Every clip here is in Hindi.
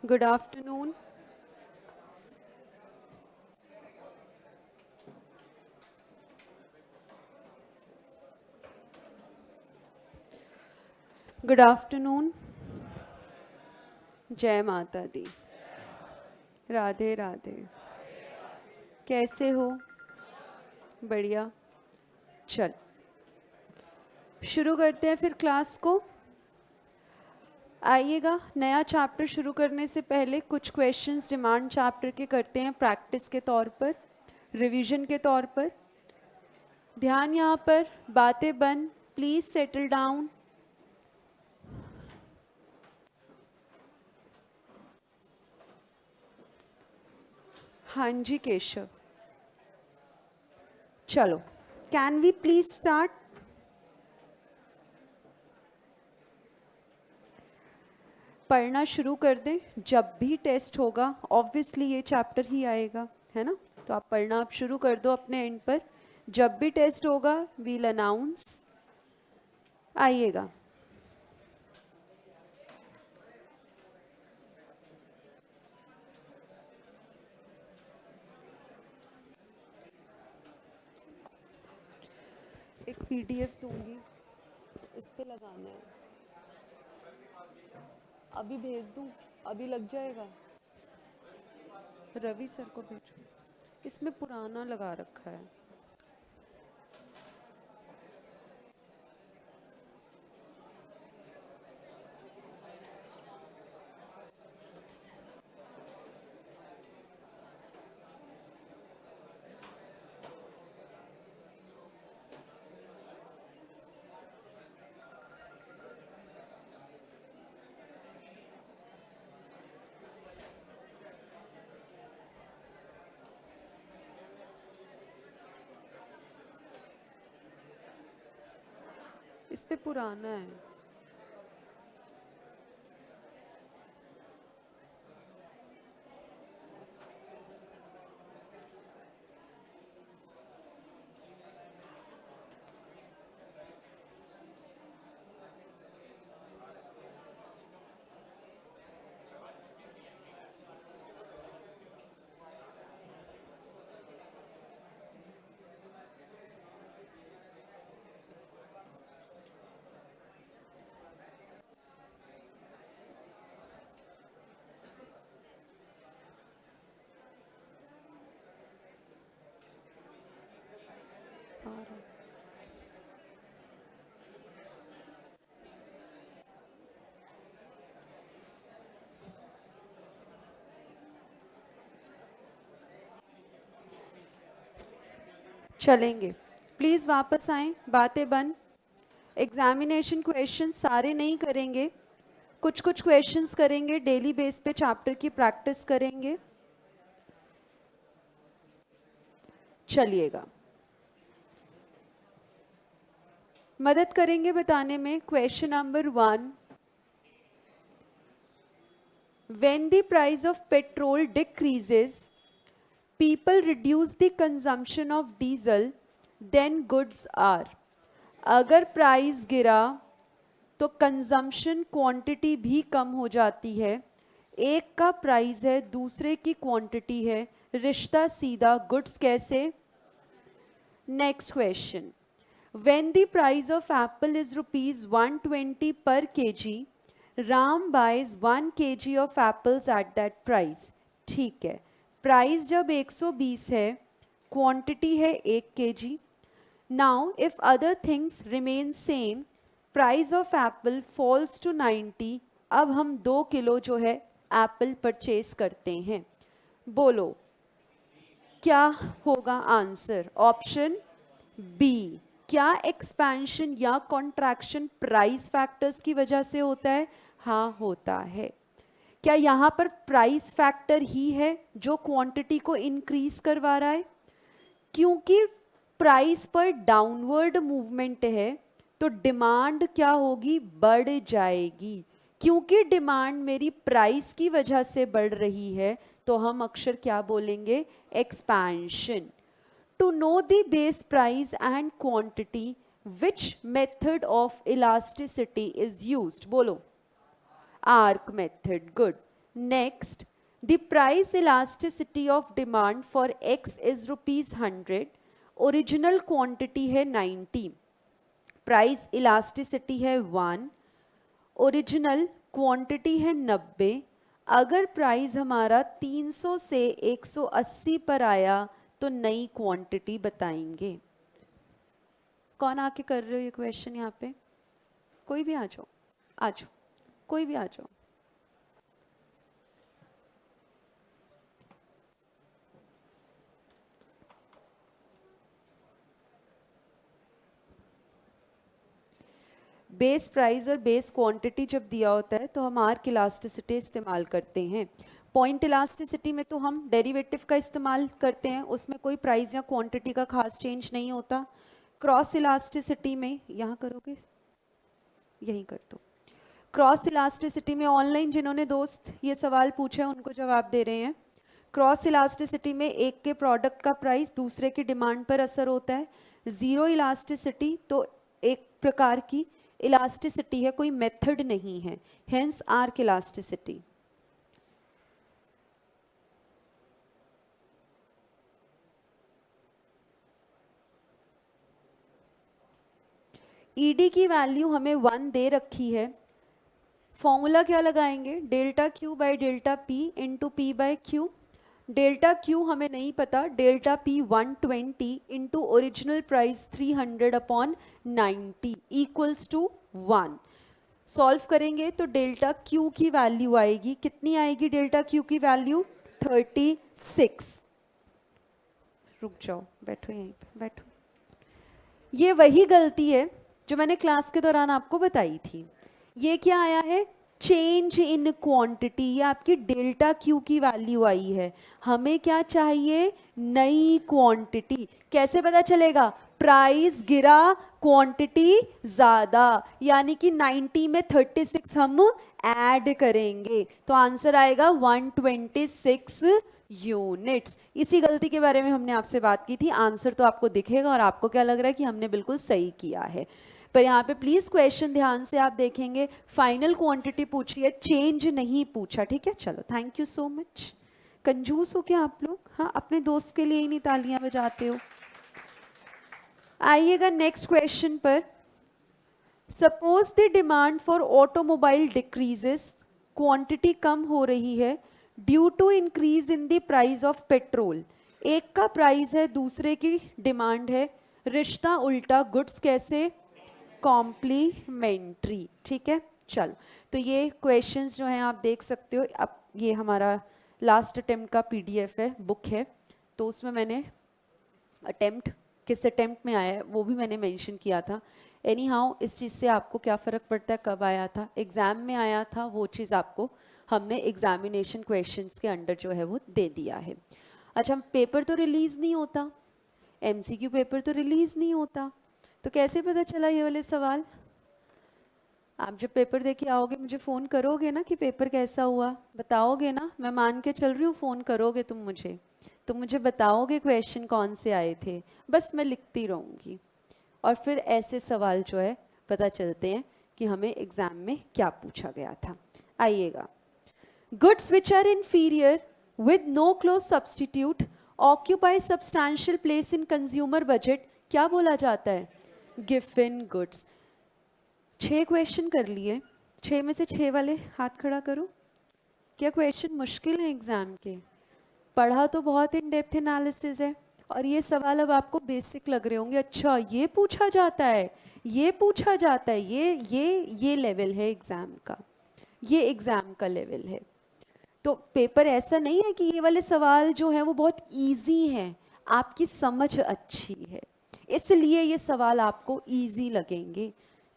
Good afternoon. Good afternoon. जय माता दी. राधे राधे. कैसे हो? बढ़िया. चल शुरू करते हैं फिर क्लास को. आइएगा. नया चैप्टर शुरू करने से पहले कुछ क्वेश्चंस डिमांड चैप्टर के करते हैं प्रैक्टिस के तौर पर, रिवीजन के तौर पर. ध्यान यहाँ पर. बातें बंद. Please settle down. हाँ जी केशव. चलो. Can we please start. पढ़ना शुरू कर दें. जब भी टेस्ट होगा ऑब्वियसली ये चैप्टर ही आएगा, है ना. तो आप पढ़ना आप शुरू कर दो अपने एंड पर. जब भी टेस्ट होगा वील अनाउंस. आइएगा. एक पीडीएफ दूंगी, इस पे लगाना है. अभी भेज दूं? अभी लग जाएगा. रवि सर को भेजो. इसमें पुराना लगा रखा है. इस पे पुराना है. आ रहा है. चलेंगे. प्लीज वापस आएं. बातें बंद. एग्जामिनेशन क्वेश्चन सारे नहीं करेंगे, कुछ कुछ क्वेश्चंस करेंगे. डेली बेस पे चैप्टर की प्रैक्टिस करेंगे. चलिएगा. मदद करेंगे बताने में. Question number 1. When the price of petrol decreases, people reduce the consumption of diesel, then goods are. अगर प्राइस गिरा तो कंजम्पशन क्वांटिटी भी कम हो जाती है. एक का प्राइस है, दूसरे की क्वांटिटी है. रिश्ता सीधा. गुड्स कैसे? Next question. When the price of apple is rupees 120 per kg, Ram buys 1 kg of apples at that price. ठीक है. प्राइस जब 120 है, क्वांटिटी है 1 kg. Now if other things remain same, price of apple falls to 90. अब हम 2 किलो जो है एप्पल परचेज करते हैं. बोलो क्या होगा आंसर? Option B. क्या एक्सपेंशन या कॉन्ट्रैक्शन प्राइस फैक्टर्स की वजह से होता है? हाँ होता है. क्या यहाँ पर प्राइस फैक्टर ही है जो क्वांटिटी को इंक्रीज करवा रहा है? क्योंकि प्राइस पर डाउनवर्ड मूवमेंट है तो डिमांड क्या होगी? बढ़ जाएगी. क्योंकि डिमांड मेरी प्राइस की वजह से बढ़ रही है तो हम अक्षर क्या बोलेंगे? Expansion. To know the base price and quantity, which method of elasticity is used? बोलो. Arc method. Good. Next, the price elasticity of demand for x is ₹100, original quantity है 90, प्राइस इलास्टिसिटी है 1, ओरिजिनल क्वांटिटी है 90। अगर प्राइस हमारा 300 से 180 पर आया तो नई क्वांटिटी बताएंगे। कौन आके कर रहे हो ये क्वेश्चन यहाँ पे? कोई भी आ जाओ, आ जाओ, कोई भी आ जाओ। बेस प्राइस और बेस क्वांटिटी जब दिया होता है तो हम आर्क इलास्टिसिटी इस्तेमाल करते हैं। पॉइंट इलास्टिसिटी में तो हम डेरिवेटिव का इस्तेमाल करते हैं, उसमें कोई प्राइस या क्वांटिटी का खास चेंज नहीं होता। क्रॉस इलास्टिसिटी में, यहाँ करोगे, यहीं कर दो। क्रॉस इलास्टिसिटी में ऑनलाइन जिन्होंने दोस्त ये सवाल पूछा है उनको जवाब दे रहे हैं। क्रॉस इलास्टिसिटी में एक के प्रोडक्ट का प्राइस दूसरे की डिमांड पर असर होता है। जीरो इलास्टिसिटी तो एक प्रकार की इलास्टिसिटी है, कोई मेथड नहीं है, हेंस आर्क इलास्टिसिटी। ईडी की वैल्यू हमें 1 दे रखी है, फॉर्मूला क्या लगाएंगे? Delta Q by delta P into P by Q. Delta Q हमें नहीं पता, delta P 120 into original price 300 upon 90 equals to 1। Solve करेंगे तो डेल्टा क्यू की वैल्यू आएगी, कितनी आएगी डेल्टा क्यू की वैल्यू? 36। रुक जाओ, बैठो यहीं पे बैठो। ये वही गलती है जो मैंने क्लास के दौरान आपको बताई थी। ये क्या आया है? चेंज इन क्वांटिटी, ये आपकी डेल्टा क्यू की वैल्यू आई है। हमें क्या चाहिए? नई क्वांटिटी। कैसे पता चलेगा? प्राइस गिरा, क्वांटिटी ज्यादा, यानी कि 90 में 36 हम ऐड करेंगे तो आंसर आएगा 126 यूनिट्स। इसी गलती के बारे में हमने आपसे बात की थी। आंसर तो आपको दिखेगा और आपको क्या लग रहा है कि हमने बिल्कुल सही किया है। पर यहाँ पे प्लीज क्वेश्चन ध्यान से आप देखेंगे, फाइनल क्वांटिटी पूछी है, चेंज नहीं पूछा। ठीक है, चलो, थैंक यू सो मच। कंजूस हो क्या आप लोग? हाँ, अपने दोस्त के लिए ही नहीं तालियां बजाते हो। आइएगा नेक्स्ट क्वेश्चन पर। Suppose the demand for automobile decreases, quantity कम हो रही है due to increase in the price of petrol. एक का प्राइस है, दूसरे की डिमांड है, रिश्ता उल्टा, गुड्स कैसे? कॉम्प्लीमेंट्री। ठीक है, चलो, तो ये क्वेश्चंस जो हैं आप देख सकते हो। अब ये हमारा लास्ट अटेम्प्ट का पीडीएफ है, बुक है, तो उसमें मैंने अटेम्प्ट किस अटेम्प्ट में आया है वो भी मैंने मेंशन किया था। एनी हाउ, इस चीज़ से आपको क्या फ़र्क पड़ता है, कब आया था? एग्ज़ाम में आया था, वो चीज़ आपको हमने एग्जामिनेशन क्वेश्चंस के अंडर जो है वो दे दिया है। अच्छा, पेपर तो रिलीज़ नहीं होता, एमसीक्यू पेपर तो रिलीज़ नहीं होता, तो कैसे पता चला ये वाले सवाल? आप जब पेपर दे के आओगे मुझे फ़ोन करोगे ना कि पेपर कैसा हुआ, बताओगे ना? मैं मान के चल रही हूँ फ़ोन करोगे तुम मुझे बताओगे क्वेश्चन कौन से आए थे, बस मैं लिखती रहूँगी और फिर ऐसे सवाल जो है पता चलते हैं कि हमें एग्ज़ाम में क्या पूछा गया था। आइएगा, goods which are inferior with no close substitute occupy substantial place in consumer budget, क्या बोला जाता है? Given goods. 6 क्वेश्चन कर लिए, 6 में से 6 वाले हाथ खड़ा करो। क्या क्वेश्चन मुश्किल है एग्जाम के? पढ़ा तो बहुत इन डेप्थ एनालिसिस है और ये सवाल अब आपको बेसिक लग रहे होंगे। अच्छा, ये पूछा जाता है, ये पूछा जाता है, ये लेवल है एग्जाम का, ये एग्जाम का लेवल है। तो पेपर ऐसा नहीं है कि ये वाले सवाल जो है वो बहुत इजी हैं, आपकी समझ अच्छी है इसलिए ये सवाल आपको इजी लगेंगे।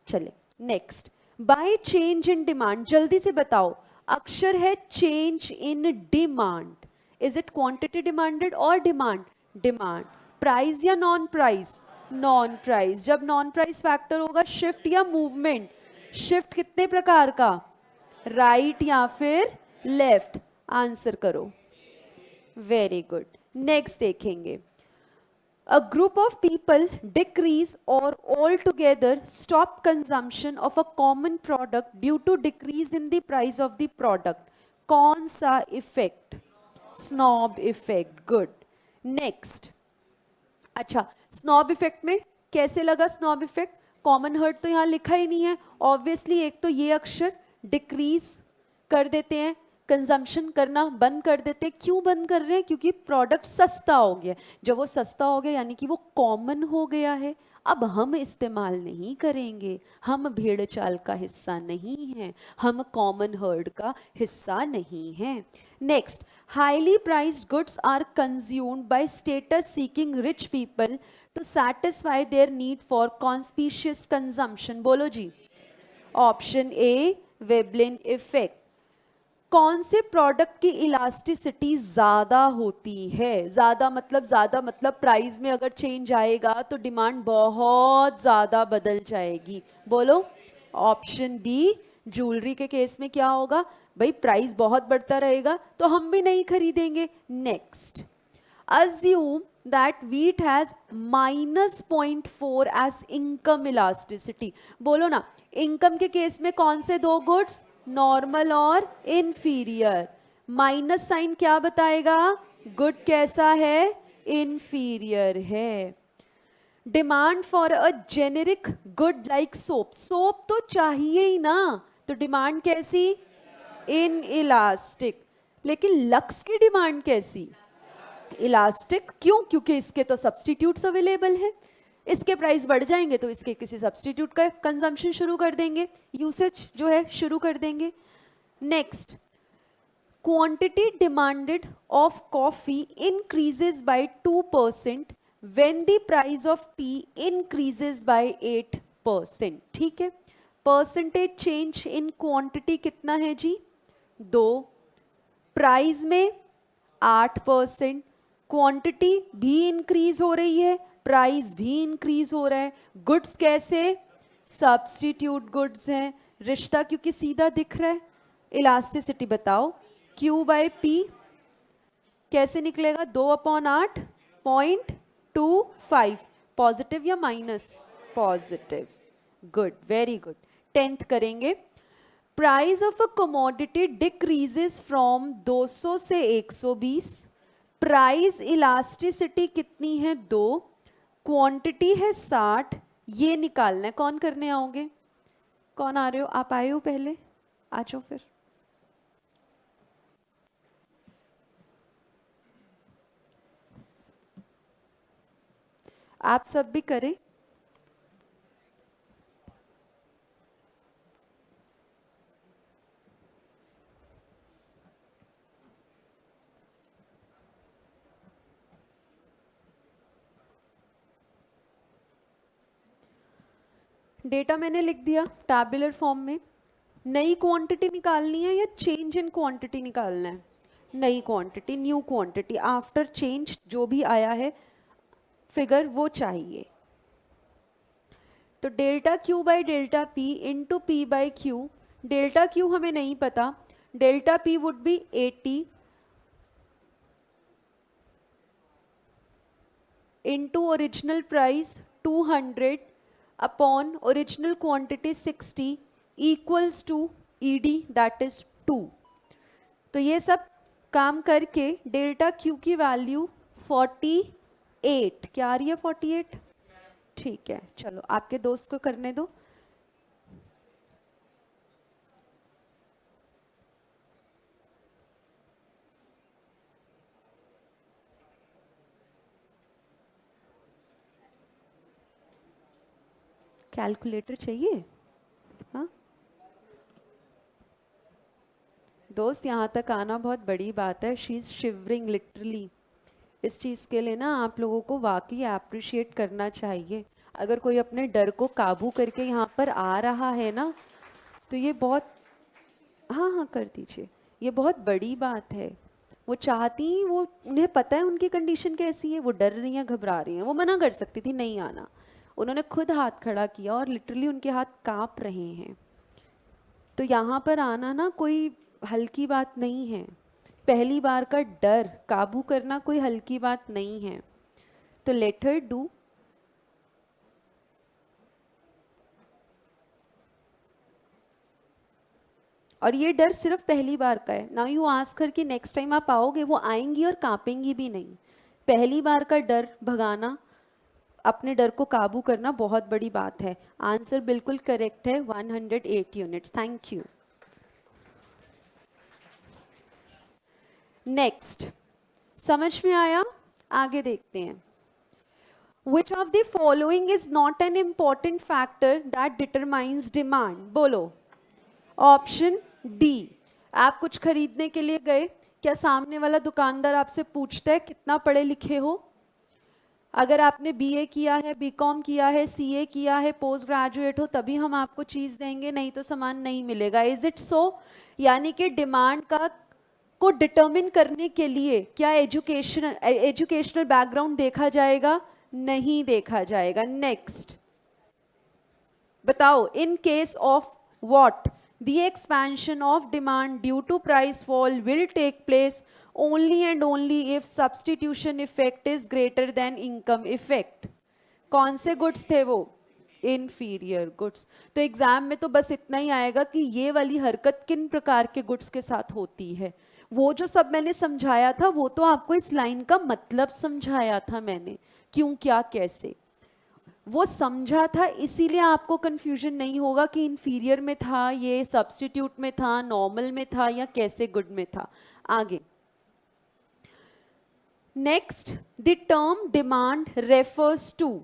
चले next, by change in demand, जल्दी से बताओ, अक्षर है change in demand, is it quantity demanded और डिमांड? डिमांड। प्राइस या नॉन प्राइस? Non price. जब नॉन प्राइस फैक्टर होगा, शिफ्ट या मूवमेंट? शिफ्ट कितने प्रकार का? राइट या फिर लेफ्ट? आंसर करो, वेरी गुड। नेक्स्ट देखेंगे, a group of people decrease or altogether stop consumption of a common product due to decrease in the price of the product, कौन सा effect? Snob effect, good. Next, अच्छा स्नॉब इफेक्ट में कैसे लगा स्नॉब इफेक्ट? कॉमन हर्ट तो यहाँ लिखा ही नहीं है, ऑब्वियसली एक तो ये अक्षर डिक्रीज कर देते हैं, कंजम्पशन करना बंद कर देते हैं। क्यों बंद कर रहे हैं? क्योंकि प्रोडक्ट सस्ता हो गया। जब वो सस्ता हो गया यानी कि वो कॉमन हो गया है, अब हम इस्तेमाल नहीं करेंगे, हम भेड़ चाल का हिस्सा नहीं हैं, हम कॉमन हर्ड का हिस्सा नहीं हैं। Next, highly priced goods are consumed by status seeking rich people to satisfy their need for conspicuous consumption. बोलो जी। Option A, Veblen effect. कौन से प्रोडक्ट की इलास्टिसिटी ज्यादा होती है? ज्यादा मतलब प्राइस में अगर चेंज आएगा तो डिमांड बहुत ज्यादा बदल जाएगी। बोलो। ऑप्शन बी, ज्वेलरी के केस में क्या होगा भाई? प्राइस बहुत बढ़ता रहेगा तो हम भी नहीं खरीदेंगे। Next, assume that wheat has -0.4 as income elasticity। बोलो ना, इनकम के केस में कौन से दो गुड्स? नॉर्मल और इंफीरियर। माइनस साइन क्या बताएगा? गुड कैसा है? इंफीरियर है। Demand for a generic good like soap, soap तो चाहिए ही ना, तो डिमांड कैसी? In elastic. लेकिन लक्स की डिमांड कैसी? इलास्टिक। क्यों? क्योंकि इसके तो सब्सटीट्यूट्स अवेलेबल हैं, इसके प्राइस बढ़ जाएंगे तो इसके किसी सब्सटीट्यूट का कंजम्पशन शुरू कर देंगे, यूसेज जो है शुरू कर देंगे। Next, quantity demanded of coffee increases by 2% when the price of T increases by 8%। ठीक है, परसेंटेज चेंज इन क्वांटिटी कितना है जी? 2। प्राइस में 8%, क्वांटिटी भी इंक्रीज हो रही है, प्राइस भी इंक्रीज हो रहा है। गुड्स कैसे? सब्स्टिट्यूट गुड्स हैं। रिश्ता क्योंकि सीधा दिख रहा है। इलास्टिसिटी बताओ, Q बाय P कैसे निकलेगा? 2/8 0.25। पॉजिटिव या minus? Positive. Good, very good. 10th करेंगे। Price of a commodity decreases from 200 से 120। प्राइस इलास्टिसिटी कितनी है? 2। क्वांटिटी है 60। ये निकालना है। कौन करने आओगे? कौन आ रहे हो? आप आए हो पहले, आ जाओ फिर। आप सब भी करें। डेटा मैंने लिख दिया टैबुलर फॉर्म में। नई क्वांटिटी निकालनी है या चेंज इन क्वांटिटी निकालना है? नई quantity, new quantity, after change जो भी आया है फिगर वो चाहिए। तो delta Q by delta P into P by Q. Delta Q हमें नहीं पता, delta P would be 80 into original price 200 upon original quantity 60 equals to ED that is 2। तो ये सब काम करके डेल्टा क्यू की वैल्यू 48 क्या आ रही है? 48। ठीक है, चलो आपके दोस्त को करने दो। कैलकुलेटर चाहिए? हाँ दोस्त, यहाँ तक आना बहुत बड़ी बात है। She is shivering literally. इस चीज़ के लिए ना आप लोगों को वाकई अप्रिशिएट करना चाहिए। अगर कोई अपने डर को काबू करके यहाँ पर आ रहा है ना, तो ये बहुत, हाँ हाँ कर दीजिए, ये बहुत बड़ी बात है। वो चाहती, वो उन्हें पता है उनकी कंडीशन कैसी है, वो डर रही हैं, घबरा रही हैं। वो मना कर सकती थी नहीं आना, उन्होंने खुद हाथ खड़ा किया और लिटरली उनके हाथ कांप रहे हैं। तो यहाँ पर आना ना कोई हल्की बात नहीं है। पहली बार का डर काबू करना कोई हल्की बात नहीं है। तो लेट हर डू। और ये डर सिर्फ पहली बार का है. नाउ यू आस्क हर कि नेक्स्ट टाइम आप आओगे, वो आएंगी और कांपेंगी भी नहीं. पहली बार का डर भगाना, अपने डर को काबू करना बहुत बड़ी बात है. आंसर बिल्कुल करेक्ट है, 108 यूनिट्स. Thank you. नेक्स्ट, समझ में आया? आगे देखते हैं. Which of the following is not an important factor that determines demand? बोलो. Option D. आप कुछ खरीदने के लिए गए, क्या सामने वाला दुकानदार आपसे पूछता है कितना पढ़े लिखे हो? अगर आपने बीए किया है, बीकॉम किया है, सीए किया है, पोस्ट ग्रेजुएट हो, तभी हम आपको चीज देंगे, नहीं तो सामान नहीं मिलेगा. Is it so? यानी कि डिमांड को डिटरमिन करने के लिए क्या एजुकेशनल बैकग्राउंड देखा जाएगा? नहीं देखा जाएगा. नेक्स्ट बताओ. In case of what the expansion of demand due to price fall will take place only and only if substitution effect is greater than income effect. कौन से गुड्स थे वो? inferior goods. तो एग्जाम में तो बस इतना ही आएगा कि ये वाली हरकत किन प्रकार के गुड्स के साथ होती है. वो जो सब मैंने समझाया था वो तो आपको इस लाइन का मतलब समझाया था मैंने, क्यों क्या कैसे वो समझा था. इसीलिए आपको कंफ्यूजन नहीं होगा कि इंफीरियर में था, ये सब्स्टिट्यूट में था, नॉर्मल में था या कैसे गुड में था. आगे next, the term demand refers to.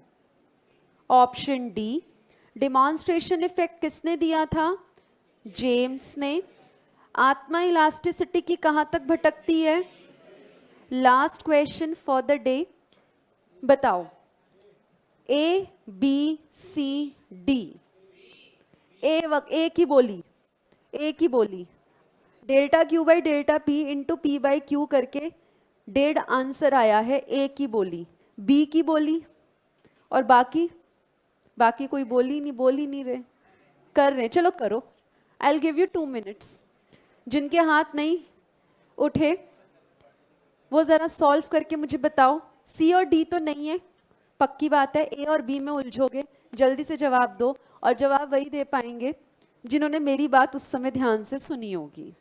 Option D. Demonstration effect किसने दिया था? जेम्स ने. आत्मा इलास्टिसिटी की कहां तक भटकती है? Last question for the day. बताओ. A B C D. ए की बोली, ए की बोली delta Q by delta P into P by Q करके डेढ़ आंसर आया है. ए की बोली, बी की बोली, और बाकी कोई बोल ही नहीं रहे. कर रहे, चलो करो. I will give you 2 minutes. जिनके हाथ नहीं उठे वो जरा सॉल्व करके मुझे बताओ. सी और डी तो नहीं है, पक्की बात है. ए और बी में उलझोगे. जल्दी से जवाब दो, और जवाब वही दे पाएंगे जिन्होंने मेरी बात उस समय ध्यान से सुनी होगी.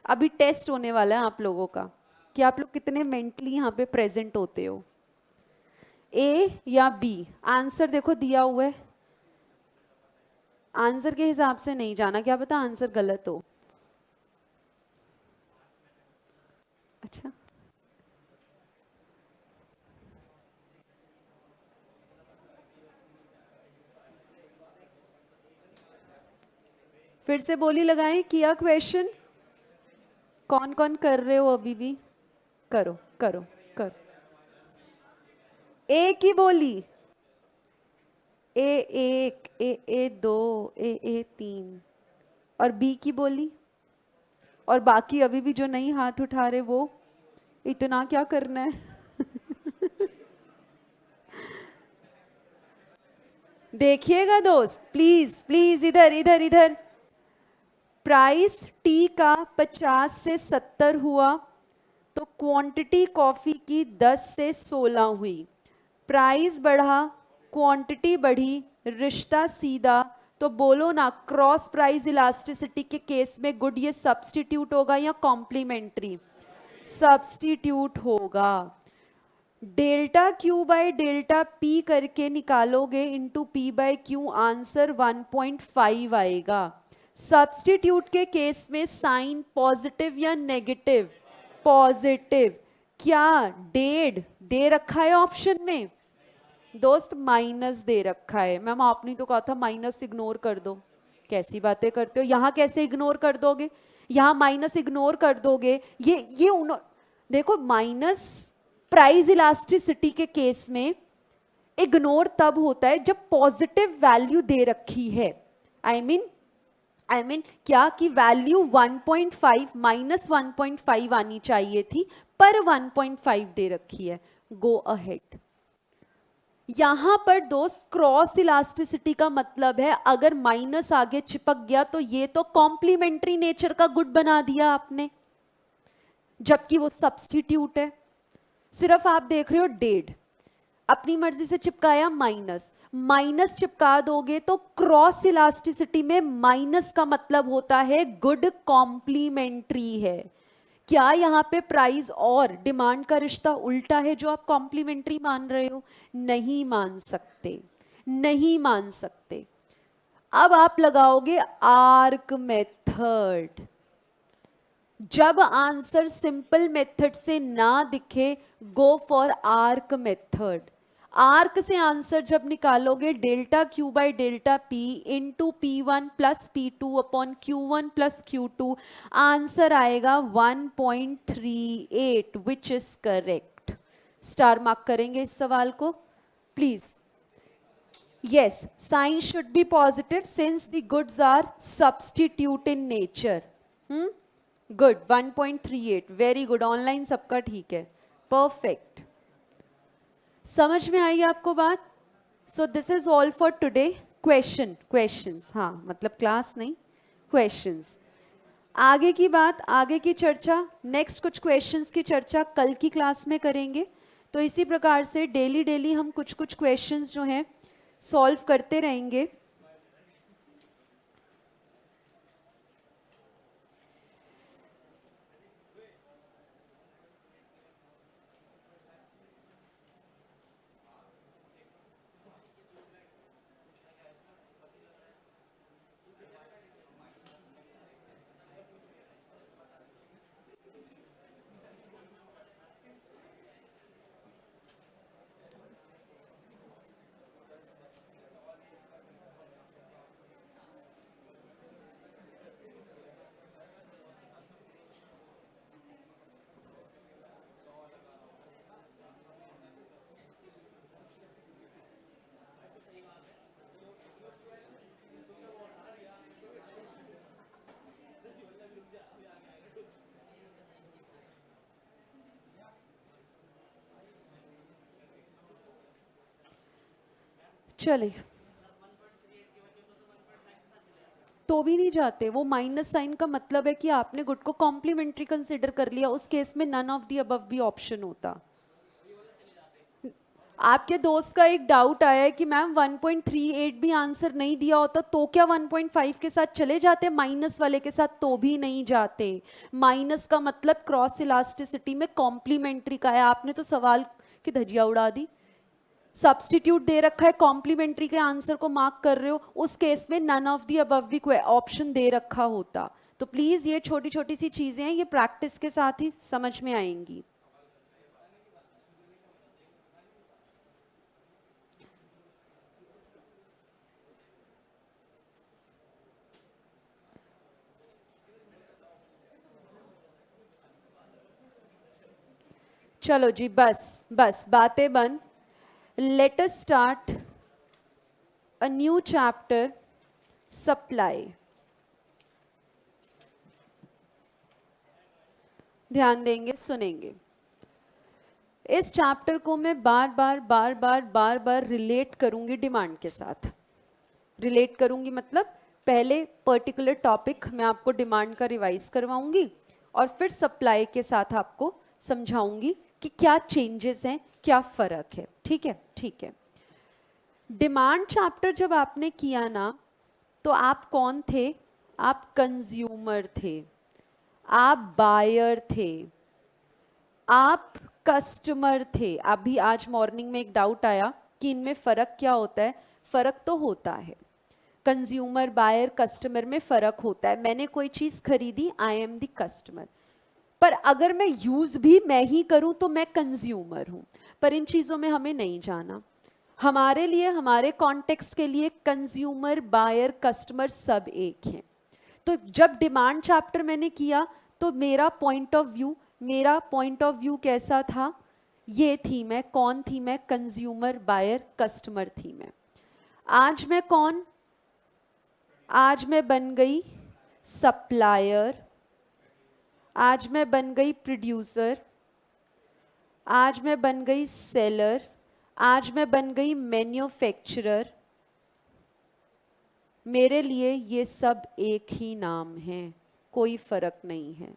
अभी टेस्ट होने वाला है आप लोगों का कि आप लोग कितने मेंटली यहाँ पे प्रेजेंट होते हो. ए या बी? आंसर देखो दिया हुआ है. आंसर के हिसाब से नहीं जाना, क्या पता आंसर गलत हो. अच्छा, फिर से बोली लगाएं. किया क्वेश्चन? कौन कौन कर रहे हो अभी भी? करो करो करो. ए की बोली, ए1, ए2, ए3, और बी की बोली. और बाकी अभी भी जो नहीं हाथ उठा रहे वो इतना क्या करना है? देखिएगा दोस्त, प्लीज प्लीज इधर इधर इधर. प्राइस टी का 50 से 70 हुआ तो क्वांटिटी कॉफी की 10 से 16 हुई. प्राइस बढ़ा, क्वांटिटी बढ़ी, रिश्ता सीधा. तो बोलो ना, क्रॉस प्राइस इलास्टिसिटी के केस में गुड ये सब्स्टिट्यूट होगा या कॉम्प्लीमेंट्री? सब्स्टिट्यूट होगा. Delta Q by delta P करके निकालोगे into P by Q, answer 1.5 आएगा. सब्स्टिट्यूट के केस में साइन पॉजिटिव या नेगेटिव? पॉजिटिव. क्या डेढ़ दे रखा है ऑप्शन में? दोस्त माइनस दे रखा है. मैम आपने तो कहा था माइनस इग्नोर कर दो. कैसी बातें करते हो? यहां कैसे इग्नोर कर दोगे? यहां माइनस इग्नोर कर दोगे? ये देखो, माइनस प्राइस इलास्टिसिटी के केस में इग्नोर तब होता है जब पॉजिटिव वैल्यू दे रखी है. आई मीन क्या कि वैल्यू 1.5 माइनस 1.5 आनी चाहिए थी, पर 1.5 दे रखी है. Go ahead. यहां पर दोस्त क्रॉस इलास्टिसिटी का मतलब है अगर माइनस आगे चिपक गया तो ये तो कॉम्प्लीमेंट्री नेचर का गुड बना दिया आपने, जबकि वो सब्स्टिट्यूट है. सिर्फ आप देख रहे हो डेढ़. अपनी मर्जी से चिपकाया माइनस, माइनस चिपका दोगे तो क्रॉस इलास्टिसिटी में माइनस का मतलब होता है गुड कॉम्प्लीमेंट्री है। क्या यहाँ पे प्राइस और डिमांड का रिश्ता उल्टा है जो आप कॉम्प्लीमेंट्री मान रहे हो? नहीं मान सकते, नहीं मान सकते। अब आप लगाओगे आर्क मेथड। जब आंसर सिंपल मेथड से ना दिखे, go for arc method. Arc से आंसर जब निकालोगे, delta Q by delta P into P1 plus P2 upon Q1 plus Q2, answer आएगा 1.38, which is correct. Star mark करेंगे इस सवाल को please. Yes, sign should be positive since the goods are substitute in nature. Good, 1.38, very good. Online सबका ठीक है, परफेक्ट। समझ में आई आपको बात? So this is all for today. Questions, हाँ मतलब क्लास नहीं, क्वेश्चंस। आगे की बात, आगे की चर्चा, नेक्स्ट कुछ क्वेश्चंस की चर्चा कल की क्लास में करेंगे। तो इसी प्रकार से डेली डेली हम कुछ कुछ क्वेश्चंस जो हैं सॉल्व करते रहेंगे। चले, तो भी नहीं जाते। वो माइनस साइन का मतलब है कि आपने गुड को कॉम्प्लीमेंट्री कंसिडर कर लिया। उस केस में नन ऑफ दी अबव भी ऑप्शन होता। आपके दोस्त का एक डाउट आया है कि मैम 1.38 भी आंसर नहीं दिया होता तो क्या 1.5 के साथ चले जाते? माइनस वाले के साथ तो भी नहीं जाते। माइनस का मतलब क्रॉस इलास्टिसिटी में कॉम्प्लीमेंट्री का है। आपने तो सवाल की धजिया उड़ा दी। सब्स्टिट्यूट दे रखा है, कॉम्प्लीमेंट्री के आंसर को मार्क कर रहे हो, उस केस में नन ऑफ दी अबव भी ऑप्शन दे रखा होता। तो प्लीज ये छोटी छोटी सी चीजें हैं, ये प्रैक्टिस के साथ ही समझ में आएंगी। चलो जी, बस बस बातें बंद। Let us start a new chapter, supply. ध्यान देंगे, सुनेंगे। इस चैप्टर को मैं बार बार रिलेट करूंगी डिमांड के साथ। रिलेट करूंगी मतलब पहले पर्टिकुलर टॉपिक मैं आपको डिमांड का रिवाइज करवाऊंगी और फिर सप्लाई के साथ आपको समझाऊंगी कि क्या चेंजेस हैं, क्या फर्क है। ठीक है, ठीक है। डिमांड चैप्टर जब आपने किया ना, तो आप कौन थे? आप कंज्यूमर थे, आप बायर थे, आप कस्टमर थे। अभी आज मॉर्निंग में एक डाउट आया कि इनमें फर्क क्या होता है। फर्क तो होता है, कंज्यूमर, बायर, कस्टमर में फर्क होता है। मैंने कोई चीज खरीदी, आई एम द कस्टमर, पर अगर मैं यूज भी मैं ही करूं तो मैं कंज्यूमर हूं। पर इन चीजों में हमें नहीं जाना। हमारे लिए, हमारे कॉन्टेक्स्ट के लिए कंज्यूमर, बायर, कस्टमर सब एक हैं। तो जब डिमांड चैप्टर मैंने किया तो मेरा पॉइंट ऑफ व्यू कैसा था? ये थी मैं, कौन थी मैं? कंज्यूमर, बायर, कस्टमर थी मैं। आज मैं कौन? आज मैं बन गई सप्लायर, आज मैं बन गई प्रोड्यूसर, आज मैं बन गई सेलर, आज मैं बन गई मैन्युफैक्चरर। मेरे लिए ये सब एक ही नाम है, कोई फर्क नहीं है।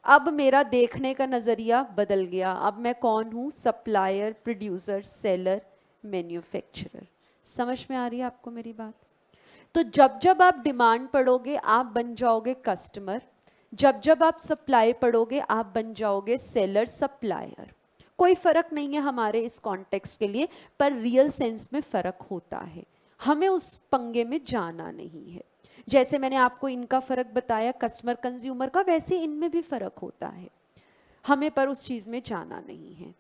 अब मेरा देखने का नज़रिया बदल गया। अब मैं कौन हूँ? Supplier, producer, seller, manufacturer. समझ में आ रही है आपको मेरी बात? तो जब जब आप डिमांड पढ़ोगे आप बन जाओगे कस्टमर, जब जब आप सप्लाई पढ़ोगे आप बन जाओगे सेलर, सप्लायर। कोई फर्क नहीं है हमारे इस कॉन्टेक्स्ट के लिए, पर रियल सेंस में फर्क होता है। हमें उस पंगे में जाना नहीं है। जैसे मैंने आपको इनका फर्क बताया कस्टमर कंज्यूमर का, वैसे इनमें भी फर्क होता है, हमें पर उस चीज में जाना नहीं है।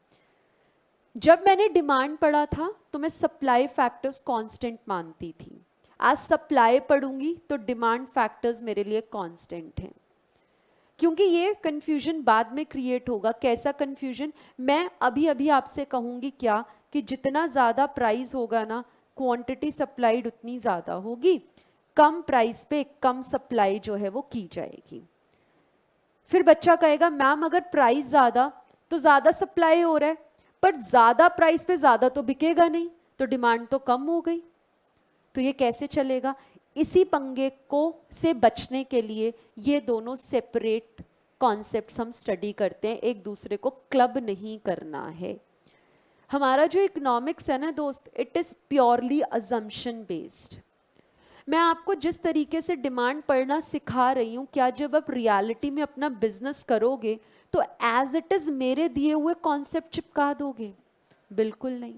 जब मैंने डिमांड पढ़ा था तो मैं सप्लाई फैक्टर्स कांस्टेंट मानती थी। आज सप्लाई पढ़ूंगी तो डिमांड फैक्टर्स मेरे लिए कांस्टेंट हैं, क्योंकि ये कंफ्यूजन बाद में क्रिएट होगा। कैसा कंफ्यूजन? मैं अभी अभी आपसे कहूंगी क्या कि जितना ज़्यादा प्राइस होगा ना, क्वांटिटी सप्लाइड उतनी ज़्यादा होगी, कम प्राइस पे कम सप्लाई जो है वो की जाएगी। फिर बच्चा कहेगा मैम अगर प्राइस ज़्यादा तो ज़्यादा सप्लाई हो रहा है, पर ज़्यादा प्राइस पे ज़्यादा तो बिकेगा नहीं, तो डिमांड तो कम हो गई, तो ये कैसे चलेगा? इसी पंगे को से बचने के लिए ये दोनों सेपरेट कॉन्सेप्ट्स हम स्टडी करते हैं, एक दूसरे को क्लब नहीं करना है। हमारा जो इकोनॉमिक्स है ना दोस्त, it is purely assumption based. मैं आपको जिस तरीके से डिमांड पढ़ना सिखा रही हूँ, क्या जब आप रियलिटी में अपना बिजनेस करोगे तो एज इट इज़ मेरे दिए हुए कॉन्सेप्ट चिपका दोगे? बिल्कुल नहीं।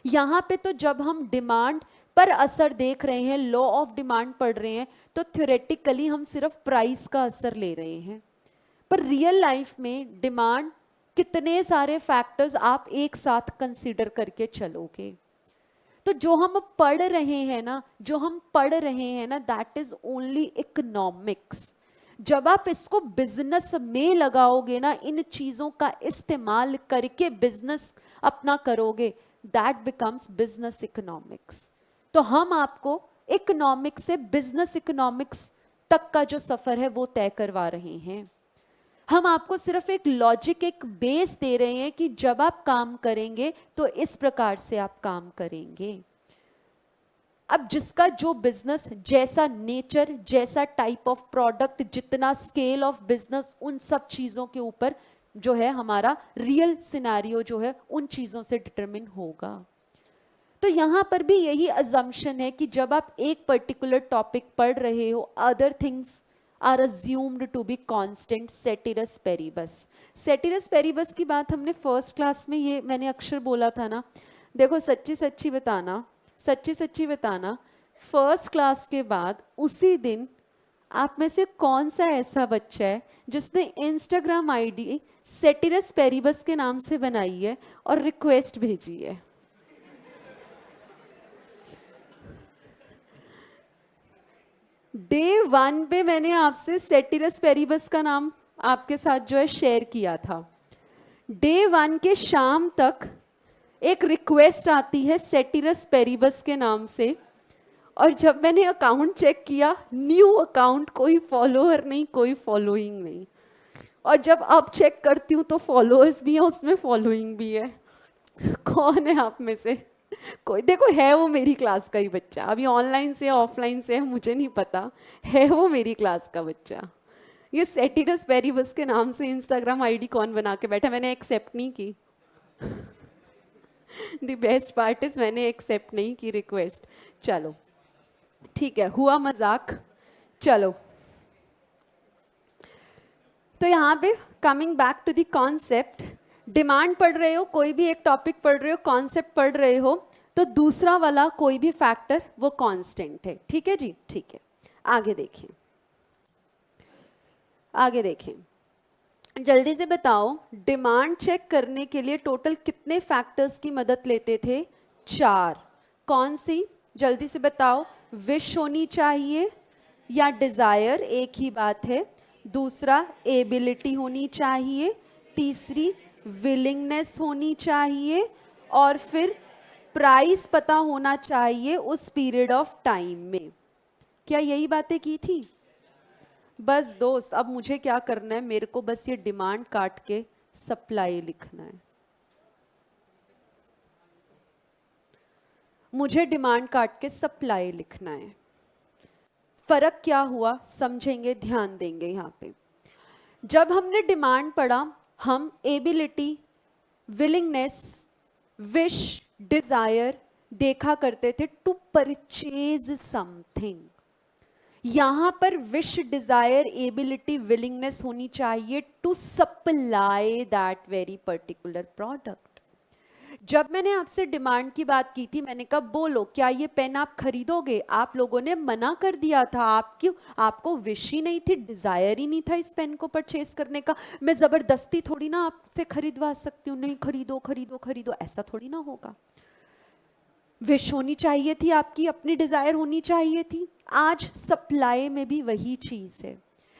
यहाँ पे तो जब हम डिमांड पर असर देख रहे हैं, लॉ ऑफ डिमांड पढ़ रहे हैं, तो थ्योरेटिकली हम सिर्फ प्राइस का असर ले रहे हैं, पर रियल लाइफ में डिमांड कितने सारे फैक्टर्स आप एक साथ कंसीडर करके चलोगे। तो जो हम पढ़ रहे हैं ना, दैट इज ओनली इकोनॉमिक्स। जब आप इसको बिजनेस में लगाओगे ना, इन चीजों का इस्तेमाल करके बिजनेस अपना करोगे, दैट बिकम्स बिजनेस इकोनॉमिक्स। तो हम आपको इकोनॉमिक्स से बिजनेस इकोनॉमिक्स तक का जो सफर है वो तय करवा रहे हैं। हम आपको सिर्फ एक लॉजिक, एक बेस दे रहे हैं कि जब आप काम करेंगे तो इस प्रकार से आप काम करेंगे। अब जिसका जो बिजनेस, जैसा नेचर, जैसा टाइप ऑफ प्रोडक्ट, जितना स्केल ऑफ बिजनेस, उन सब चीजों के ऊपर जो है हमारा रियल सिनेरियो जो है उन चीजों से डिटरमिन होगा। तो यहां पर भी यही अजम्पशन है कि जब आप एक पर्टिकुलर टॉपिक पढ़ रहे हो, other things are assumed to be constant, ceteris paribus. Ceteris paribus की बात हमने फर्स्ट क्लास में, ये मैंने अक्षर बोला था ना। देखो सच्ची सच्ची बताना, फर्स्ट क्लास के बाद उसी दिन आप में से कौन सा ऐसा बच्चा है जिसने इंस्टाग्राम आईडी सेटिरस पेरिबस के नाम से बनाई है और रिक्वेस्ट भेजी है? डे 1 पे मैंने आपसे सेटिरस पेरिबस का नाम आपके साथ जो है शेयर किया था। डे 1 के शाम तक एक रिक्वेस्ट आती है सेटिरस पेरिबस के नाम से, और जब मैंने अकाउंट चेक किया, न्यू अकाउंट, कोई फॉलोअर नहीं, कोई फॉलोइंग नहीं। और जब अब चेक करती हूँ तो फॉलोअर्स भी है, उसमें फॉलोइंग भी है। कौन है आप में से? कोई देखो, है वो मेरी क्लास का ही बच्चा, अभी ऑनलाइन से ऑफलाइन से है मुझे नहीं पता, है वो मेरी क्लास का बच्चा। ये सेटिरस पेरिबस के नाम से इंस्टाग्राम आईडी कौन बना के बैठा? मैंने एक्सेप्ट नहीं की। द बेस्ट पार्ट इज मैंने एक्सेप्ट नहीं की रिक्वेस्ट। चलो ठीक है, हुआ मजाक। चलो, तो यहाँ पे coming back to the concept, demand पढ़ रहे हो, कोई भी एक टॉपिक पढ़ रहे हो, कॉन्सेप्ट पढ़ रहे हो, तो दूसरा वाला कोई भी फैक्टर वो कांस्टेंट है। ठीक है जी, ठीक है। आगे देखें, जल्दी से बताओ, डिमांड चेक करने के लिए टोटल कितने फैक्टर्स की मदद लेते थे? 4। कौन सी? जल्दी से बताओ। विश होनी चाहिए या डिजायर, एक ही बात है। दूसरा एबिलिटी होनी चाहिए, तीसरी विलिंगनेस होनी चाहिए, और फिर प्राइस पता होना चाहिए उस पीरियड ऑफ टाइम में। क्या यही बातें की थी? बस दोस्त, अब मुझे क्या करना है, मेरे को बस ये डिमांड काट के सप्लाई लिखना है। मुझे डिमांड काट के सप्लाई लिखना है। फर्क क्या हुआ समझेंगे, ध्यान देंगे यहाँ पे। जब हमने डिमांड पढ़ा, हम एबिलिटी, विलिंगनेस, विश, डिजायर देखा करते थे टू परचेज समथिंग। यहां पर विश, डिजायर, एबिलिटी, विलिंगनेस होनी चाहिए to supply that very particular product. जब मैंने आपसे डिमांड की बात की थी, मैंने कहा बोलो क्या ये पेन आप खरीदोगे? आप लोगों ने मना कर दिया था। आप क्यों? आपको विश ही नहीं थी, डिजायर ही नहीं था इस पेन को परचेस करने का। मैं जबरदस्ती थोड़ी ना आपसे खरीदवा सकती हूँ, नहीं खरीदो खरीदो खरीदो, ऐसा थोड़ी ना होगा। विश होनी चाहिए थी आपकी, अपनी डिजायर होनी चाहिए थी। आज सप्लाई में भी वही चीज है।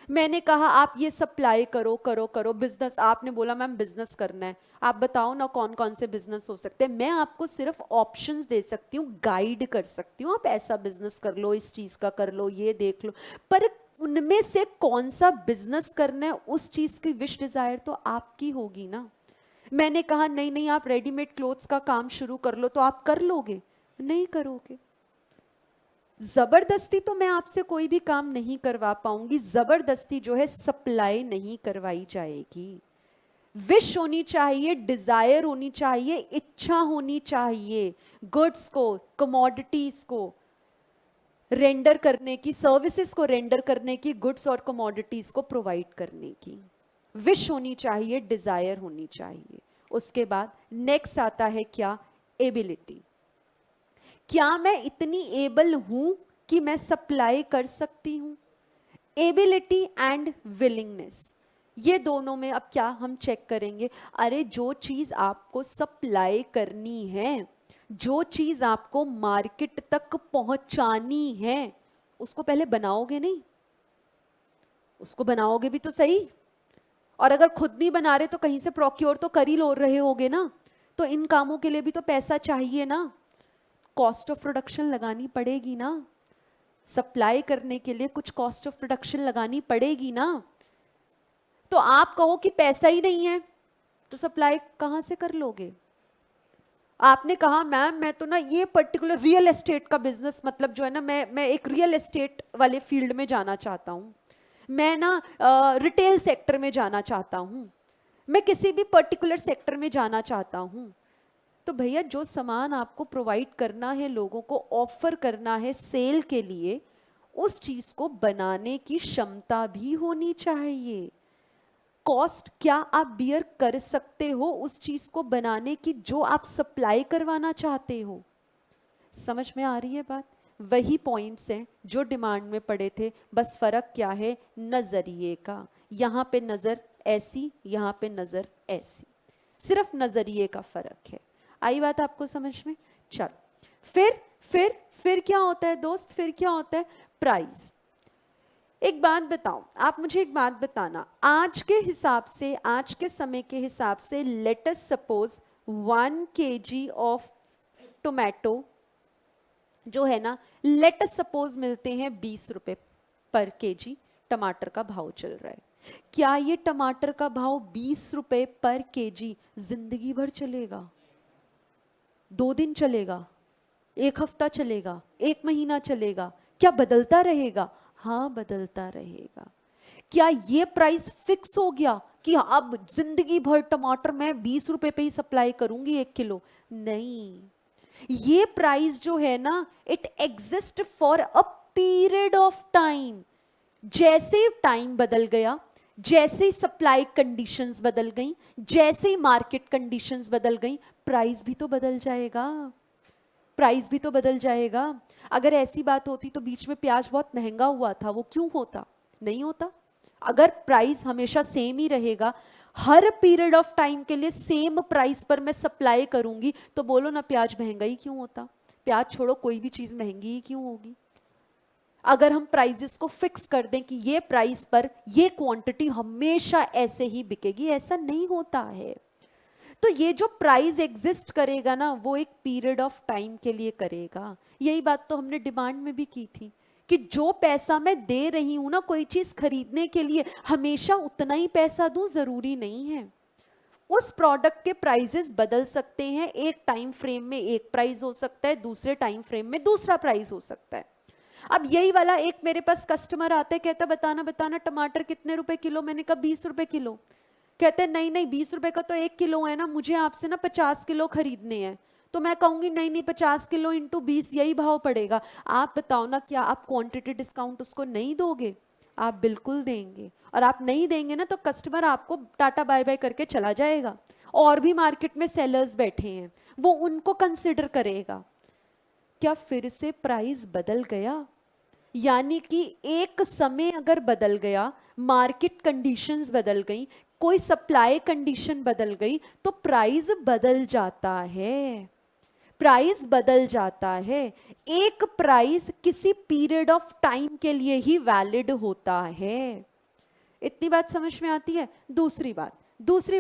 मैंने कहा आप ये सप्लाई करो करो करो, बिजनेस, आपने बोला मैम बिजनेस करना है, आप बताओ ना कौन कौन से बिजनेस हो सकते हैं। मैं आपको सिर्फ ऑप्शंस दे सकती हूँ, गाइड कर सकती हूँ, आप ऐसा बिजनेस कर लो, इस चीज का कर लो, ये देख लो, पर उनमें से कौन सा बिजनेस करना है उस चीज की विश डिजायर तो आपकी होगी ना। मैंने कहा नहीं नहीं आप रेडीमेड क्लोथ्स का काम शुरू कर लो, तो आप कर लोगे? नहीं करोगे। जबरदस्ती तो मैं आपसे कोई भी काम नहीं करवा पाऊंगी, जबरदस्ती जो है सप्लाई नहीं करवाई जाएगी। विश होनी चाहिए, डिजायर होनी चाहिए, इच्छा होनी चाहिए गुड्स को, कमोडिटीज को रेंडर करने की, सर्विसेज को रेंडर करने की, गुड्स और कमोडिटीज को प्रोवाइड करने की। विश होनी चाहिए, डिजायर होनी चाहिए। उसके बाद नेक्स्ट आता है क्या? एबिलिटी। क्या मैं इतनी एबल हूं कि मैं सप्लाई कर सकती हूं? एबिलिटी एंड विलिंगनेस, ये दोनों में अब क्या हम चेक करेंगे? अरे जो चीज आपको सप्लाई करनी है, जो चीज आपको मार्केट तक पहुंचानी है, उसको पहले बनाओगे नहीं? उसको बनाओगे भी तो सही। और अगर खुद नहीं बना रहे तो कहीं से प्रोक्योर तो कर ही लो रहे होगे ना। तो इन कामों के लिए भी तो पैसा चाहिए ना, कॉस्ट ऑफ प्रोडक्शन लगानी पड़ेगी ना। सप्लाई करने के लिए कुछ कॉस्ट ऑफ प्रोडक्शन लगानी पड़ेगी ना। तो आप कहो कि पैसा ही नहीं है, तो सप्लाई कहां से कर लोगे? आपने कहा मैम मैं तो ना ये पर्टिकुलर रियल एस्टेट का बिजनेस, मतलब जो है ना, मैं एक रियल एस्टेट वाले फील्ड में जाना चाहता हूं, मैं ना रिटेल सेक्टर में जाना चाहता हूं, मैं किसी भी पर्टिकुलर सेक्टर में जाना चाहता हूं। तो भैया जो सामान आपको प्रोवाइड करना है, लोगों को ऑफर करना है सेल के लिए, उस चीज को बनाने की क्षमता भी होनी चाहिए। कॉस्ट क्या आप बियर कर सकते हो उस चीज को बनाने की जो आप सप्लाई करवाना चाहते हो? समझ में आ रही है बात? वही पॉइंट्स हैं जो डिमांड में पड़े थे, बस फर्क क्या है? नजरिए का। यहां पे नजर ऐसी, यहां पे नजर ऐसी, सिर्फ नजरिए का फर्क है। आई बात आपको समझ में? चलो फिर क्या होता है दोस्त? फिर क्या होता है? प्राइस। एक बात बताओ, आप मुझे एक बात बताना, आज के हिसाब से, आज के समय के हिसाब से, late us suppose 1 kg of tomato जो है ना, लेट अस सपोज मिलते हैं 20 रुपए पर केजी, टमाटर का भाव चल रहा है। क्या ये टमाटर का भाव 20 रुपए पर केजी जिंदगी भर चलेगा? 2 दिन चलेगा? 1 हफ्ता चलेगा? 1 महीना चलेगा? क्या बदलता रहेगा? हाँ बदलता रहेगा। क्या ये प्राइस फिक्स हो गया कि अब जिंदगी भर टमाटर मैं 20 रुपए पे ही सप्लाई करूंगी 1 किलो? नहीं, ये प्राइस जो है ना, it exist for a period of time. जैसे टाइम बदल गया, जैसे ही सप्लाई कंडीशंस बदल गई, जैसे ही मार्केट कंडीशंस बदल गई, प्राइस भी तो बदल जाएगा। प्राइस भी तो बदल जाएगा। अगर ऐसी बात होती तो बीच में प्याज बहुत महंगा हुआ था, वो क्यों होता? नहीं होता। अगर प्राइस हमेशा सेम ही रहेगा, हर पीरियड ऑफ टाइम के लिए सेम प्राइस पर मैं सप्लाई करूंगी, तो बोलो ना प्याज महंगा ही क्यों होता? प्याज छोड़ो, कोई भी चीज महंगी ही क्यों होगी? अगर हम प्राइसेस को फिक्स कर दें कि ये प्राइस पर ये क्वांटिटी हमेशा ऐसे ही बिकेगी, ऐसा नहीं होता है। तो ये जो प्राइस एग्जिस्ट करेगा ना, वो एक पीरियड ऑफ टाइम के लिए करेगा। यही बात तो हमने डिमांड में भी की थी कि जो पैसा मैं दे रही हूं ना कोई चीज खरीदने के लिए, हमेशा उतना ही पैसा दूं जरूरी नहीं है। उस प्रोडक्ट के प्राइसेस बदल सकते हैं। एक टाइम फ्रेम में एक प्राइस हो सकता है, दूसरे टाइम फ्रेम में दूसरा प्राइस हो सकता है। अब यही वाला एक मेरे पास कस्टमर आता है, कहता बताना बताना टमाटर कितने रुपए किलो, मैंने कहा 20 रुपए किलो। कहते हैं नहीं नहीं 20 रुपए का तो 1 किलो है ना, मुझे आपसे ना 50 किलो खरीदने हैं। तो मैं कहूंगी नहीं नहीं 50 किलो इंटू 20 यही भाव पड़ेगा। आप बताओ ना, क्या आप क्वांटिटी डिस्काउंट उसको नहीं दोगे? आप बिल्कुल देंगे। और आप नहीं देंगे ना तो कस्टमर आपको टाटा बाय बाय करके चला जाएगा। और भी मार्केट में सेलर्स बैठे हैं, वो उनको कंसिडर करेगा। क्या फिर से प्राइस बदल गया? यानी कि एक समय अगर बदल गया, मार्केट कंडीशंस बदल गई, कोई सप्लाई कंडीशन बदल गई, तो प्राइस बदल जाता है। प्राइस बदल जाता है। एक प्राइस किसी पीरियड ऑफ टाइम के लिए ही वैलिड होता है। इतनी बात समझ में आती है? दूसरी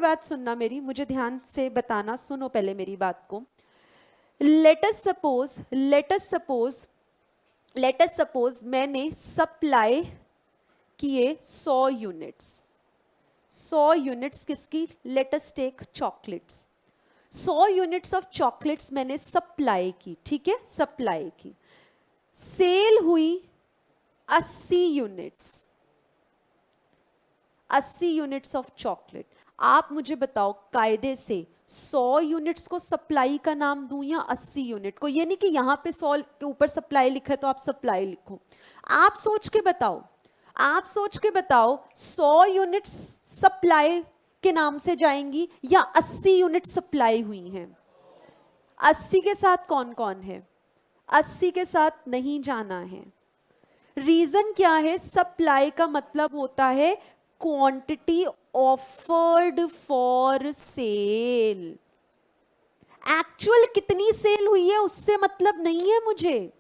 बात सुनना मेरी, मुझे ध्यान से बताना, सुनो पहले मेरी बात को। लेट अस सपोज मैंने सप्लाई किए 100 यूनिट्स किसकी? Let us take chocolates. 100 units of chocolates मैंने सप्लाई की, ठीक है, सप्लाई की। सेल हुई 80 यूनिट्स ऑफ चॉकलेट। आप मुझे बताओ कायदे से 100 यूनिट्स को सप्लाई का नाम दूं या 80 यूनिट को? ये नहीं कि यहां पे 100 के ऊपर सप्लाई लिखा है तो आप सप्लाई लिखो। आप सोच के बताओ 100 यूनिट्स सप्लाई के नाम से जाएंगी या 80 यूनिट सप्लाई हुई हैं? 80 के साथ कौन कौन है? 80 के साथ नहीं जाना है। रीजन क्या है? सप्लाई का मतलब होता है quantity offered for sale. Actual कितनी सेल हुई है उससे मतलब नहीं है मुझे।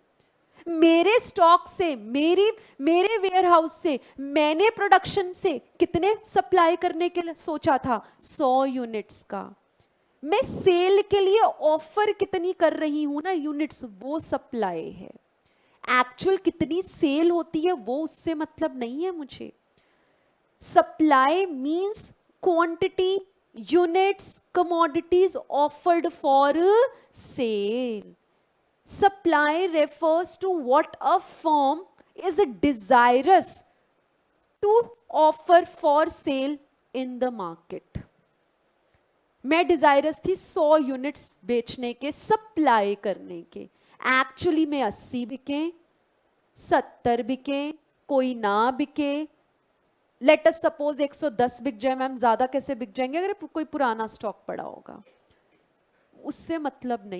मेरे स्टॉक से, मेरे वेयरहाउस से, मैंने प्रोडक्शन से कितने सप्लाई करने के लिए सोचा था? 100 यूनिट्स का। मैं सेल के लिए ऑफर कितनी कर रही हूं ना यूनिट्स, वो सप्लाई है। एक्चुअल कितनी सेल होती है वो उससे मतलब नहीं है मुझे। Supply means quantity, units, commodities offered for sale. Supply refers to what a firm is desirous to offer for sale in the market. मैं डिजायरस थी 100 यूनिट्स बेचने के, सप्लाई करने के। एक्चुअली में 80 बिके, 70 बिके, कोई ना बिके। लेट अस सपोज 110 बिक जाए। मैम ज्यादा कैसे बिक जाएंगे? अगर कोई पुराना स्टॉक पड़ा होगा। उससे मतलब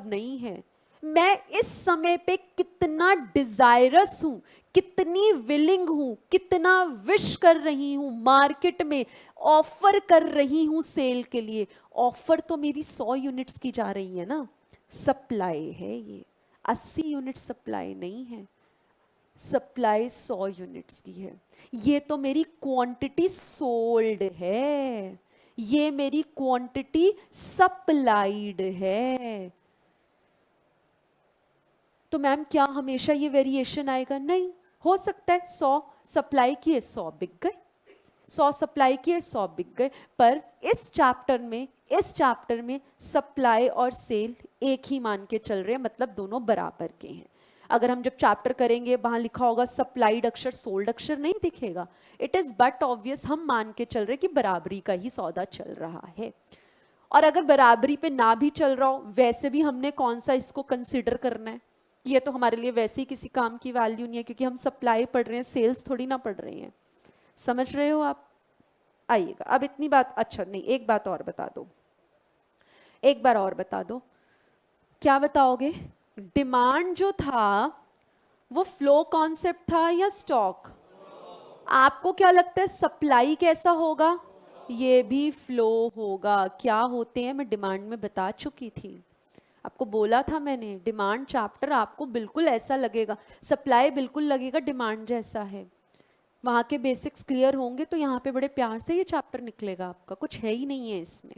नहीं है। मैं इस समय पे कितना डिजायरस हूं, कितनी विलिंग हूं, कितना विश कर रही हूं, मार्केट में ऑफर कर रही हूं सेल के लिए। ऑफर तो मेरी 100 यूनिट्स की जा रही है ना, सप्लाई है ये। 80 यूनिट सप्लाई नहीं है, सप्लाई 100 यूनिट्स की है। ये तो मेरी क्वांटिटी सोल्ड है, ये मेरी क्वांटिटी सप्लाइड है। तो मैम क्या हमेशा ये वेरिएशन आएगा? नहीं, हो सकता है 100 सप्लाई किए 100 बिक गए, 100 सप्लाई किए 100 बिक गए। पर इस चैप्टर में सप्लाई और सेल एक ही मान के चल रहे हैं, मतलब दोनों बराबर के हैं। अगर हम जब चैप्टर करेंगे वहां लिखा होगा सप्लाइड अक्षर सोल्ड अक्षर नहीं दिखेगा। इट इज बट ऑब्वियस, हम मान के चल रहे कि बराबरी का ही सौदा चल रहा है। और अगर बराबरी पे ना भी चल रहा हो, वैसे भी हमने कौन सा इसको कंसिडर करना है? ये तो हमारे लिए वैसे ही किसी काम की वैल्यू नहीं है, क्योंकि हम सप्लाई पढ़ रहे हैं, सेल्स थोड़ी ना पढ़ रहे हैं। समझ रहे हो आप? आइएगा अब इतनी बात, अच्छा नहीं, एक बात और बता दो, एक बार और बता दो। क्या बताओगे? डिमांड जो था वो फ्लो कॉन्सेप्ट था या स्टॉक? आपको क्या लगता है सप्लाई कैसा होगा? ये भी फ्लो होगा। क्या होते हैं मैं डिमांड में बता चुकी थी, आपको बोला था मैंने। डिमांड चैप्टर आपको बिल्कुल ऐसा लगेगा, सप्लाई बिल्कुल लगेगा डिमांड जैसा है। वहां के बेसिक्स क्लियर होंगे तो यहाँ पे बड़े प्यार से ये चैप्टर निकलेगा आपका, कुछ है ही नहीं है इसमें।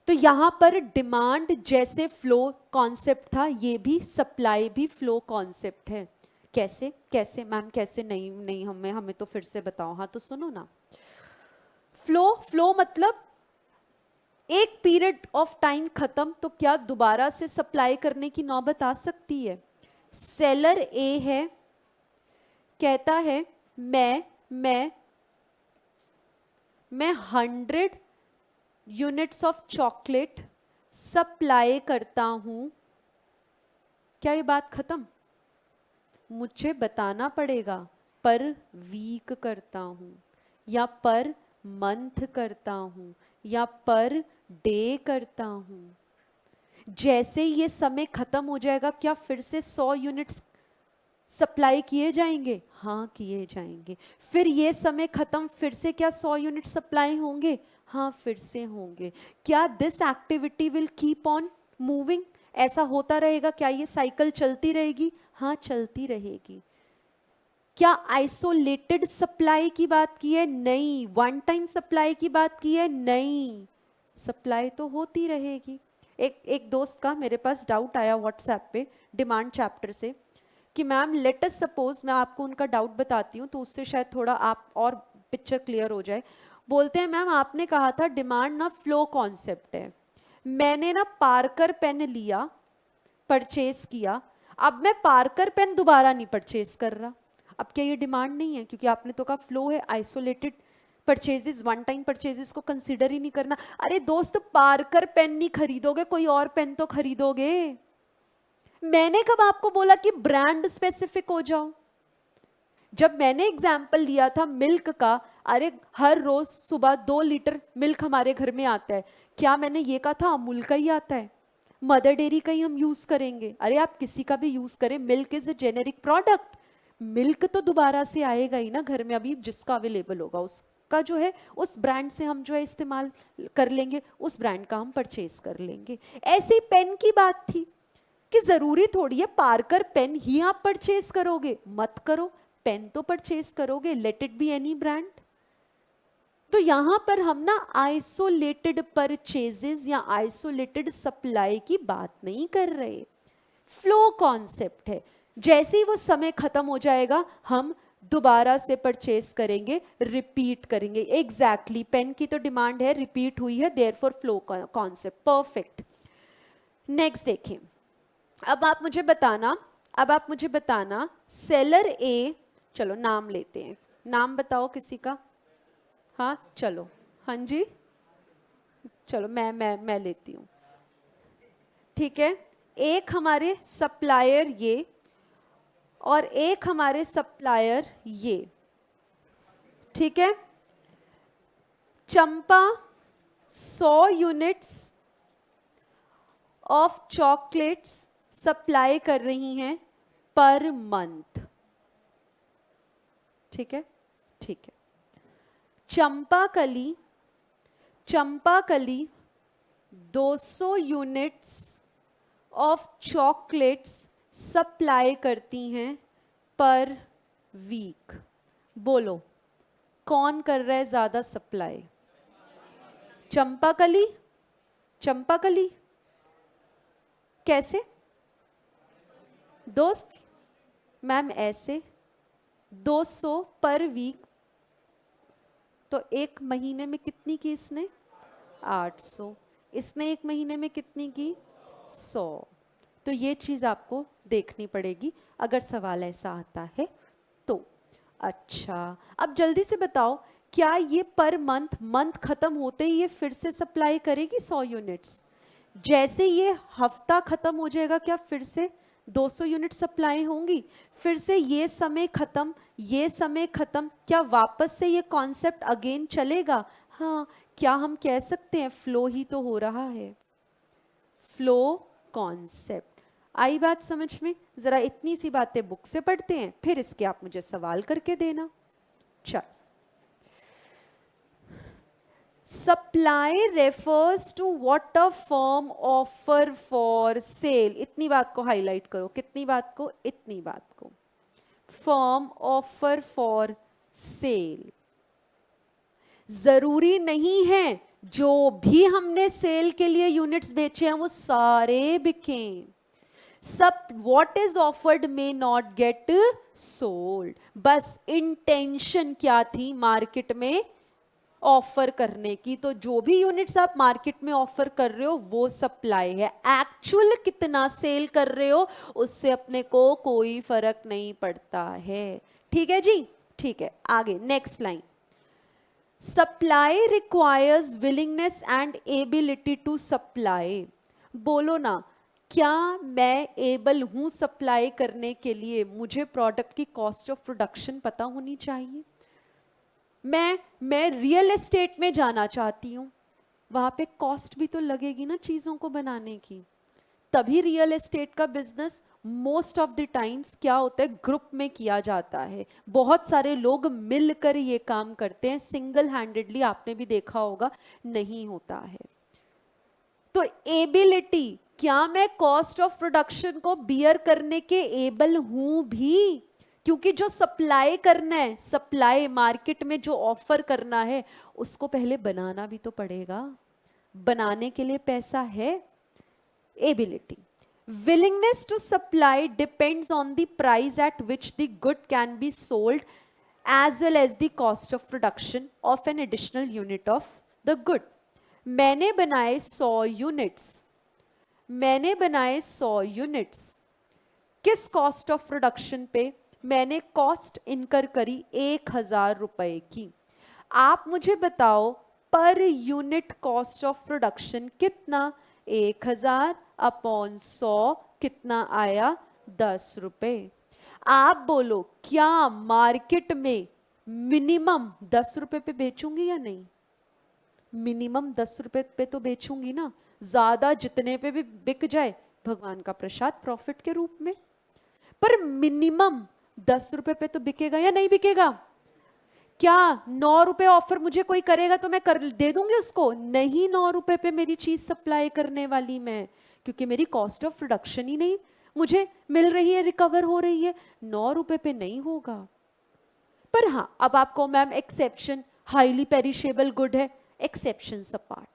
तो यहां पर डिमांड जैसे फ्लो कॉन्सेप्ट था, ये भी सप्लाई भी फ्लो कॉन्सेप्ट है। कैसे कैसे मैम कैसे? नहीं हमें तो फिर से बताओ। हाँ तो सुनो ना, फ्लो मतलब एक पीरियड ऑफ टाइम खत्म तो क्या दोबारा से सप्लाई करने की नौबत आ सकती है? सेलर ए है, कहता है मैं 100 यूनिट्स ऑफ चॉकलेट सप्लाई करता हूं। क्या ये बात खत्म? मुझे बताना पड़ेगा पर वीक करता हूं या पर मंथ करता हूं या पर डे करता हूं। जैसे ये समय खत्म हो जाएगा क्या फिर से 100 यूनिट्स सप्लाई किए जाएंगे? हाँ किए जाएंगे। फिर ये समय खत्म फिर से क्या 100 यूनिट सप्लाई होंगे? हाँ फिर से होंगे। क्या this activity will keep on moving? ऐसा होता रहेगा? क्या ये साइकिल चलती रहेगी? हाँ चलती रहेगी। क्या आइसोलेटेड सप्लाई की बात की है? नहीं। वन टाइम सप्लाई की बात की है? नहीं। सप्लाई तो होती रहेगी। एक दोस्त का मेरे पास डाउट आया व्हाट्सएप पे डिमांड चैप्टर से कि मैम लेट अस सपोज, मैं आपको उनका डाउट बताती हूँ तो उससे शायद थोड़ा आप और पिक्चर क्लियर हो जाए। बोलते हैं मैम आपने कहा था डिमांड ना फ्लो कॉन्सेप्ट है, मैंने ना पार्कर पेन लिया, परचेज किया, अब मैं पार्कर पेन दोबारा नहीं परचेज कर रहा। अब क्या ये डिमांड नहीं है? क्योंकि आपने तो कहा फ्लो है, isolated purchases, one time purchases को कंसीडर ही नहीं करना। अरे दोस्त पार्कर पेन नहीं खरीदोगे, कोई और पेन तो खरीदोगे। मैंने कब आपको बोला कि ब्रांड स्पेसिफिक हो जाओ? जब मैंने एग्जाम्पल लिया था मिल्क का, अरे हर रोज सुबह 2 लीटर मिल्क हमारे घर में आता है, क्या मैंने ये कहा था अमूल का ही आता है, मदर डेयरी का ही हम यूज करेंगे? अरे आप किसी का भी यूज करें, milk is a generic product, milk तो दोबारा से आएगा ही ना घर में, अभी जिसका अवेलेबल होगा उसका जो है उस ब्रांड से हम जो है इस्तेमाल कर लेंगे, उस ब्रांड का हम परचेज कर लेंगे। ऐसी पेन की बात थी कि जरूरी थोड़ी है पार्कर पेन ही आप परचेज करोगे, मत करो, पेन तो परचेज करोगे, let it be any brand. तो यहां पर हम ना आइसोलेटेड परचेजेस या आइसोलेटेड सप्लाई की बात नहीं कर रहे, फ्लो कॉन्सेप्ट है। जैसे ही वो समय खत्म हो जाएगा हम दोबारा से परचेज करेंगे, रिपीट करेंगे। एग्जैक्टली पेन की तो डिमांड है, रिपीट हुई है, therefore flow concept, perfect. Next देखें, अब आप मुझे बताना सेलर ए, चलो नाम लेते हैं, नाम बताओ किसी का। हाँ चलो, हाँ जी चलो मैं लेती हूँ, ठीक है। एक हमारे सप्लायर ये और एक हमारे सप्लायर ये, ठीक है। चंपा 100 यूनिट्स ऑफ चॉकलेट्स सप्लाई कर रही हैं पर मंथ, ठीक है, ठीक है। चंपा कली 200 यूनिट्स ऑफ चॉकलेट्स सप्लाई करती हैं पर वीक। बोलो कौन कर रहा है ज्यादा सप्लाई? चंपाकली। कैसे दोस्त? मैम ऐसे 200 पर वीक, तो एक महीने में कितनी की इसने? 800। इसने एक महीने में कितनी की? 100। तो ये चीज आपको देखनी पड़ेगी अगर सवाल ऐसा आता है तो। अच्छा अब जल्दी से बताओ, क्या ये पर मंथ खत्म होते ही ये फिर से सप्लाई करेगी 100 यूनिट्स? जैसे ये हफ्ता खत्म हो जाएगा क्या फिर से 200 यूनिट सप्लाई होंगी? फिर से ये समय खत्म, क्या वापस से ये कॉन्सेप्ट अगेन चलेगा? हाँ, क्या हम कह सकते हैं फ्लो ही तो हो रहा है, फ्लो कॉन्सेप्ट। आई बात समझ में? जरा इतनी सी बातें बुक से पढ़ते हैं, फिर इसके आप मुझे सवाल करके देना। चल, supply refers to what a firm offer for sale. इतनी बात को हाईलाइट करो, कितनी बात को? इतनी बात को। Firm offer for cell. जरूरी नहीं है जो भी हमने सेल के लिए यूनिट्स बेचे हैं वो सारे बिकें। सब what is offered may not get sold. बस इंटेंशन क्या थी मार्केट में? ऑफर करने की। तो जो भी यूनिट्स आप मार्केट में ऑफर कर रहे हो वो सप्लाई है। एक्चुअल कितना सेल कर रहे हो उससे अपने को कोई फर्क नहीं पड़ता है। ठीक है जी, ठीक है। आगे next line, supply requires willingness and ability to supply. बोलो ना, क्या मैं एबल हूं सप्लाई करने के लिए? मुझे प्रोडक्ट की कॉस्ट ऑफ प्रोडक्शन पता होनी चाहिए। मैं रियल एस्टेट में जाना चाहती हूं, वहां पे कॉस्ट भी तो लगेगी ना चीजों को बनाने की। तभी रियल एस्टेट का business most of the times क्या होता है, ग्रुप में किया जाता है। बहुत सारे लोग मिलकर ये काम करते हैं, सिंगल हैंडेडली आपने भी देखा होगा नहीं होता है। तो एबिलिटी, क्या मैं कॉस्ट ऑफ प्रोडक्शन को बियर करने के एबल हूं भी? क्योंकि जो सप्लाई करना है, सप्लाई मार्केट में जो ऑफर करना है उसको पहले बनाना भी तो पड़ेगा। बनाने के लिए पैसा है। Ability, willingness to supply depends on the price at which the good can be sold as well as the cost of production of an additional unit of the good। मैंने बनाए 100 यूनिट्स, मैंने बनाए 100 यूनिट्स, किस कॉस्ट ऑफ प्रोडक्शन पे? मैंने कॉस्ट इनकर करी 1000 रुपए की। आप मुझे बताओ per unit cost of production कितना? 1000 अपॉन 100 कितना आया? 10 रुपए। आप बोलो क्या मार्केट में मिनिमम 10 रुपए पे बेचूंगी या नहीं? मिनिमम 10 रुपए पे तो बेचूंगी ना। ज्यादा जितने पे भी बिक जाए भगवान का प्रसाद प्रॉफिट के रूप में, पर मिनिमम 10 रुपए पे तो बिकेगा या नहीं बिकेगा? क्या 9 रुपए ऑफर मुझे कोई करेगा तो मैं कर दे दूंगी उसको? नहीं, 9 रुपए पे मेरी चीज सप्लाई करने वाली मैं, क्योंकि मेरी कॉस्ट ऑफ प्रोडक्शन ही नहीं मुझे मिल रही है, रिकवर हो रही है। 9 रुपए पे नहीं होगा। पर हाँ, अब आपको ma'am exception, highly perishable good है, एक्सेप्शन अपार्ट।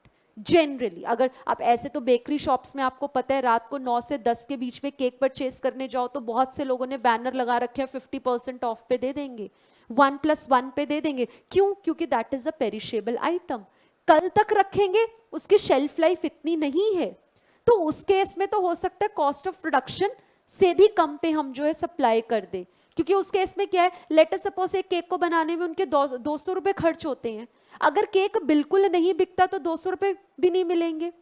जनरली अगर आप ऐसे, तो बेकरी शॉप्स में आपको पता है रात को 9 से 10 के बीच में केक परचेस करने जाओ तो बहुत से लोगों ने बैनर लगा रखे हैं 50% ऑफ पे दे देंगे, 1+1 पे दे देंगे। क्यों? क्योंकि that is a perishable item, कल तक रखेंगे, उसकी शेल्फ लाइफ इतनी नहीं है। तो उस केस में तो हो सकता है कॉस्ट ऑफ प्रोडक्शन से भी कम पे हम जो है सप्लाई कर दे, क्योंकि उस केस में क्या है, लेट अस सपोज एक केक को बनाने में उनके 200 रुपए खर्च होते हैं। अगर केक बिल्कुल नहीं बिकता तो 200 रुपए भी नहीं मिलेंगे,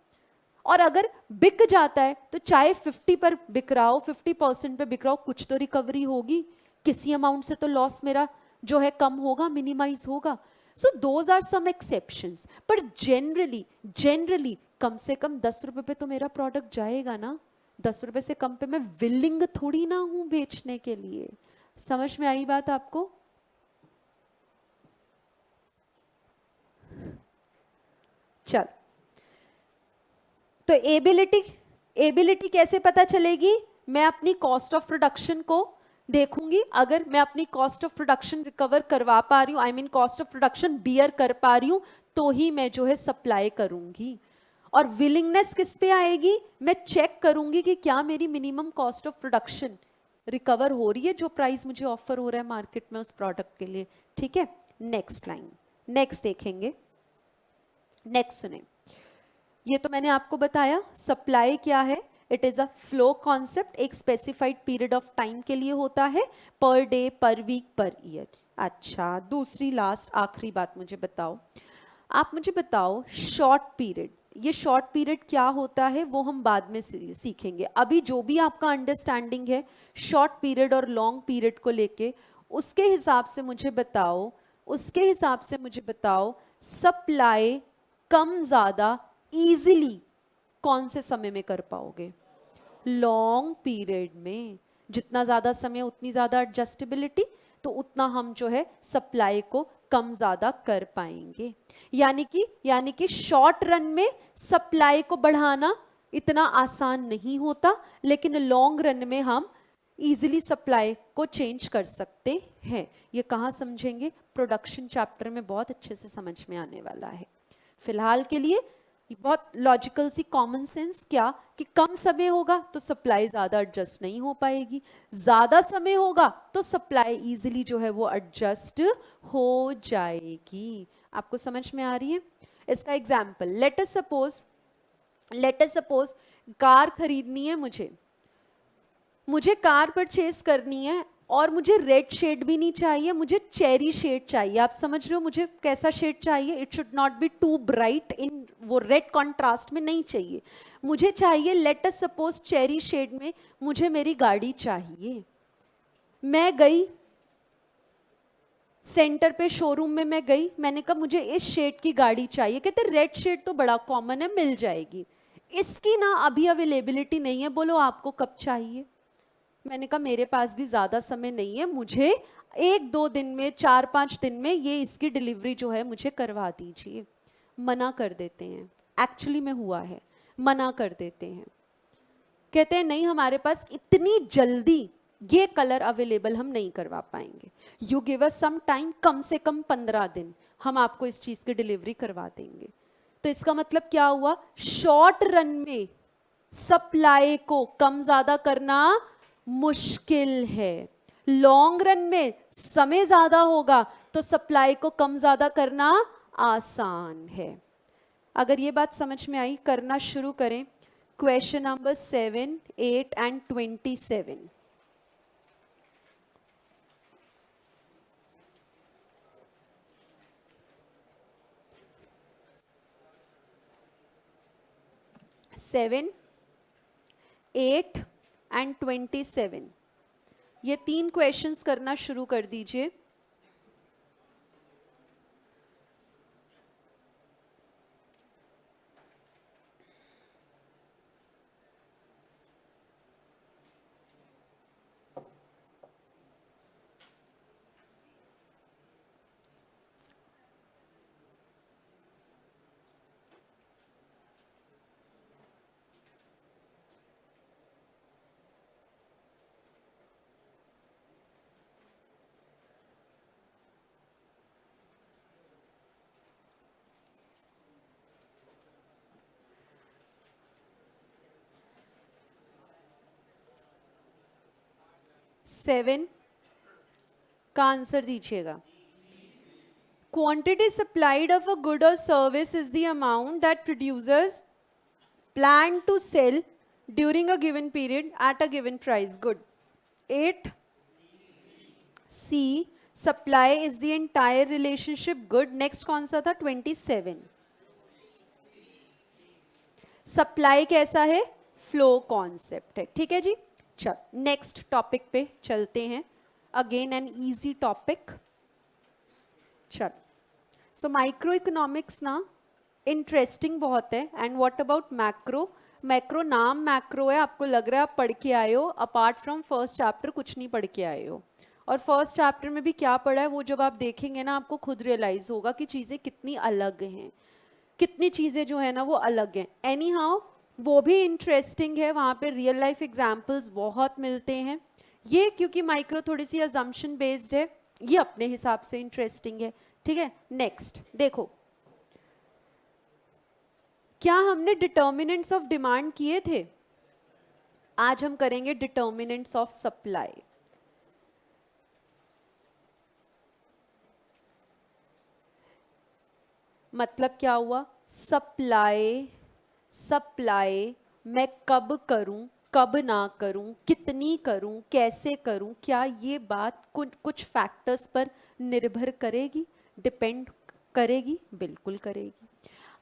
और अगर बिक जाता है तो चाहे 50 पर बिक रहा हो, 50% पे बिक रहा हो, कुछ तो रिकवरी होगी, किसी अमाउंट से तो लॉस मेरा जो है कम होगा, मिनिमाइज होगा। So those are some exceptions, पर जनरली कम से कम 10 रुपए पे तो मेरा प्रोडक्ट जाएगा ना। 10 रुपए से कम पे मैं विलिंग थोड़ी ना हूं बेचने के लिए। समझ में आई बात आपको? चल, तो एबिलिटी कैसे पता चलेगी? मैं अपनी कॉस्ट ऑफ प्रोडक्शन को देखूंगी। अगर मैं अपनी कॉस्ट ऑफ प्रोडक्शन रिकवर करवा पा रही हूं, I mean cost of production bear कर पा रही हूं, तो ही मैं जो है सप्लाई करूंगी। और विलिंगनेस किस पे आएगी? मैं चेक करूंगी कि क्या मेरी minimum cost of production recover हो रही है, जो प्राइस मुझे ऑफर हो रहा है मार्केट में उस प्रोडक्ट के लिए। ठीक है, नेक्स्ट लाइन, नेक्स्ट देखेंगे। नेक्स्ट सुने, ये तो मैंने आपको बताया सप्लाई क्या है। It is a flow concept, एक स्पेसिफाइड पीरियड ऑफ टाइम के लिए होता है, पर डे, पर वीक, पर ईयर। अच्छा, दूसरी लास्ट आखिरी बात मुझे बताओ, आप मुझे बताओ शॉर्ट पीरियड। ये शॉर्ट पीरियड क्या होता है वो हम बाद में सीखेंगे। अभी जो भी आपका अंडरस्टैंडिंग है शॉर्ट पीरियड और लॉन्ग पीरियड को लेके, उसके हिसाब से मुझे बताओ, सप्लाई कम ज्यादा इजीली कौन से समय में कर पाओगे? लॉन्ग पीरियड में। जितना ज्यादा समय उतनी ज्यादा एडजस्टेबिलिटी, तो उतना हम जो है सप्लाई को कम ज्यादा कर पाएंगे। यानी कि शॉर्ट रन में सप्लाई को बढ़ाना इतना आसान नहीं होता, लेकिन लॉन्ग रन में हम इजीली सप्लाई को चेंज कर सकते हैं। ये कहाँ समझेंगे? प्रोडक्शन चैप्टर में बहुत अच्छे से समझ में आने वाला है। फिलहाल के लिए बहुत लॉजिकल सी कॉमन सेंस, क्या कि कम समय होगा तो सप्लाई ज्यादा एडजस्ट नहीं हो पाएगी, ज्यादा समय होगा तो सप्लाई इजीली जो है वो एडजस्ट हो जाएगी। आपको समझ में आ रही है? इसका example, late us suppose car खरीदनी है, मुझे कार परचेज करनी है और मुझे रेड शेड भी नहीं चाहिए, मुझे चेरी शेड चाहिए। आप समझ रहे हो मुझे कैसा शेड चाहिए? It should not be too bright, इन वो रेड कॉन्ट्रास्ट में नहीं चाहिए, मुझे चाहिए let us suppose cherry shade में मुझे मेरी गाड़ी चाहिए। मैं गई सेंटर पे, शोरूम में मैं गई, मैंने कहा मुझे इस शेड की गाड़ी चाहिए। कहते रेड शेड तो बड़ा कॉमन है, मिल जाएगी, इसकी ना अभी अवेलेबिलिटी नहीं है, बोलो आपको कब चाहिए? मैंने कहा मेरे पास भी ज्यादा समय नहीं है, मुझे 1-2 दिन में, 4-5 दिन में ये इसकी डिलीवरी जो है मुझे करवा दीजिए। मना कर देते हैं, एक्चुअली में हुआ है, मना कर देते हैं, कहते हैं नहीं हमारे पास इतनी जल्दी ये कलर अवेलेबल हम नहीं करवा पाएंगे, you give us some time, कम से कम 15 दिन हम आपको इस चीज की डिलीवरी करवा देंगे। तो इसका मतलब क्या हुआ? शॉर्ट रन में सप्लाई को कम ज्यादा करना मुश्किल है, लॉन्ग रन में समय ज्यादा होगा तो सप्लाई को कम ज्यादा करना आसान है। अगर ये बात समझ में आई, करना शुरू करें। Question number 7, 8 and 27। Seven, 8 and 27, ये 3 क्वेश्चंस करना शुरू कर दीजिए। सेवन का आंसर दीजिएगा। Quantity supplied of a good और service is the amount that producers plan to sell during a given period at a given price. Good. 8 C, supply is the entire relationship. Good. Next कौन सा था? 27। सप्लाई कैसा है? फ्लो कॉन्सेप्ट है। ठीक है जी, चल नेक्स्ट टॉपिक पे चलते हैं। Again an easy topic. चल, सो माइक्रो इकोनॉमिक्स ना इंटरेस्टिंग बहुत है। And what about macro? Macro नाम मैक्रो है, आपको लग रहा है आप पढ़ के आए हो, अपार्ट फ्रॉम फर्स्ट चैप्टर कुछ नहीं पढ़ के आए हो। और फर्स्ट चैप्टर में भी क्या पढ़ा है वो जब आप देखेंगे ना आपको खुद रियलाइज होगा कि चीज़ें कितनी अलग हैं, कितनी चीज़ें जो है ना वो अलग हैं। एनी हाउ वो भी इंटरेस्टिंग है, वहाँ पे रियल लाइफ एग्जाम्पल्स बहुत मिलते हैं। ये क्योंकि माइक्रो थोड़ी सी अजम्पशन बेस्ड है, ये अपने हिसाब से इंटरेस्टिंग है। ठीक है, नेक्स्ट देखो, क्या हमने डिटर्मिनेंट्स ऑफ डिमांड किए थे? आज हम करेंगे डिटर्मिनेंट्स ऑफ सप्लाई। मतलब क्या हुआ? सप्लाई, सप्लाई मैं कब करूं, कब ना करूं, कितनी करूं, कैसे करूं, क्या ये बात कुछ फैक्टर्स पर निर्भर करेगी, डिपेंड करेगी? बिल्कुल करेगी।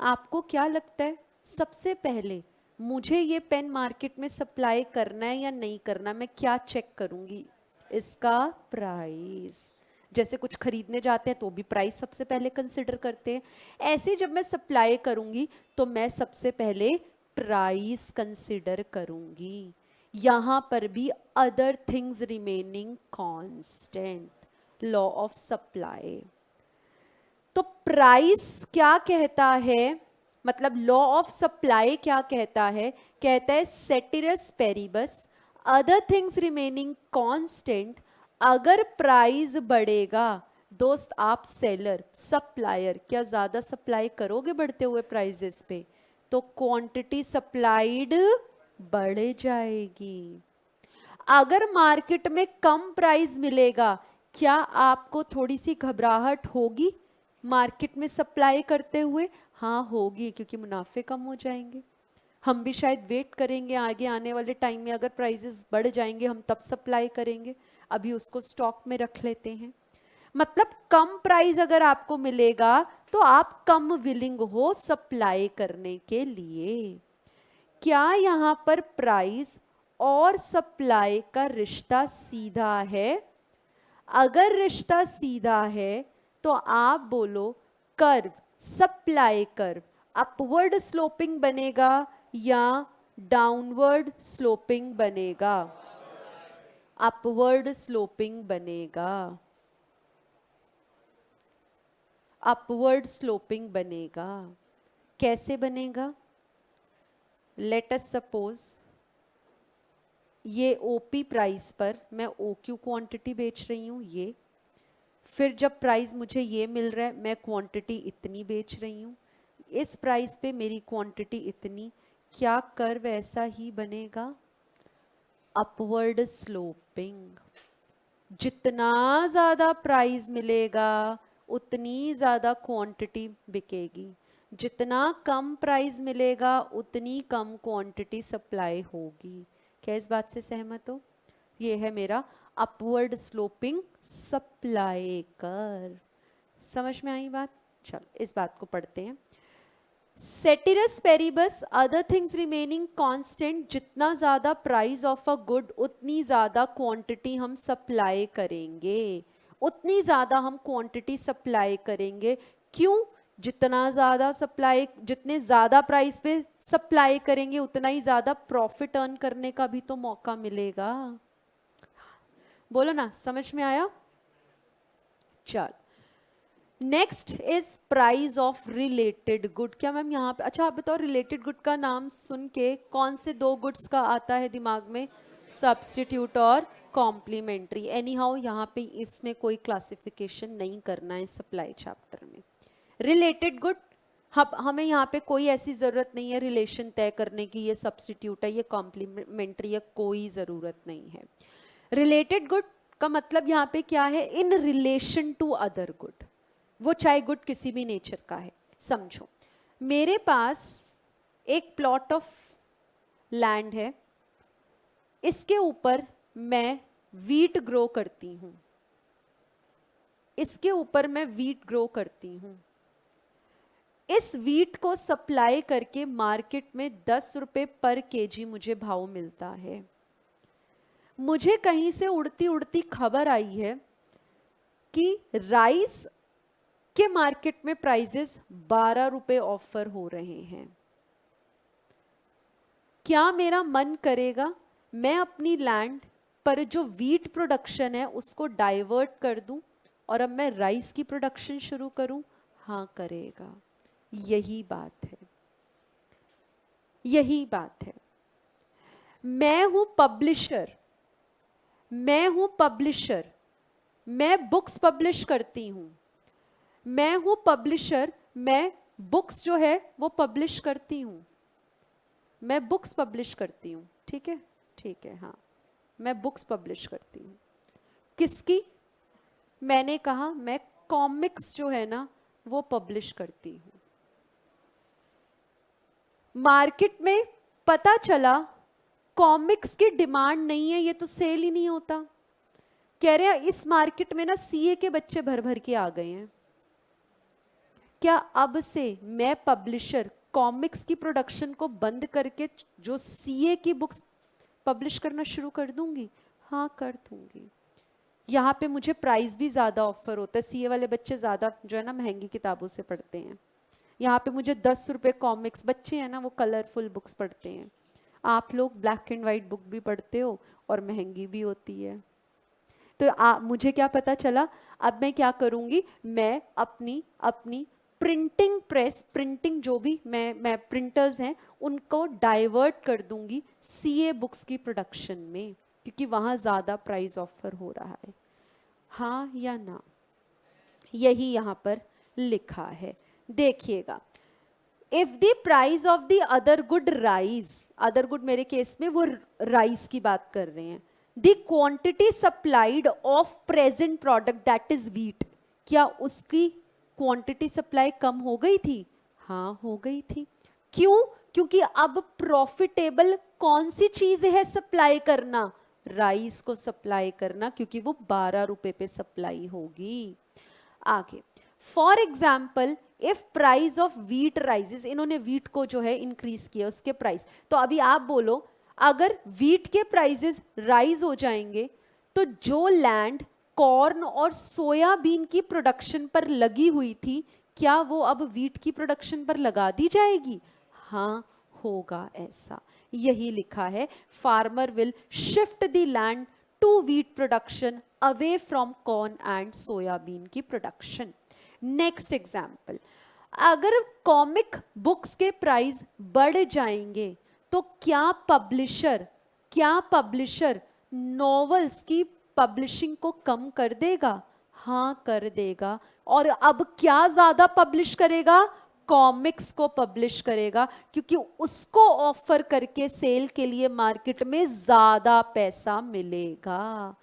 आपको क्या लगता है सबसे पहले मुझे ये पेन मार्केट में सप्लाई करना है या नहीं करना, मैं क्या चेक करूंगी? इसका प्राइस। जैसे कुछ खरीदने जाते हैं तो भी प्राइस सबसे पहले कंसिडर करते हैं, ऐसे जब मैं सप्लाई करूंगी तो मैं सबसे पहले प्राइस कंसिडर करूंगी। यहां पर भी other things remaining constant, law of supply. तो प्राइस क्या कहता है, मतलब लॉ ऑफ सप्लाई क्या कहता है? कहता है ceteris paribus, other things remaining constant, अगर प्राइस बढ़ेगा, दोस्त आप सेलर, सप्लायर क्या ज्यादा सप्लाई करोगे बढ़ते हुए प्राइसेस पे? तो क्वांटिटी सप्लाइड बढ़ जाएगी। अगर मार्केट में कम प्राइस मिलेगा, क्या आपको थोड़ी सी घबराहट होगी मार्केट में सप्लाई करते हुए? हाँ होगी, क्योंकि मुनाफे कम हो जाएंगे। हम भी शायद वेट करेंगे आगे आने वाले टाइम में, अगर प्राइसेस बढ़ जाएंगे हम तब सप्लाई करेंगे, अभी उसको स्टॉक में रख लेते हैं। मतलब कम प्राइस अगर आपको मिलेगा तो आप कम विलिंग हो सप्लाई करने के लिए। क्या यहां पर प्राइस और सप्लाई का रिश्ता सीधा है? अगर रिश्ता सीधा है तो आप बोलो curve, supply curve upward sloping बनेगा या डाउनवर्ड स्लोपिंग बनेगा? अपवर्ड स्लोपिंग बनेगा, अपवर्ड स्लोपिंग बनेगा। कैसे बनेगा? लेट अस सपोज ये ओपी प्राइस पर मैं ओक्यू क्वांटिटी बेच रही हूँ, ये फिर जब प्राइस मुझे ये मिल रहा है मैं क्वांटिटी इतनी बेच रही हूँ, इस प्राइस पे मेरी क्वांटिटी इतनी, क्या कर्व ऐसा ही बनेगा? Upward sloping. जितना ज्यादा प्राइस मिलेगा उतनी ज्यादा क्वांटिटी बिकेगी, जितना कम प्राइस मिलेगा उतनी कम क्वांटिटी सप्लाई होगी। क्या इस बात से सहमत हो? ये है मेरा अपवर्ड स्लोपिंग सप्लाई कर्व। समझ में आई बात? चलो इस बात को पढ़ते हैं। Ceteris paribus other things remaining constant, जितना ज्यादा प्राइस ऑफ अ गुड उतनी ज्यादा क्वांटिटी हम सप्लाई करेंगे, उतनी ज्यादा हम क्वांटिटी सप्लाई करेंगे। क्यों? जितना ज्यादा सप्लाई, जितने ज्यादा प्राइस पे सप्लाई करेंगे उतना ही ज्यादा प्रॉफिट अर्न करने का भी तो मौका मिलेगा। बोलो ना, समझ में आया? चल next is price of related good. क्या मैम यहाँ पे, अच्छा आप बताओ, रिलेटेड गुड का नाम सुन के कौन से दो गुड्स का आता है दिमाग में? सब्स्टिट्यूट और कॉम्प्लीमेंट्री। एनी हाउ यहाँ पे इसमें कोई क्लासिफिकेशन नहीं करना है सप्लाई चैप्टर में। रिलेटेड गुड, हमें यहाँ पे कोई ऐसी जरूरत नहीं है रिलेशन तय करने की, ये सब्स्टिट्यूट है ये कॉम्प्लीमेंट्री है, कोई जरूरत नहीं है। रिलेटेड गुड का मतलब यहाँ पे क्या है? In relation to other good, वो चाहे गुड किसी भी नेचर का है। समझो मेरे पास एक प्लॉट ऑफ लैंड है, इसके ऊपर मैं वीट ग्रो करती हूं, इसके ऊपर मैं वीट ग्रो करती हूं। इस वीट को सप्लाई करके मार्केट में 10 रुपए पर केजी मुझे भाव मिलता है। मुझे कहीं से उड़ती उड़ती खबर आई है कि राइस के मार्केट में प्राइसेस 12 रुपए ऑफर हो रहे हैं। क्या मेरा मन करेगा मैं अपनी लैंड पर जो वीट प्रोडक्शन है उसको डाइवर्ट कर दूं और अब मैं राइस की प्रोडक्शन शुरू करूं? हाँ करेगा। यही बात है, यही बात है। मैं हूं पब्लिशर, मैं हूं पब्लिशर, मैं बुक्स पब्लिश करती हूं, मैं हूं पब्लिशर, मैं बुक्स जो है वो पब्लिश करती हूं, मैं बुक्स पब्लिश करती हूं। ठीक है, ठीक है, हाँ मैं बुक्स पब्लिश करती हूं। किसकी? मैंने कहा मैं कॉमिक्स जो है ना वो पब्लिश करती हूं। मार्केट में पता चला कॉमिक्स की डिमांड नहीं है, ये तो सेल ही नहीं होता। कह रहे हैं इस मार्केट में ना सीए के बच्चे भर भर के आ गए हैं, क्या अब से मैं पब्लिशर कॉमिक्स की प्रोडक्शन को बंद करके जो सीए की बुक्स पब्लिश करना शुरू कर दूंगी? हाँ कर दूंगी। यहाँ पे मुझे प्राइस भी ज़्यादा ऑफर होता है, सीए वाले बच्चे ज़्यादा जो है ना महंगी किताबों से पढ़ते हैं। यहाँ पे मुझे 10 रुपए कॉमिक्स, बच्चे हैं ना वो कलरफुल बुक्स पढ़ते हैं, आप लोग ब्लैक एंड वाइट बुक भी पढ़ते हो और महंगी भी होती है। तो मुझे क्या पता चला, अब मैं क्या करूँगी, मैं अपनी प्रिंटिंग प्रेस, प्रिंटिंग जो भी मैं प्रिंटर्स हैं उनको डाइवर्ट कर दूंगी सीए बुक्स की प्रोडक्शन में, क्योंकि वहाँ ज़्यादा प्राइस ऑफर हो रहा है। हाँ या ना? यही यहाँ पर लिखा है, देखिएगा। If the price of the other good rise, other good मेरे केस में वो राइस की बात कर रहे हैं, the quantity supplied of present product that is wheat, क्या उसकी क्वांटिटी सप्लाई कम हो गई थी? हाँ हो गई थी। क्यों? क्योंकि अब प्रॉफिटेबल कौन सी चीज है सप्लाई करना? राइस को सप्लाई करना, क्योंकि वो 12 रुपए पे सप्लाई होगी। आगे, for example if price of wheat rises, इन्होंने व्हीट को जो है इंक्रीज किया उसके प्राइस, तो अभी आप बोलो अगर व्हीट के प्राइसेस राइज हो जाएंगे तो जो लैंड कॉर्न और सोयाबीन की प्रोडक्शन पर लगी हुई थी, क्या वो अब व्हीट की प्रोडक्शन पर लगा दी जाएगी? हाँ होगा ऐसा। यही लिखा है, farmer will shift the land to wheat production away from corn and soybean की प्रोडक्शन। नेक्स्ट एग्जाम्पल, अगर कॉमिक बुक्स के प्राइस बढ़ जाएंगे तो क्या पब्लिशर नॉवेल्स की पब्लिशिंग को कम कर देगा? हाँ कर देगा। और अब क्या ज्यादा पब्लिश करेगा? कॉमिक्स को पब्लिश करेगा, क्योंकि उसको ऑफर करके सेल के लिए मार्केट में ज्यादा पैसा मिलेगा।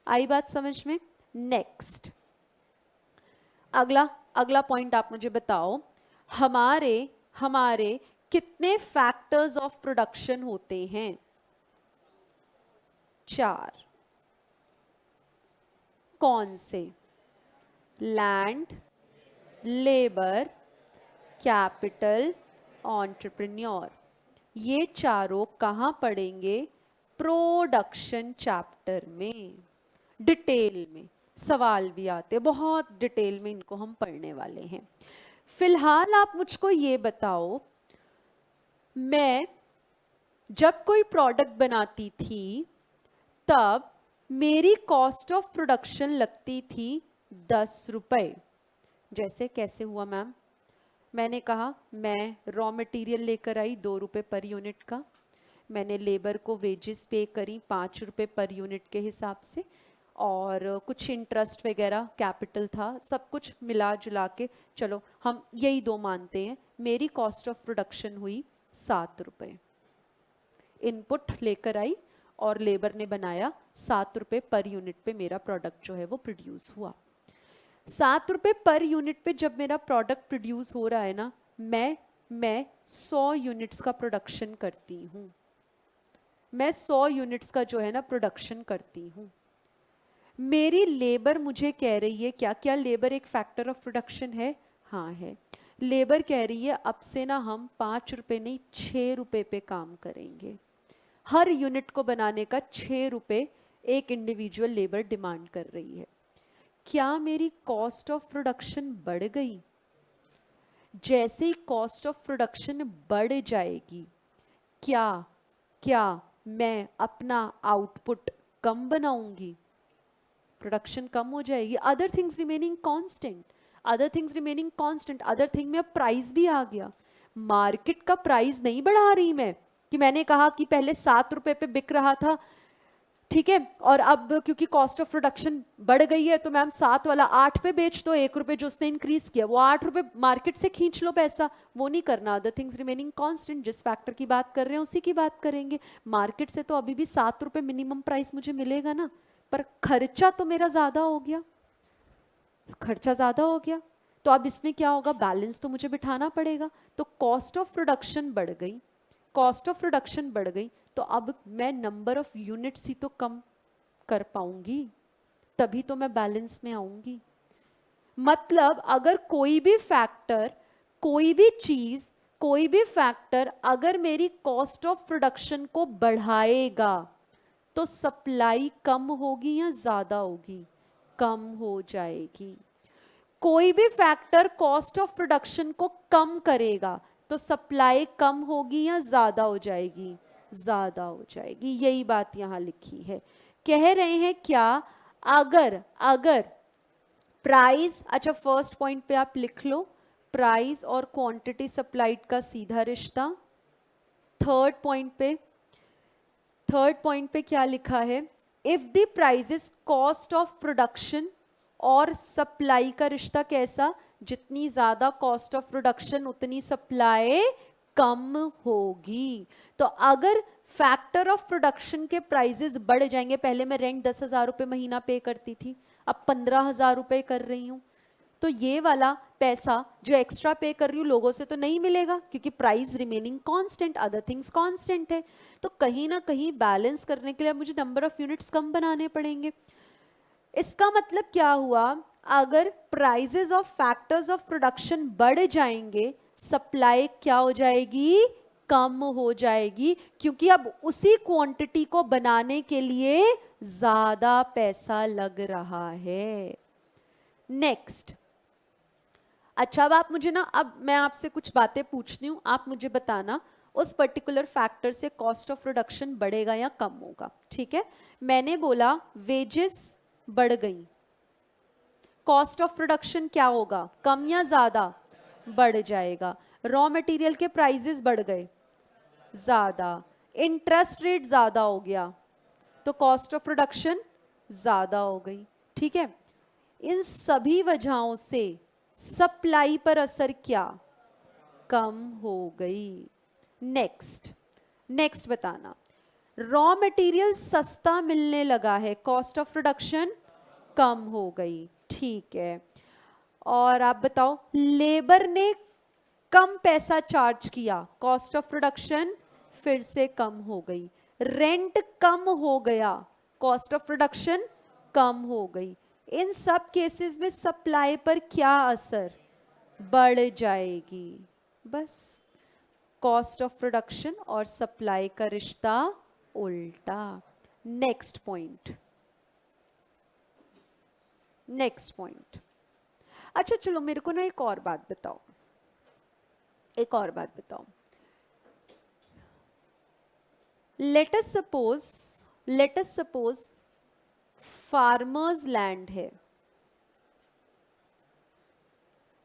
आई बात समझ में? नेक्स्ट, अगला पॉइंट आप मुझे बताओ, हमारे कितने फैक्टर्स ऑफ प्रोडक्शन होते हैं? 4। कौन से? Land, labour, capital, entrepreneur. ये चारों कहां पढ़ेंगे? प्रोडक्शन चैप्टर में, डिटेल में सवाल भी आते, बहुत डिटेल में इनको हम पढ़ने वाले हैं। फिलहाल आप मुझको ये बताओ, मैं जब कोई प्रोडक्ट बनाती थी तब मेरी कॉस्ट ऑफ प्रोडक्शन लगती थी 10 रुपए। जैसे कैसे हुआ मैम? मैंने कहा मैं रॉ मटेरियल लेकर आई 2 रुपए पर यूनिट का, मैंने लेबर को वेजेस पे करी 5 रुपए पर यूनिट के हिसाब से, और कुछ इंटरेस्ट वगैरह कैपिटल था, सब कुछ मिला जुला के चलो हम यही 2 मानते हैं, मेरी कॉस्ट ऑफ प्रोडक्शन हुई 7 रुपए। इनपुट लेकर आई और लेबर ने बनाया, 7 रुपए पर यूनिट पे मेरा प्रोडक्ट जो है वो प्रोड्यूस हुआ। 7 रुपए पर यूनिट पे जब मेरा प्रोडक्ट प्रोड्यूस हो रहा है ना, मैं 100 यूनिट्स का प्रोडक्शन करती हूँ, मैं 100 यूनिट्स का जो है ना प्रोडक्शन करती हूँ। मेरी लेबर मुझे कह रही है, क्या लेबर एक फैक्टर ऑफ प्रोडक्शन है? हाँ है। लेबर कह रही है अब से ना हम 5 रुपए नहीं 6 रुपए पे काम करेंगे। हर यूनिट को बनाने का 6 रुपए एक इंडिविजुअल लेबर डिमांड कर रही है। क्या मेरी कॉस्ट ऑफ प्रोडक्शन बढ़ गई? जैसे ही कॉस्ट ऑफ प्रोडक्शन बढ़ जाएगी, क्या मैं अपना आउटपुट कम बनाऊंगी? प्रोडक्शन कम हो जाएगी। Other things remaining constant, other thing में अब प्राइस भी आ गया। मार्केट का प्राइस नहीं बढ़ा रही मैं, कि मैंने कहा कि पहले 7 रुपए पे बिक रहा था, ठीक है, और अब क्योंकि कॉस्ट ऑफ प्रोडक्शन बढ़ गई है तो मैम 7 वाला 8 पे बेच दो, 1 रुपए जो उसने इंक्रीज किया वो 8 रुपए मार्केट से खींच लो पैसा, वो नहीं करना। अदर थिंग्स रिमेनिंग कांस्टेंट, जिस फैक्टर की बात कर रहे हैं उसी की बात करेंगे। मार्केट से तो अभी भी 7 रुपए मिनिमम प्राइस मुझे मिलेगा ना, पर खर्चा तो मेरा ज्यादा हो गया, तो अब इसमें क्या होगा? बैलेंस तो मुझे बिठाना पड़ेगा। तो कॉस्ट ऑफ प्रोडक्शन बढ़ गई, तो अब मैं नंबर ऑफ यूनिट्स ही तो कम कर पाऊंगी, तभी तो मैं बैलेंस में आऊंगी। मतलब अगर कोई भी फैक्टर अगर मेरी कॉस्ट ऑफ प्रोडक्शन को बढ़ाएगा तो सप्लाई कम होगी या ज्यादा होगी? कम हो जाएगी। कोई भी फैक्टर कॉस्ट ऑफ प्रोडक्शन को कम करेगा तो सप्लाई कम होगी या ज्यादा हो जाएगी? ज्यादा हो जाएगी। यही बात यहां लिखी है। कह रहे हैं क्या, अगर प्राइस, अच्छा फर्स्ट पॉइंट पे आप लिख लो, प्राइस और क्वांटिटी सप्लाइड का सीधा रिश्ता। थर्ड पॉइंट पे क्या लिखा है? If the prices cost of production और सप्लाई का रिश्ता कैसा? जितनी ज्यादा कॉस्ट ऑफ प्रोडक्शन उतनी सप्लाई कम होगी। तो अगर फैक्टर ऑफ प्रोडक्शन के प्राइसेस बढ़ जाएंगे, पहले मैं रेंट 10,000 रुपए महीना पे करती थी, अब 15,000 रुपए कर रही हूं, तो ये वाला पैसा जो एक्स्ट्रा पे कर रही हूँ लोगों से तो नहीं मिलेगा, क्योंकि price remaining constant, other things constant है। तो कहीं ना कहीं बैलेंस करने के लिए मुझे नंबर ऑफ यूनिट्स कम बनाने पड़ेंगे। इसका मतलब क्या हुआ, अगर prices of factors of production बढ़ जाएंगे, सप्लाई क्या हो जाएगी, कम हो जाएगी, क्योंकि अब उसी क्वांटिटी को बनाने के लिए ज्यादा पैसा लग रहा है। नेक्स्ट, अच्छा अब आप मुझे ना, अब मैं आपसे कुछ बातें पूछती हूँ, आप मुझे बताना उस पर्टिकुलर फैक्टर से कॉस्ट ऑफ प्रोडक्शन बढ़ेगा या कम होगा, ठीक है। मैंने बोला वेजेस बढ़ गई, कॉस्ट ऑफ प्रोडक्शन क्या होगा, कम या ज्यादा, बढ़ जाएगा। रॉ मटेरियल के प्राइसेस बढ़ गए, ज्यादा। इंटरेस्ट रेट ज्यादा हो गया तो कॉस्ट ऑफ प्रोडक्शन ज्यादा हो गई, ठीक है। इन सभी वजहों से सप्लाई पर असर क्या, कम हो गई। नेक्स्ट, नेक्स्ट बताना, रॉ मटेरियल सस्ता मिलने लगा है, कॉस्ट ऑफ प्रोडक्शन कम हो गई, ठीक है। और आप बताओ, लेबर ने कम पैसा चार्ज किया, कॉस्ट ऑफ प्रोडक्शन फिर से कम हो गई। रेंट कम हो गया, कॉस्ट ऑफ प्रोडक्शन कम हो गई। इन सब केसेस में सप्लाई पर क्या असर, बढ़ जाएगी। बस कॉस्ट ऑफ प्रोडक्शन और सप्लाई का रिश्ता उल्टा। Next point, next point. अच्छा चलो मेरे को ना एक और बात बताओ, एक और बात बताओ। Let us suppose farmers land है,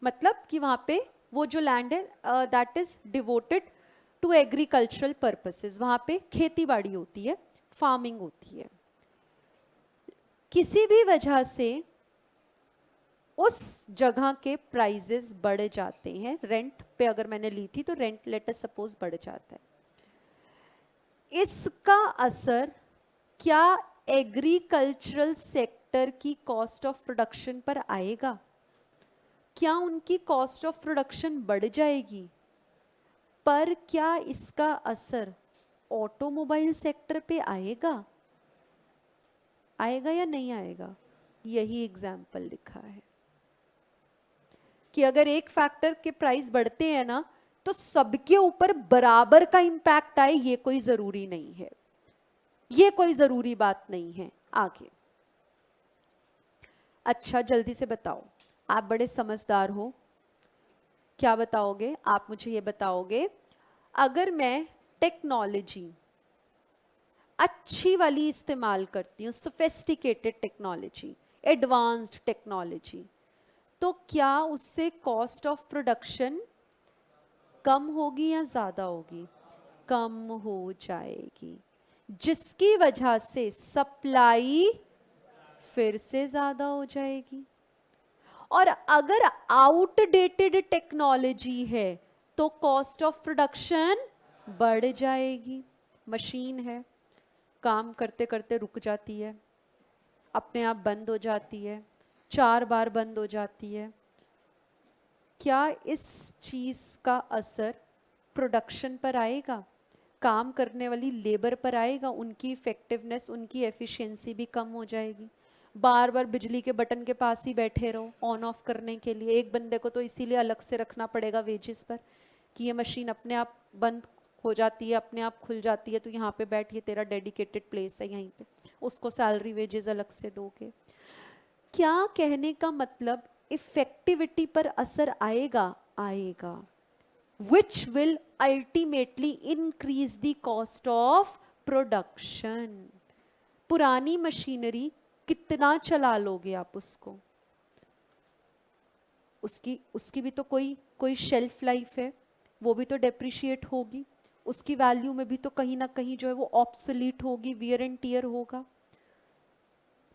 मतलब कि वहां पे वो जो लैंड है that is devoted to agricultural purposes, वहां पे खेती बाड़ी होती है, फार्मिंग होती है। किसी भी वजह से उस जगह के प्राइजेस बढ़ जाते हैं, रेंट पे अगर मैंने ली थी तो रेंट लेट अस सपोज बढ़ जाता है। इसका असर क्या एग्रीकल्चरल सेक्टर की कॉस्ट ऑफ प्रोडक्शन पर आएगा, क्या उनकी कॉस्ट ऑफ प्रोडक्शन बढ़ जाएगी। पर क्या इसका असर ऑटोमोबाइल सेक्टर पे आएगा, आएगा या नहीं आएगा। यही एग्जाम्पल लिखा है कि अगर एक फैक्टर के प्राइस बढ़ते हैं ना तो सबके ऊपर बराबर का इंपैक्ट आए, ये कोई जरूरी नहीं है, ये कोई जरूरी बात नहीं है। आगे, अच्छा जल्दी से बताओ, आप बड़े समझदार हो, क्या बताओगे आप मुझे ये बताओगे, अगर मैं टेक्नोलॉजी अच्छी वाली इस्तेमाल करती हूँ, सोफिस्टिकेटेड टेक्नोलॉजी, एडवांस्ड टेक्नोलॉजी, तो क्या उससे कॉस्ट ऑफ प्रोडक्शन कम होगी या ज्यादा होगी, कम हो जाएगी, जिसकी वजह से सप्लाई फिर से ज्यादा हो जाएगी। और अगर आउटडेटेड टेक्नोलॉजी है तो कॉस्ट ऑफ प्रोडक्शन बढ़ जाएगी। मशीन है, काम करते करते रुक जाती है, अपने आप बंद हो जाती है, 4 बार बंद हो जाती है, क्या इस चीज का असर प्रोडक्शन पर आएगा, काम करने वाली लेबर पर आएगा, उनकी इफेक्टिवनेस, उनकी एफिशिएंसी भी कम हो जाएगी। बार बार बिजली के बटन के पास ही बैठे रहो ऑन ऑफ करने के लिए, एक बंदे को तो इसीलिए अलग से रखना पड़ेगा वेजेस पर कि ये मशीन अपने आप बंद हो जाती है, अपने आप खुल जाती है, तो यहाँ पे बैठ, ये तेरा डेडिकेटेड प्लेस है, यहीं पे उसको सैलरी वेजेस अलग से दोगे। क्या कहने का मतलब, इफेक्टिविटी पर असर आएगा, आएगा, which will ultimately increase the cost of production। पुरानी मशीनरी कितना चला लोगे आप उसको, उसकी भी तो कोई शेल्फ लाइफ है, वो भी तो डेप्रिशिएट होगी, उसकी वैल्यू में भी तो कहीं ना कहीं जो है वो ऑब्सोलीट होगी, वियर एंड टियर होगा।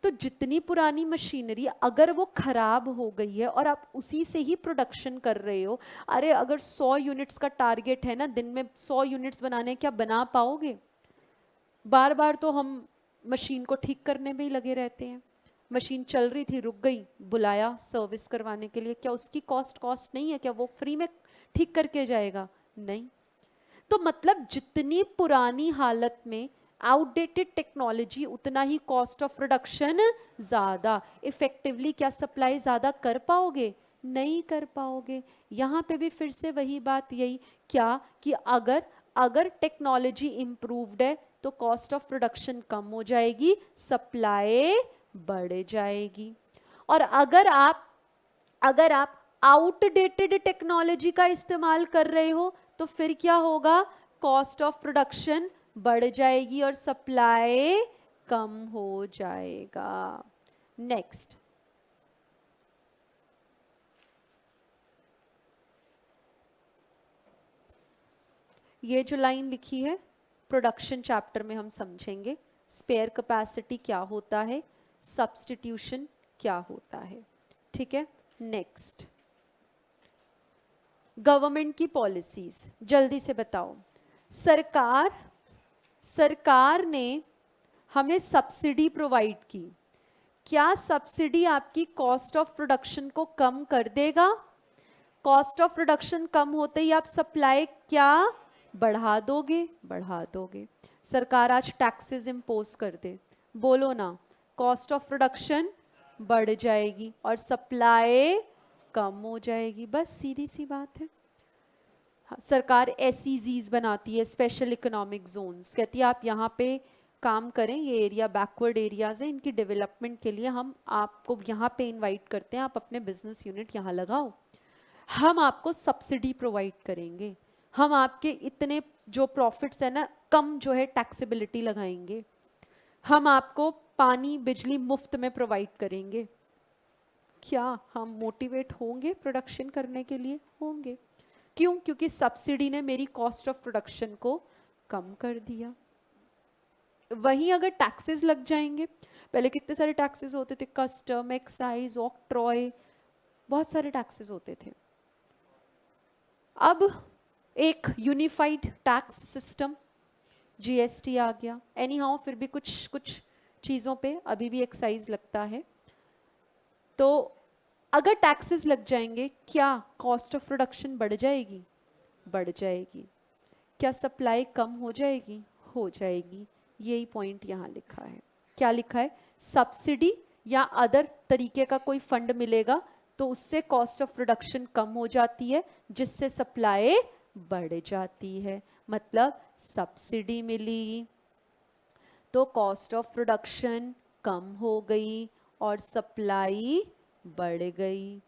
तो जितनी पुरानी मशीनरी अगर वो खराब हो गई है और आप उसी से ही प्रोडक्शन कर रहे हो, अरे अगर 100 यूनिट्स का टारगेट है ना, दिन में 100 यूनिट्स बनाने, क्या बना पाओगे। बार बार तो हम मशीन को ठीक करने में ही लगे रहते हैं, मशीन चल रही थी, रुक गई, बुलाया सर्विस करवाने के लिए, क्या उसकी कॉस्ट नहीं है? क्या वो फ्री में ठीक करके जाएगा? नहीं। तो मतलब जितनी पुरानी हालत में आउटडेटेड टेक्नोलॉजी, उतना ही कॉस्ट ऑफ प्रोडक्शन ज्यादा। इफेक्टिवली क्या सप्लाई ज्यादा कर पाओगे? नहीं कर पाओगे। यहाँ पे भी फिर से वही बात, यही क्या कि अगर टेक्नोलॉजी इंप्रूव्ड है तो कॉस्ट ऑफ प्रोडक्शन कम हो जाएगी, सप्लाई बढ़ जाएगी। और अगर आप आउटडेटेड टेक्नोलॉजी का इस्तेमाल कर रहे हो तो फिर क्या होगा? कॉस्ट ऑफ प्रोडक्शन बढ़ जाएगी और सप्लाई कम हो जाएगा। नेक्स्ट, ये जो लाइन लिखी है प्रोडक्शन चैप्टर में हम समझेंगे स्पेयर कैपेसिटी क्या होता है, सब्स्टिट्यूशन क्या होता है। ठीक है। नेक्स्ट, गवर्नमेंट की पॉलिसीज जल्दी से बताओ। सरकार ने हमें सब्सिडी प्रोवाइड की, क्या सब्सिडी आपकी कॉस्ट ऑफ प्रोडक्शन को कम कर देगा? कॉस्ट ऑफ प्रोडक्शन कम होते ही आप सप्लाई क्या बढ़ा दोगे? बढ़ा दोगे। सरकार आज टैक्सेस इंपोज कर दे, बोलो ना, कॉस्ट ऑफ प्रोडक्शन बढ़ जाएगी और सप्लाई कम हो जाएगी। बस सीधी सी बात है। सरकार एसईजीज बनाती है, स्पेशल इकोनॉमिक जोन्स, कहती है आप यहाँ पे काम करें, ये एरिया बैकवर्ड एरियाज हैं, इनकी डेवलपमेंट के लिए हम आपको यहाँ पे इनवाइट करते हैं, आप अपने बिजनेस यूनिट यहाँ लगाओ, हम आपको सब्सिडी प्रोवाइड करेंगे, हम आपके इतने जो प्रॉफिट्स है ना कम जो है टैक्सेबिलिटी लगाएंगे, हम आपको पानी बिजली मुफ्त में प्रोवाइड करेंगे। क्या हम मोटिवेट होंगे प्रोडक्शन करने के लिए? होंगे। क्यों? क्योंकि सब्सिडी ने मेरी कॉस्ट ऑफ प्रोडक्शन को कम कर दिया। वहीं अगर टैक्सेस लग जाएंगे, पहले कितने सारे टैक्सेस होते थे, कस्टम, एक्साइज, ऑक्ट्रॉय, बहुत सारे टैक्सेस होते थे। अब एक यूनिफाइड टैक्स सिस्टम जीएसटी आ गया। एनी हाउ फिर भी कुछ चीज़ों पे अभी भी एक्साइज लगता है। तो अगर टैक्सेस लग जाएंगे, क्या कॉस्ट ऑफ प्रोडक्शन बढ़ जाएगी? बढ़ जाएगी। क्या सप्लाई कम हो जाएगी? हो जाएगी। यही पॉइंट यहाँ लिखा है। क्या लिखा है? सब्सिडी या अदर तरीके का कोई फंड मिलेगा तो उससे कॉस्ट ऑफ प्रोडक्शन कम हो जाती है, जिससे सप्लाई बढ़ जाती है। मतलब सब्सिडी मिली तो कॉस्ट ऑफ प्रोडक्शन कम हो गई और सप्लाई बढ़ गई।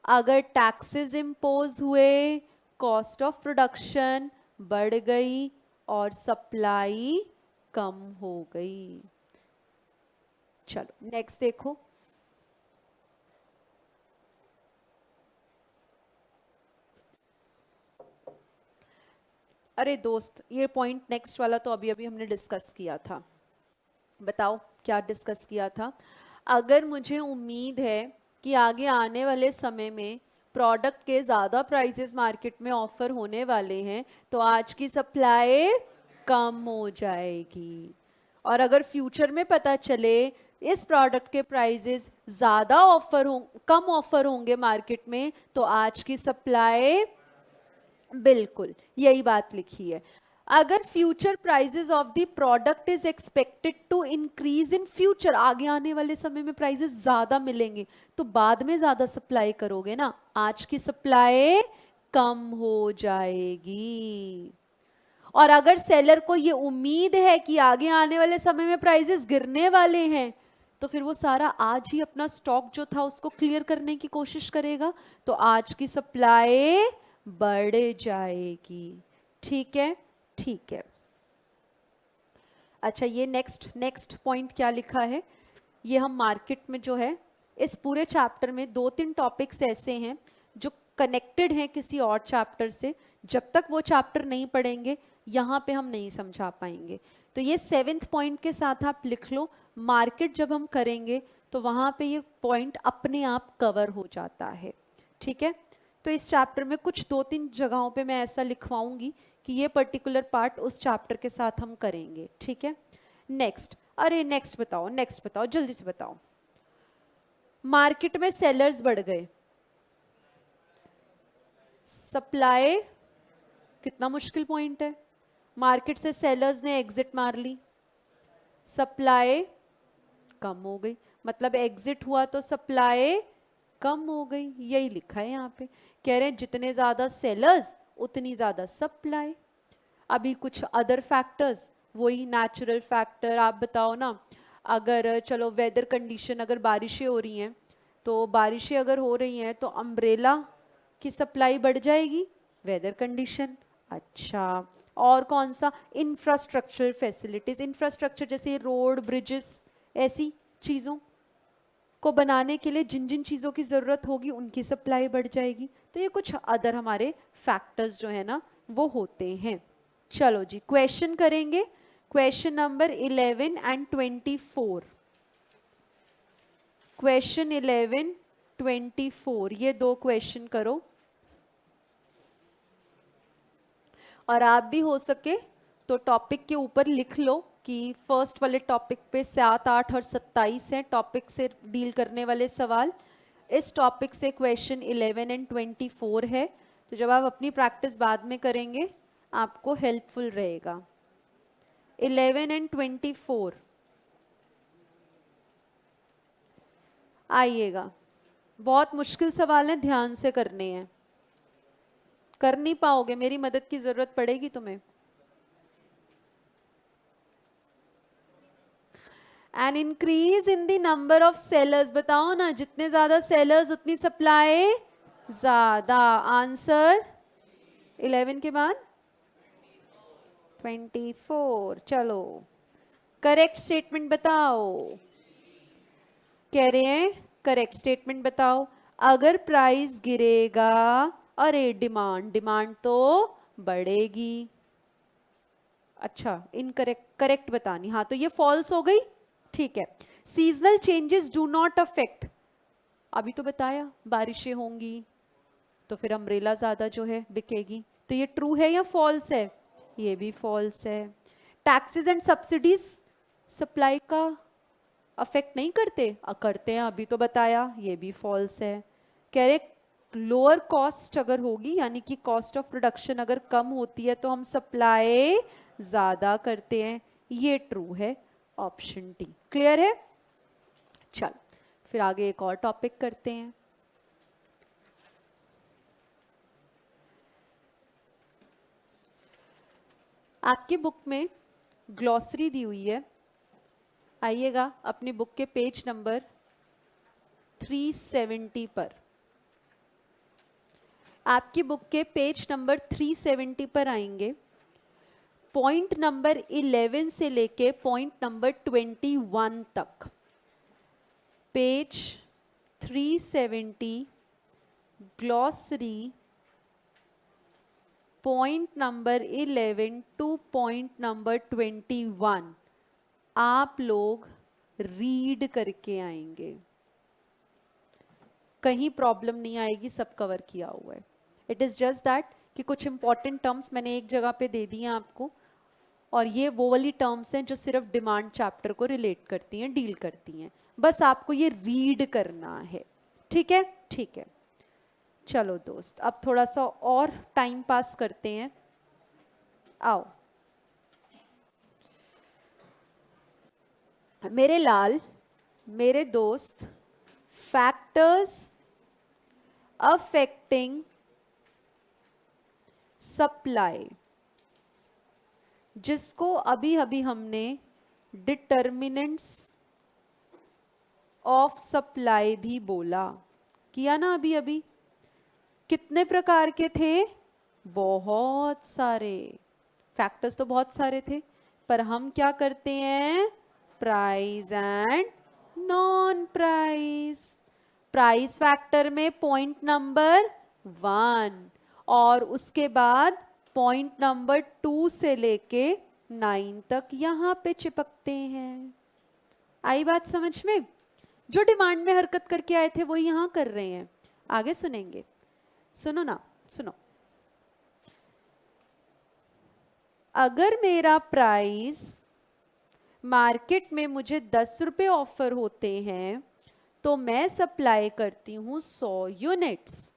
अगर टैक्सेस इंपोज हुए, कॉस्ट ऑफ प्रोडक्शन बढ़ गई और सप्लाई कम हो गई। चलो नेक्स्ट देखो। अरे दोस्त, ये पॉइंट नेक्स्ट वाला तो अभी अभी हमने डिस्कस किया था। बताओ क्या डिस्कस किया था? अगर मुझे उम्मीद है कि आगे आने वाले समय में प्रोडक्ट के ज़्यादा प्राइसेस मार्केट में ऑफर होने वाले हैं तो आज की सप्लाई कम हो जाएगी। और अगर फ्यूचर में पता चले इस प्रोडक्ट के प्राइसेस ज़्यादा कम ऑफर होंगे मार्केट में तो आज की सप्लाई, बिल्कुल यही बात लिखी है। अगर future prices of the product is expected to increase in future, आगे आने वाले समय में प्राइसेस ज्यादा मिलेंगे तो बाद में ज्यादा सप्लाई करोगे ना, आज की सप्लाई कम हो जाएगी। और अगर सेलर को ये उम्मीद है कि आगे आने वाले समय में प्राइसेस गिरने वाले हैं तो फिर वो सारा आज ही अपना स्टॉक जो था उसको क्लियर करने की कोशिश करेगा, तो आज की सप्लाई बढ़ जाएगी। ठीक है, ठीक है। अच्छा, ये नेक्स्ट पॉइंट क्या लिखा है? ये हम मार्केट में जो है इस पूरे चैप्टर में 2-3 टॉपिक्स ऐसे हैं जो कनेक्टेड हैं किसी और चैप्टर से, जब तक वो चैप्टर नहीं पढ़ेंगे यहाँ पे हम नहीं समझा पाएंगे। तो ये 7th पॉइंट के साथ आप लिख लो, मार्केट जब हम करेंगे तो वहाँ पे ये पॉइंट अपने आप कवर हो जाता है। ठीक है, तो इस चैप्टर में कुछ 2-3 जगहों पे मैं ऐसा लिखवाऊंगी कि ये पर्टिकुलर पार्ट उस चैप्टर के साथ हम करेंगे। ठीक है, नेक्स्ट। अरे नेक्स्ट बताओ जल्दी से बताओ। मार्केट में सेलर्स बढ़ गए, सप्लाई, कितना मुश्किल पॉइंट है, मार्केट से सेलर्स ने एग्जिट मार ली, सप्लाई कम हो गई, मतलब एग्जिट हुआ तो सप्लाई कम हो गई, यही लिखा है यहाँ पे। कह रहे हैं जितने ज्यादा सेलर्स उतनी ज्यादा सप्लाई। अभी कुछ अदर फैक्टर्स, वही नेचुरल फैक्टर, आप बताओ ना, अगर चलो वेदर कंडीशन, अगर बारिशें हो रही हैं तो बारिशें अगर हो रही हैं तो अम्ब्रेला की सप्लाई बढ़ जाएगी, वेदर कंडीशन। अच्छा, और कौन सा, इंफ्रास्ट्रक्चर फैसिलिटीज, इंफ्रास्ट्रक्चर जैसे रोड ब्रिजेस, ऐसी चीजों को बनाने के लिए जिन जिन चीजों की जरूरत होगी उनकी सप्लाई बढ़ जाएगी। तो ये कुछ अदर हमारे फैक्टर्स जो है ना वो होते हैं। चलो जी क्वेश्चन करेंगे, क्वेश्चन नंबर 11 एंड 24। क्वेश्चन 11, 24, ये दो क्वेश्चन करो। और आप भी हो सके तो टॉपिक के ऊपर लिख लो कि फर्स्ट वाले टॉपिक पे 7, 8 और 27 है टॉपिक से डील करने वाले सवाल, इस टॉपिक से क्वेश्चन 11 एंड 24 है। तो जब आप अपनी प्रैक्टिस बाद में करेंगे आपको हेल्पफुल रहेगा। 11 एंड 24 आइएगा, बहुत मुश्किल सवाल है, ध्यान से करने हैं, कर नहीं पाओगे, मेरी मदद की जरूरत पड़ेगी तुम्हें। N increase in the number of sellers, बताओ ना, जितने ज्यादा सेलर्स उतनी सप्लाई ज्यादा। आंसर 11 के बाद 24। चलो करेक्ट स्टेटमेंट बताओ, कह रहे हैं करेक्ट स्टेटमेंट बताओ। अगर प्राइस गिरेगा, अरे डिमांड, डिमांड तो बढ़ेगी। अच्छा इनकरेक्ट, करेक्ट बतानी, हाँ तो ये फॉल्स हो गई, ठीक है। Seasonal changes do not affect, अभी तो बताया बारिशें होंगी तो फिर अम्ब्रेला ज्यादा जो है बिकेगी, तो ये ट्रू है या फॉल्स है, ये भी फॉल्स है। टैक्सेस एंड सब्सिडीज सप्लाई का अफेक्ट नहीं करते, करते हैं, अभी तो बताया, ये भी फॉल्स है। कह रहे लोअर कॉस्ट अगर होगी, यानी कि कॉस्ट ऑफ प्रोडक्शन अगर कम होती है तो हम सप्लाई ज्यादा करते हैं, ये ट्रू है, ऑप्शन डी। क्लियर है? चल फिर आगे एक और टॉपिक करते हैं। आपकी बुक में ग्लॉसरी दी हुई है, आइएगा अपनी बुक के पेज नंबर 370 पर, आपकी बुक के पेज नंबर 370 पर आएंगे। पॉइंट नंबर 11 से लेके पॉइंट नंबर 21 तक, page 370 glossary, point number 11 two point number 21 आप लोग रीड करके आएंगे, कहीं प्रॉब्लम नहीं आएगी, सब कवर किया हुआ है। इट इज जस्ट दैट कि कुछ इंपॉर्टेंट टर्म्स मैंने एक जगह पे दे दिए आपको, और ये वो वाली टर्म्स हैं जो सिर्फ डिमांड चैप्टर को रिलेट करती हैं, डील करती हैं, बस आपको ये रीड करना है, ठीक है? ठीक है, चलो दोस्त अब थोड़ा सा और टाइम पास करते हैं, आओ मेरे लाल, मेरे दोस्त, फैक्टर्स अफेक्टिंग सप्लाई, जिसको अभी अभी हमने डिटर्मिनेंट्स ऑफ सप्लाई भी बोला, किया ना अभी अभी। कितने प्रकार के थे? बहुत सारे फैक्टर्स, तो बहुत सारे थे, पर हम क्या करते हैं, price and non price. Price factor में पॉइंट नंबर 1 और उसके बाद पॉइंट नंबर 2 से लेके 9 तक यहां पे चिपकते हैं। आई बात समझ में? जो डिमांड में हरकत करके आए थे वो यहां कर रहे हैं, आगे सुनेंगे, सुनो ना, सुनो। अगर मेरा प्राइस मार्केट में मुझे 10 रुपए ऑफर होते हैं तो मैं सप्लाई करती हूँ 100 यूनिट्स।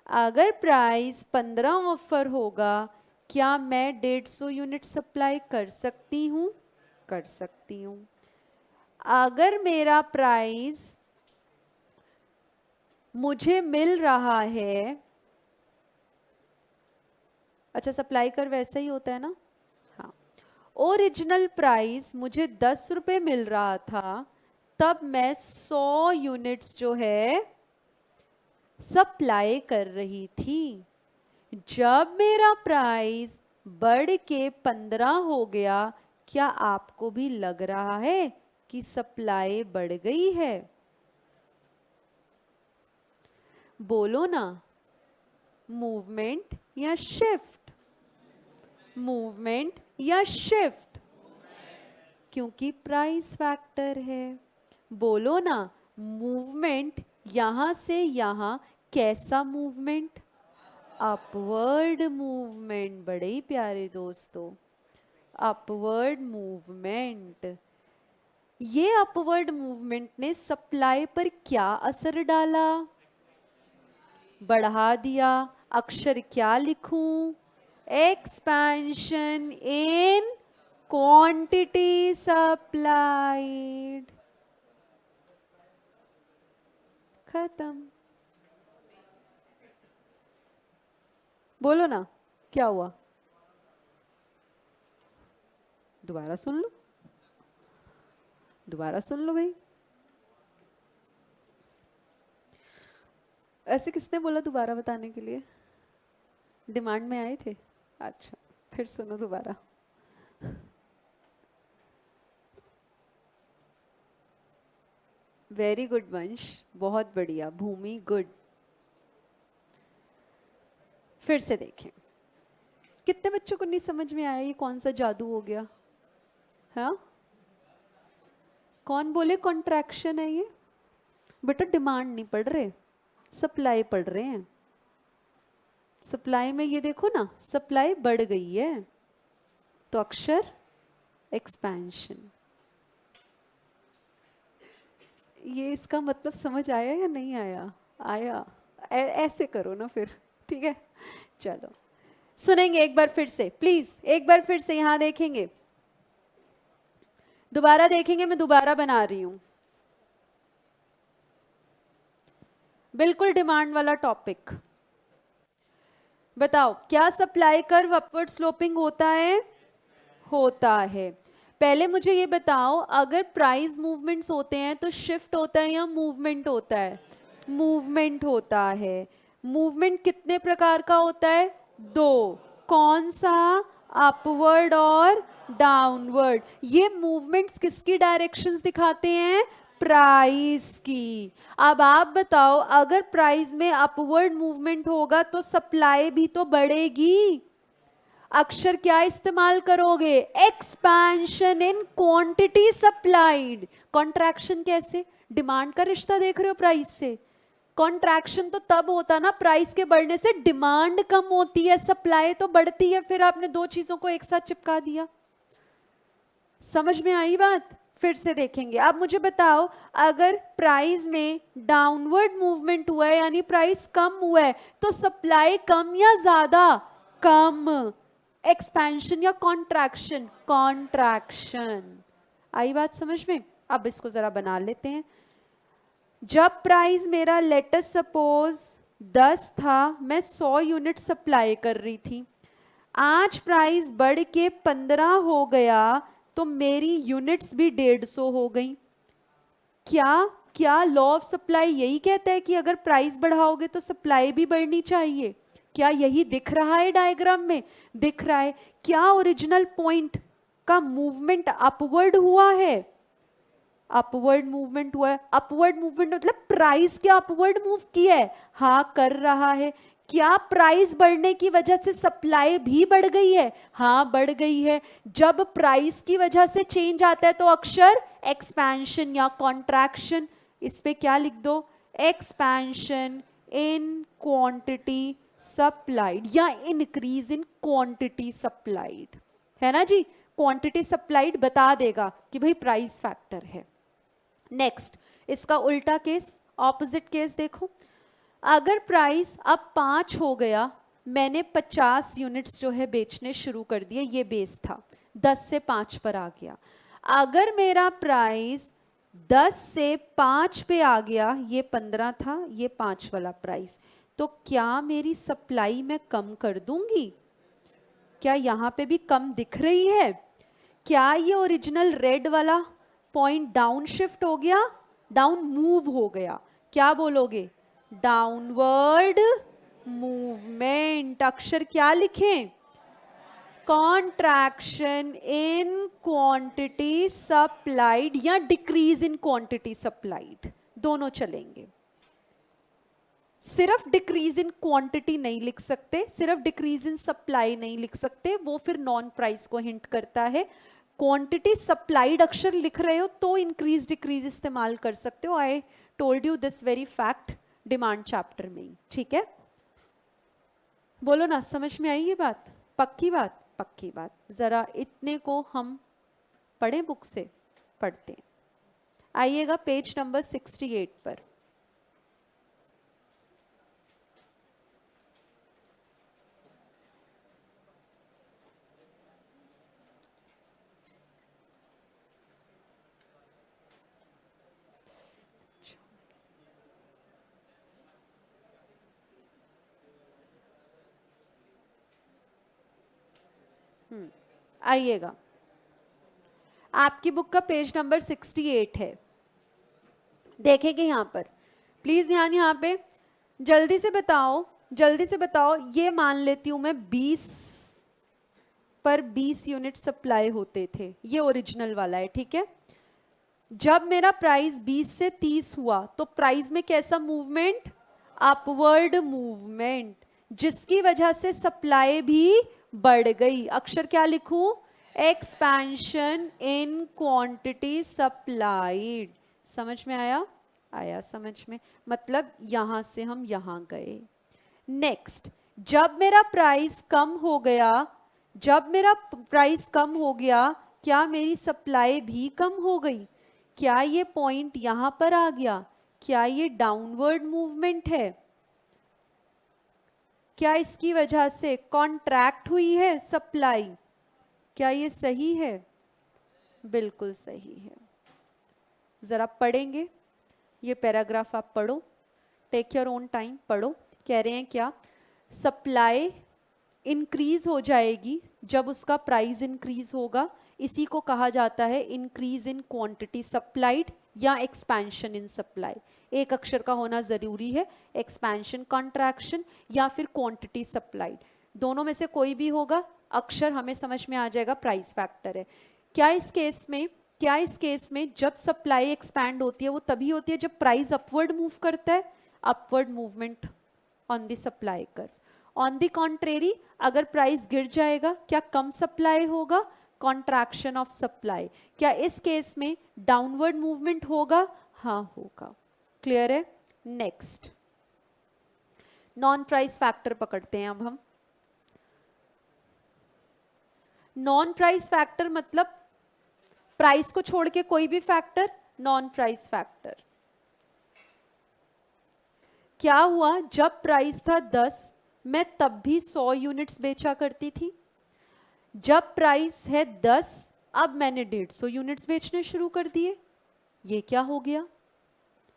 अगर प्राइस 15 ऑफर होगा, क्या मैं 150 यूनिट सप्लाई कर सकती हूँ? कर सकती हूँ। अगर मेरा प्राइस मुझे मिल रहा है, अच्छा सप्लाई कर वैसा ही होता है ना, हाँ, ओरिजिनल प्राइस मुझे 10 रुपए मिल रहा था, तब मैं 100 यूनिट्स जो है सप्लाई कर रही थी। जब मेरा प्राइस बढ़ के 15 हो गया, क्या आपको भी लग रहा है कि सप्लाई बढ़ गई है? बोलो ना, मूवमेंट या शिफ्ट? मूवमेंट या शिफ्ट? क्योंकि प्राइस फैक्टर है। बोलो ना, मूवमेंट यहां से यहां, कैसा मूवमेंट? Upward movement. बड़े ही प्यारे दोस्तों, अपवर्ड मूवमेंट। ये अपवर्ड मूवमेंट ने सप्लाई पर क्या असर डाला? बढ़ा दिया। अक्षर क्या लिखूं? Expansion in quantity supplied. खत्म। बोलो ना, क्या हुआ? दोबारा सुन लो, दोबारा सुन लो भाई। ऐसे किसने बोला दोबारा बताने के लिए? डिमांड में आए थे? अच्छा, फिर सुनो दोबारा। वेरी गुड वंश, बहुत बढ़िया। भूमि गुड। फिर से देखें, कितने बच्चों को नहीं समझ में आया ये कौन सा जादू हो गया? हाँ, कौन बोले कॉन्ट्रैक्शन है ये? बेटा डिमांड नहीं पढ़ रहे, सप्लाई पढ़ रहे हैं। सप्लाई में ये देखो ना, सप्लाई बढ़ गई है, तो अक्षर एक्सपेंशन। ये इसका मतलब समझ आया या नहीं आया? आया। ऐसे करो ना फिर, ठीक है। चलो सुनेंगे एक बार फिर से, प्लीज एक बार फिर से यहां देखेंगे, दोबारा देखेंगे। मैं दोबारा बना रही हूं, बिल्कुल डिमांड वाला टॉपिक। बताओ, क्या सप्लाई कर्व अपवर्ड स्लोपिंग होता है? होता है। पहले मुझे ये बताओ, अगर प्राइस मूवमेंट्स होते हैं तो शिफ्ट होता है या मूवमेंट होता है? मूवमेंट होता है। मूवमेंट कितने प्रकार का होता है? दो। कौन सा? अपवर्ड और डाउनवर्ड। ये मूवमेंट्स किसकी डायरेक्शंस दिखाते हैं? प्राइस की। अब आप बताओ, अगर प्राइस में अपवर्ड मूवमेंट होगा तो सप्लाई भी तो बढ़ेगी। अक्षर क्या इस्तेमाल करोगे? Expansion in quantity supplied. Contraction कैसे? डिमांड का रिश्ता देख रहे हो प्राइस से? कॉन्ट्रैक्शन तो तब होता ना, प्राइस के बढ़ने से डिमांड कम होती है, सप्लाई तो बढ़ती है। फिर आपने दो चीजों को एक साथ चिपका दिया। समझ में आई बात? फिर से देखेंगे। अब मुझे बताओ, अगर प्राइस में डाउनवर्ड मूवमेंट हुआ है, यानी प्राइस कम हुआ है, तो सप्लाई कम या ज्यादा? कम। एक्सपेंशन या कॉन्ट्रैक्शन? कॉन्ट्रैक्शन। आई बात समझ में? अब इसको जरा बना लेते हैं। जब प्राइस मेरा लेटस सपोज 10 था, मैं 100 यूनिट सप्लाई कर रही थी। आज प्राइस बढ़ के 15 हो गया, तो मेरी यूनिट्स भी 150 हो गई। क्या क्या लॉ ऑफ सप्लाई यही कहता है कि अगर प्राइस बढ़ाओगे तो सप्लाई भी बढ़नी चाहिए? क्या यही दिख रहा है डायग्राम में? दिख रहा है। क्या ओरिजिनल पॉइंट का मूवमेंट अपवर्ड हुआ है? अपवर्ड मूवमेंट हुआ है। अपवर्ड मूवमेंट मतलब प्राइस क्या अपवर्ड मूव किया है? हाँ कर रहा है। क्या प्राइस बढ़ने की वजह से सप्लाई भी बढ़ गई है? हाँ बढ़ गई है। जब प्राइस की वजह से चेंज आता है तो अक्षर एक्सपेंशन या कॉन्ट्रैक्शन। इस पे क्या लिख दो? एक्सपेंशन इन क्वांटिटी सप्लाइड या इंक्रीज इन क्वांटिटी सप्लाइड, है ना जी। क्वांटिटी सप्लाइड बता देगा कि भाई प्राइस फैक्टर है। नेक्स्ट, इसका उल्टा केस, ऑपोजिट केस देखो, अगर प्राइस अब 5 हो गया, मैंने 50 यूनिट्स जो है बेचने शुरू कर दिए, ये बेस था, 10 से 5 पर आ गया। अगर मेरा प्राइस 10 से 5 पे आ गया, ये 15 था, ये 5 वाला प्राइस, तो क्या मेरी सप्लाई मैं कम कर दूंगी? क्या यहाँ पे भी कम दिख रही है? क्या ये ओरिजिनल रेड वाला पॉइंट डाउन शिफ्ट हो गया, डाउन मूव हो गया? क्या बोलोगे? Downward movement. अक्षर क्या लिखें? कॉन्ट्रैक्शन इन क्वांटिटी सप्लाइड या डिक्रीज इन क्वांटिटी सप्लाइड, दोनों चलेंगे। सिर्फ डिक्रीज इन क्वांटिटी नहीं लिख सकते, सिर्फ डिक्रीज इन सप्लाई नहीं लिख सकते, वो फिर नॉन प्राइस को हिंट करता है। क्वांटिटी सप्लाइड अक्षर लिख रहे हो तो इंक्रीज डिक्रीज इस्तेमाल कर सकते हो। I told you this very fact demand chapter में ही, ठीक है? बोलो ना, समझ में आई ये बात? पक्की बात? पक्की बात। जरा इतने को हम पढ़ें, बुक से पढ़ते हैं। आइएगा पेज नंबर 68 पर। आइएगा, आपकी बुक का पेज नंबर 68 है, देखेंगे यहां पर। प्लीज ध्यान, यहां पे जल्दी से बताओ, जल्दी से बताओ। ये मान लेती हूं मैं 20 पर 20 यूनिट सप्लाई होते थे, ये ओरिजिनल वाला है, ठीक है? जब मेरा प्राइस 20 से 30 हुआ तो प्राइस में कैसा मूवमेंट? अपवर्ड मूवमेंट, जिसकी वजह से सप्लाई भी बढ़ गई। अक्षर क्या लिखूं? Expansion in quantity supplied. समझ में आया? आया समझ में? मतलब यहां से हम यहां गए। नेक्स्ट, जब मेरा प्राइस कम हो गया, जब मेरा प्राइस कम हो गया, क्या मेरी सप्लाई भी कम हो गई? क्या ये पॉइंट यहां पर आ गया? क्या ये डाउनवर्ड मूवमेंट है? क्या इसकी वजह से कॉन्ट्रैक्ट हुई है सप्लाई? क्या ये सही है? बिल्कुल सही है। जरा पढ़ेंगे ये पैराग्राफ, आप पढ़ो, टेक योर ओन टाइम, पढ़ो। कह रहे हैं क्या? सप्लाई इंक्रीज हो जाएगी जब उसका प्राइस इंक्रीज होगा, इसी को कहा जाता है इंक्रीज इन क्वांटिटी सप्लाइड या एक्सपेंशन इन सप्लाई। एक अक्षर का होना जरूरी है, एक्सपेंशन, कॉन्ट्रैक्शन या फिर क्वांटिटी सप्लाइड, दोनों में से कोई भी होगा, अक्षर हमें समझ में आ जाएगा, प्राइस फैक्टर है। क्या इस केस में जब सप्लाई एक्सपैंड होती है वो तभी होती है जब प्राइस अपवर्ड मूव करता है, upward movement on the supply curve. On the contrary, अगर प्राइस गिर जाएगा, क्या कम सप्लाई होगा? Contraction of supply. क्या इस केस में डाउनवर्ड मूवमेंट होगा? हाँ होगा। क्लियर है? नेक्स्ट, नॉन प्राइस फैक्टर पकड़ते हैं अब हम। नॉन प्राइस फैक्टर मतलब प्राइस को छोड़ के कोई भी फैक्टर, नॉन प्राइस फैक्टर। क्या हुआ? जब प्राइस था 10, मैं तब भी 100 यूनिट्स बेचा करती थी। जब प्राइस है 10, अब मैंने 150 यूनिट्स बेचने शुरू कर दिए। ये क्या हो गया?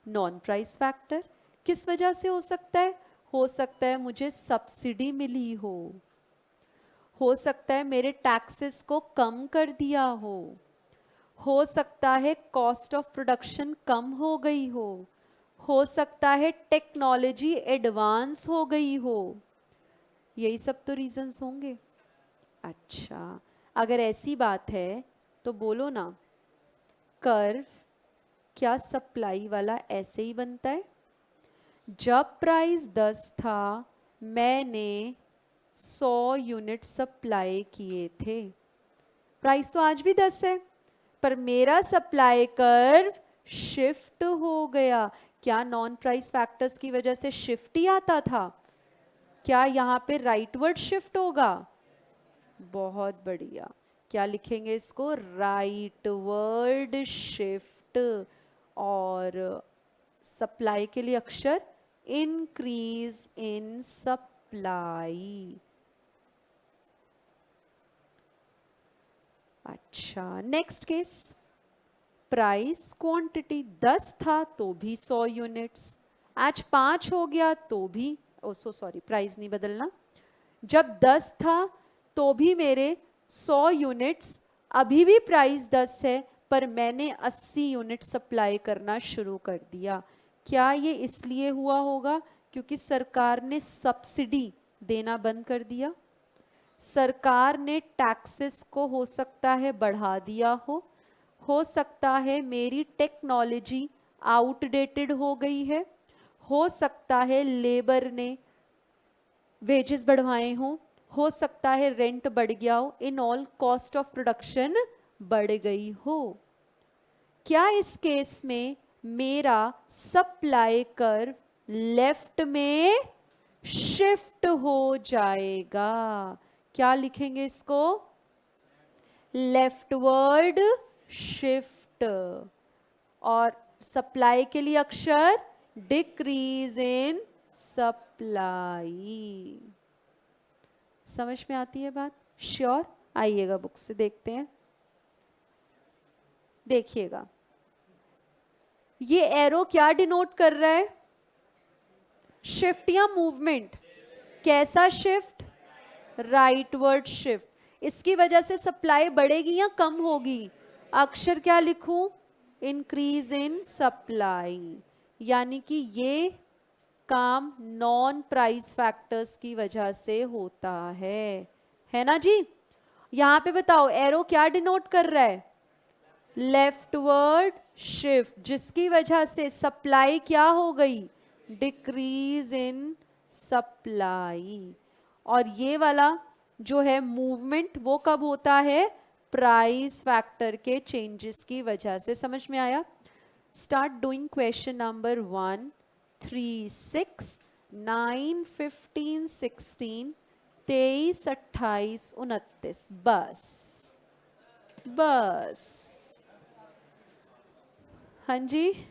Non price factor. किस वजह से हो सकता है? हो सकता है मुझे सब्सिडी मिली हो सकता है मेरे टैक्सेस को कम कर दिया हो सकता है कॉस्ट ऑफ प्रोडक्शन कम हो गई हो सकता है टेक्नोलॉजी एडवांस हो गई हो। यही सब तो रीजंस होंगे। अच्छा, अगर ऐसी बात है तो बोलो ना, कर्व क्या सप्लाई वाला ऐसे ही बनता है? जब प्राइस 10 था, मैंने 100 यूनिट सप्लाई किए थे। प्राइस तो आज भी 10 है, पर मेरा सप्लाई कर्व शिफ्ट हो गया। क्या नॉन प्राइस फैक्टर्स की वजह से शिफ्ट ही आता था? क्या यहां पे राइटवर्ड शिफ्ट होगा? बहुत बढ़िया। क्या लिखेंगे इसको? Rightward shift. और सप्लाई के लिए अक्षर इंक्रीज इन सप्लाई। अच्छा, नेक्स्ट केस, प्राइस क्वांटिटी 10 था तो भी 100 यूनिट्स, आज 5 हो गया तो भी, सॉरी प्राइस नहीं बदलना, जब 10 था तो भी मेरे 100 यूनिट्स, अभी भी प्राइस 10 है पर मैंने 80 यूनिट सप्लाई करना शुरू कर दिया। क्या ये इसलिए हुआ होगा क्योंकि सरकार ने सब्सिडी देना बंद कर दिया, सरकार ने टैक्सेस को हो सकता है बढ़ा दिया हो सकता है मेरी टेक्नोलॉजी आउटडेटेड हो गई है, हो सकता है लेबर ने वेजेस बढ़वाए हों, हो सकता है रेंट बढ़ गया हो, in all cost of production बढ़ गई हो। क्या इस केस में मेरा सप्लाई कर्व लेफ्ट में शिफ्ट हो जाएगा? क्या लिखेंगे इसको? Leftward shift. और सप्लाई के लिए अक्षर डिक्रीज इन सप्लाई। समझ में आती है बात? श्योर? आइएगा बुक से देखते हैं, देखिएगा ये एरो क्या डिनोट कर रहा है? शिफ्ट या मूवमेंट? कैसा शिफ्ट? Rightward shift. इसकी वजह से सप्लाई बढ़ेगी या कम होगी? अक्षर क्या लिखूं? Increase in supply. यानी कि ये काम नॉन प्राइस फैक्टर्स की वजह से होता है ना जी? यहां पे बताओ एरो क्या डिनोट कर रहा है? लेफ्टवर्ड शिफ्ट, जिसकी वजह से सप्लाई क्या हो गई? Decrease in supply. और ये वाला जो है मूवमेंट, वो कब होता है? प्राइस फैक्टर के चेंजेस की वजह से। समझ में आया? Start doing question number 1, 3, 6, 9, 15, 16, 23, 28, 29। बस हाँ जी,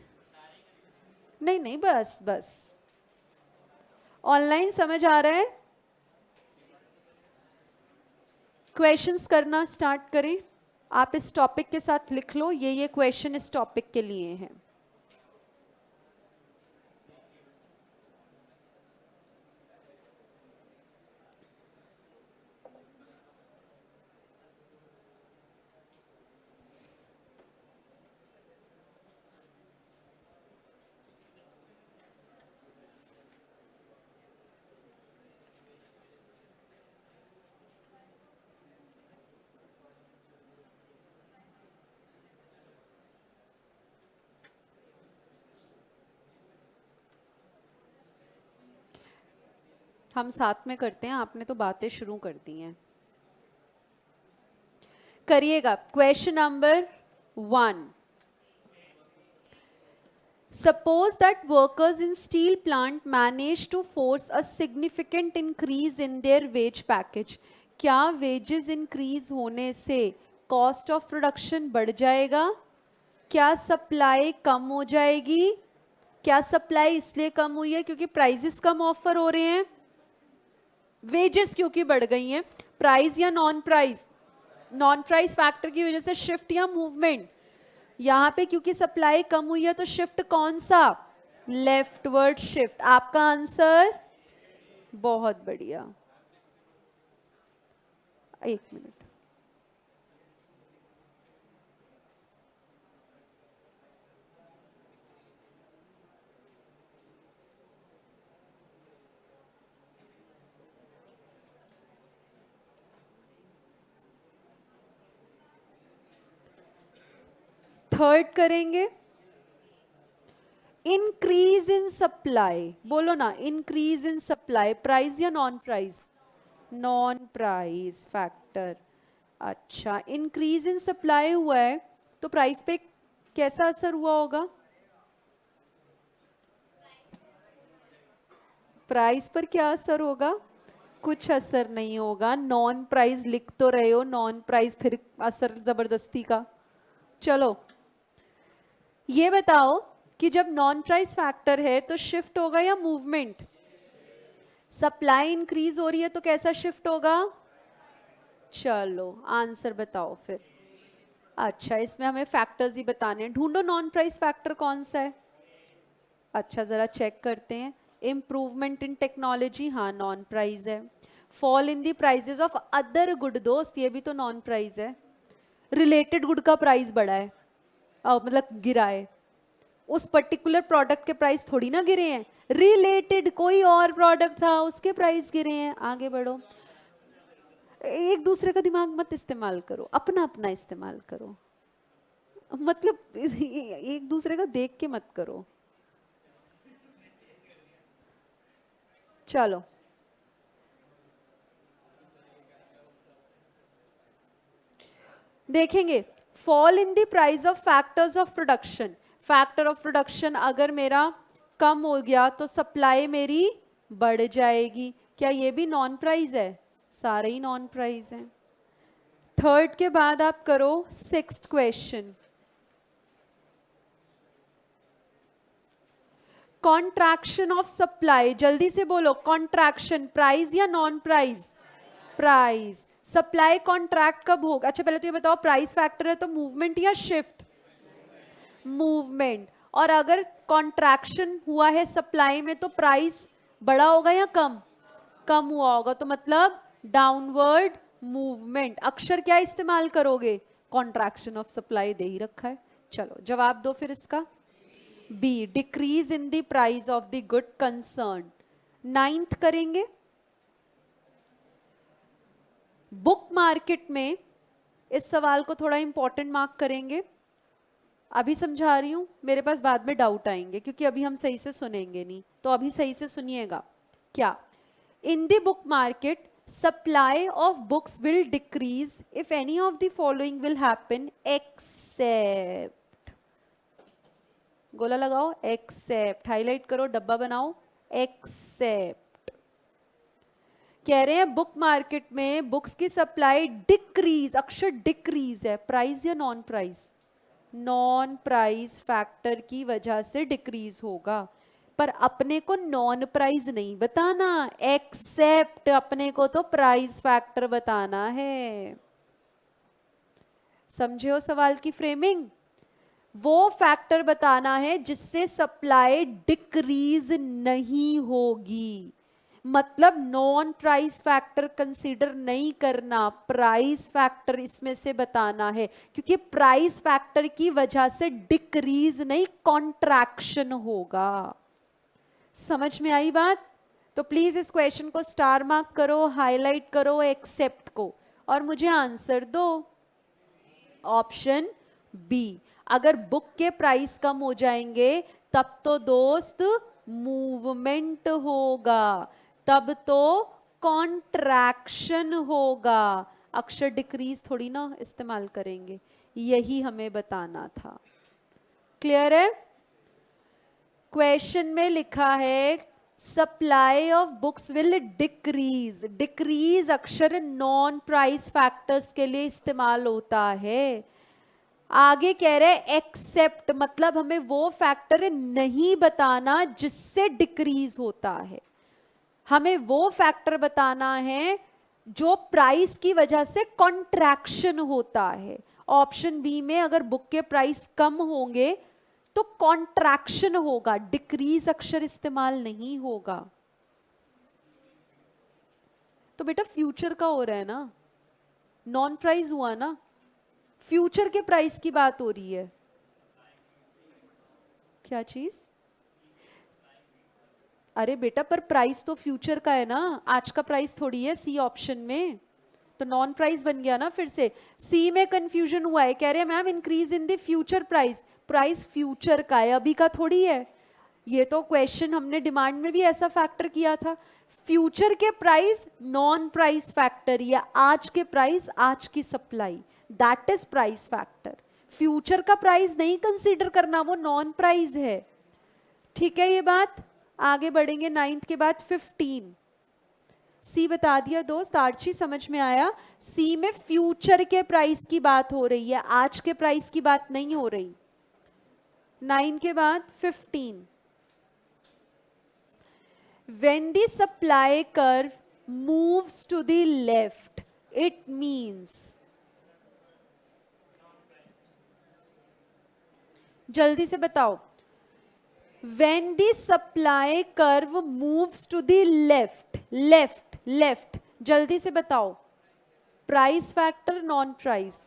नहीं बस ऑनलाइन समझ आ रहा है? क्वेश्चंस करना स्टार्ट करें। आप इस टॉपिक के साथ लिख लो, ये क्वेश्चन इस टॉपिक के लिए हैं। हम साथ में करते हैं, आपने तो बातें शुरू कर दी हैं। करिएगा question number 1। Suppose that workers in steel plant manage to force a significant increase in their wage package. क्या wages increase होने से cost of production बढ़ जाएगा? क्या supply कम हो जाएगी? क्या supply इसलिए कम हुई है क्योंकि prices कम ऑफर हो रहे हैं? wages क्योंकि बढ़ गई हैं? प्राइस या non price? Non price factor की वजह से शिफ्ट या मूवमेंट? यहां पे क्योंकि सप्लाई कम हुई है तो शिफ्ट कौन सा? Leftward shift. आपका आंसर बहुत बढ़िया। एक मिनट, थर्ड करेंगे। इंक्रीज इन सप्लाई, बोलो ना, इंक्रीज इन सप्लाई प्राइस या non price? Non price factor. अच्छा, इंक्रीज इन सप्लाई हुआ है तो प्राइस पे कैसा असर हुआ होगा? प्राइस पर क्या असर होगा? कुछ असर नहीं होगा। नॉन प्राइस लिख तो रहे हो, नॉन प्राइस फिर असर जबरदस्ती का। चलो ये बताओ कि जब नॉन प्राइस फैक्टर है तो शिफ्ट होगा या मूवमेंट? सप्लाई इंक्रीज हो रही है तो कैसा शिफ्ट होगा? चलो आंसर बताओ फिर। अच्छा, इसमें हमें फैक्टर्स ही बताने हैं। ढूंढो नॉन प्राइस फैक्टर कौन सा है। अच्छा, जरा चेक करते हैं। इम्प्रूवमेंट इन टेक्नोलॉजी, हाँ नॉन प्राइस है। Fall in the prices of other good, दोस्त ये भी तो नॉन प्राइस है। रिलेटेड गुड का प्राइस बढ़ा है, मतलब गिरा है। उस पर्टिकुलर प्रोडक्ट के प्राइस थोड़ी ना गिरे हैं, रिलेटेड कोई और प्रोडक्ट था उसके प्राइस गिरे हैं। आगे बढ़ो, एक दूसरे का दिमाग मत इस्तेमाल करो, अपना अपना इस्तेमाल करो। मतलब एक दूसरे का देख के मत करो। चलो देखेंगे। Fall in the price of factors of production. Factor of production अगर मेरा कम हो गया तो सप्लाई मेरी बढ़ जाएगी। क्या ये भी नॉन प्राइस है? सारे ही नॉन प्राइस हैं। थर्ड के बाद आप करो sixth question. Contraction of supply, जल्दी से बोलो। कॉन्ट्रैक्शन प्राइस या non price? Price. Supply contract कब होगा? अच्छा पहले तो ये बताओ, प्राइस फैक्टर है तो मूवमेंट या शिफ्ट? मूवमेंट। और अगर कॉन्ट्रैक्शन हुआ है सप्लाई में तो प्राइस बड़ा होगा या कम? कम हुआ होगा, तो मतलब डाउनवर्ड मूवमेंट। अक्षर क्या इस्तेमाल करोगे? कॉन्ट्रैक्शन ऑफ सप्लाई दे ही रखा है। चलो जवाब दो फिर इसका। B, decrease in the price of the good concern. Ninth करेंगे। बुक मार्केट में, इस सवाल को थोड़ा इंपॉर्टेंट मार्क करेंगे। अभी समझा रही हूं, मेरे पास बाद में डाउट आएंगे क्योंकि अभी हम सही से सुनेंगे नहीं, तो अभी सही से सुनिएगा। क्या? In the book market supply of books will decrease if any of the following will happen except. गोला लगाओ, एक्सेप्ट। हाईलाइट करो, डब्बा बनाओ, एक्सेप्ट। कह रहे हैं बुक मार्केट में बुक्स की सप्लाई डिक्रीज, अक्षर डिक्रीज है। प्राइस या non price? Non price factor की वजह से डिक्रीज होगा, पर अपने को नॉन प्राइस नहीं बताना, एक्सेप्ट अपने को तो प्राइस फैक्टर बताना है। समझे हो सवाल की फ्रेमिंग? वो फैक्टर बताना है जिससे सप्लाई डिक्रीज नहीं होगी। मतलब नॉन प्राइस फैक्टर कंसीडर नहीं करना, प्राइस फैक्टर इसमें से बताना है, क्योंकि प्राइस फैक्टर की वजह से डिक्रीज नहीं कॉन्ट्रैक्शन होगा। समझ में आई बात? तो प्लीज इस क्वेश्चन को स्टार मार्क करो, हाईलाइट करो एक्सेप्ट को, और मुझे आंसर दो। Option B. अगर बुक के प्राइस कम हो जाएंगे तब तो दोस्त मूवमेंट होगा, तब तो कॉन्ट्रैक्शन होगा। अक्षर डिक्रीज थोड़ी ना इस्तेमाल करेंगे, यही हमें बताना था। क्लियर है? क्वेश्चन में लिखा है supply of books will decrease. Decrease अक्षर नॉन प्राइस फैक्टर्स के लिए इस्तेमाल होता है। आगे कह रहे एक्सेप्ट, मतलब हमें वो फैक्टर नहीं बताना जिससे डिक्रीज होता है, हमें वो फैक्टर बताना है जो प्राइस की वजह से कॉन्ट्रैक्शन होता है। ऑप्शन बी में अगर बुक के प्राइस कम होंगे तो कॉन्ट्रैक्शन होगा, डिक्रीज अक्षर इस्तेमाल नहीं होगा। तो बेटा फ्यूचर का हो रहा है ना, नॉन प्राइस हुआ ना, फ्यूचर के प्राइस की बात हो रही है। क्या चीज? अरे बेटा पर प्राइस तो फ्यूचर का है ना, आज का प्राइस थोड़ी है सी ऑप्शन में, तो नॉन प्राइस बन गया ना। फिर से सी में कंफ्यूजन हुआ है, कह रहे हैं ma'am increase in the future price. Price future का है, अभी का थोड़ी है। ये तो क्वेश्चन हमने डिमांड में भी ऐसा फैक्टर किया था। फ्यूचर के प्राइस नॉन प्राइस फैक्टर, या आज के प्राइस आज की supply, that is price factor. Future का प्राइस नहीं कंसीडर करना, वो नॉन प्राइस है। ठीक है ये बात? आगे बढ़ेंगे नाइन्थ के बाद 15। सी बता दिया दोस्त, आर्ची समझ में आया? सी में फ्यूचर के प्राइस की बात हो रही है, आज के प्राइस की बात नहीं हो रही। 9 के बाद 15. When the supply curve moves to the left, it means, जल्दी से बताओ. When the supply curve moves to the left, जल्दी से बताओ. Price factor, non price.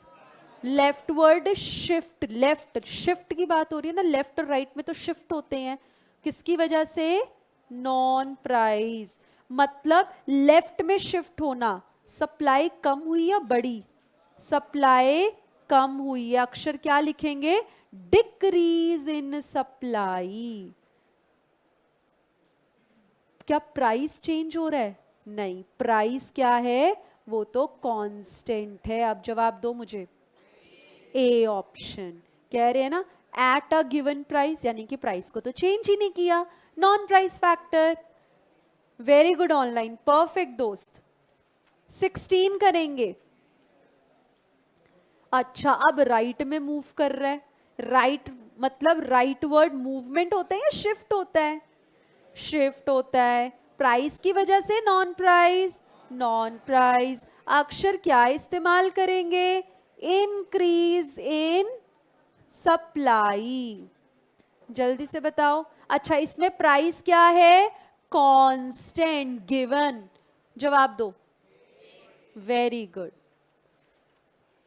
Leftward shift, shift की बात हो रही है ना, लेफ्ट और राइट में तो शिफ्ट होते हैं. किसकी वजह से? Non price. मतलब लेफ्ट में शिफ्ट होना. सप्लाई कम हुई या बढ़ी? सप्लाई कम हुई है. अक्षर क्या लिखेंगे? Decrease in supply. क्या प्राइस चेंज हो रहा है? नहीं. प्राइस क्या है? वो तो कांस्टेंट है. अब जवाब दो मुझे. A option. कह रहे हैं ना, एट अ गिवन प्राइस, यानी कि प्राइस को तो चेंज ही नहीं किया. Non price factor. Very good online, perfect दोस्त. 16 करेंगे. अच्छा, अब राइट में मूव कर रहा है. राइट मतलब राइट वर्ड मूवमेंट होता है या शिफ्ट होता है? शिफ्ट होता है. प्राइस की वजह से नॉन प्राइस. Non price. अक्षर क्या इस्तेमाल करेंगे? Increase in supply. जल्दी से बताओ. अच्छा, इसमें प्राइस क्या है? Constant given. जवाब दो. Very good.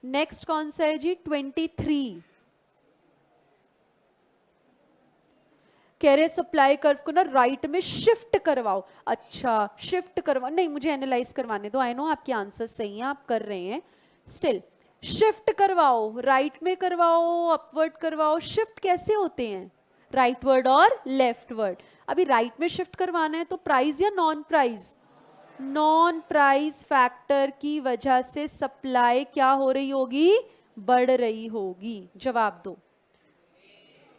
नेक्स्ट कौन सा है जी? 23. कह रहे सप्लाई कर्व को ना राइट में शिफ्ट करवाओ. अच्छा, शिफ्ट करवाओ. नहीं, मुझे एनालाइज करवाने दो. आई नो आपके आंसर सही हैं, आप कर रहे हैं. स्टिल शिफ्ट करवाओ. राइट में करवाओ, अपवर्ड करवाओ. शिफ्ट कैसे होते हैं? राइट वर्ड और लेफ्ट वर्ड. अभी राइट में शिफ्ट करवाना है तो प्राइस या non price? Non price factor की वजह से सप्लाई क्या हो रही होगी? बढ़ रही होगी. जवाब दो.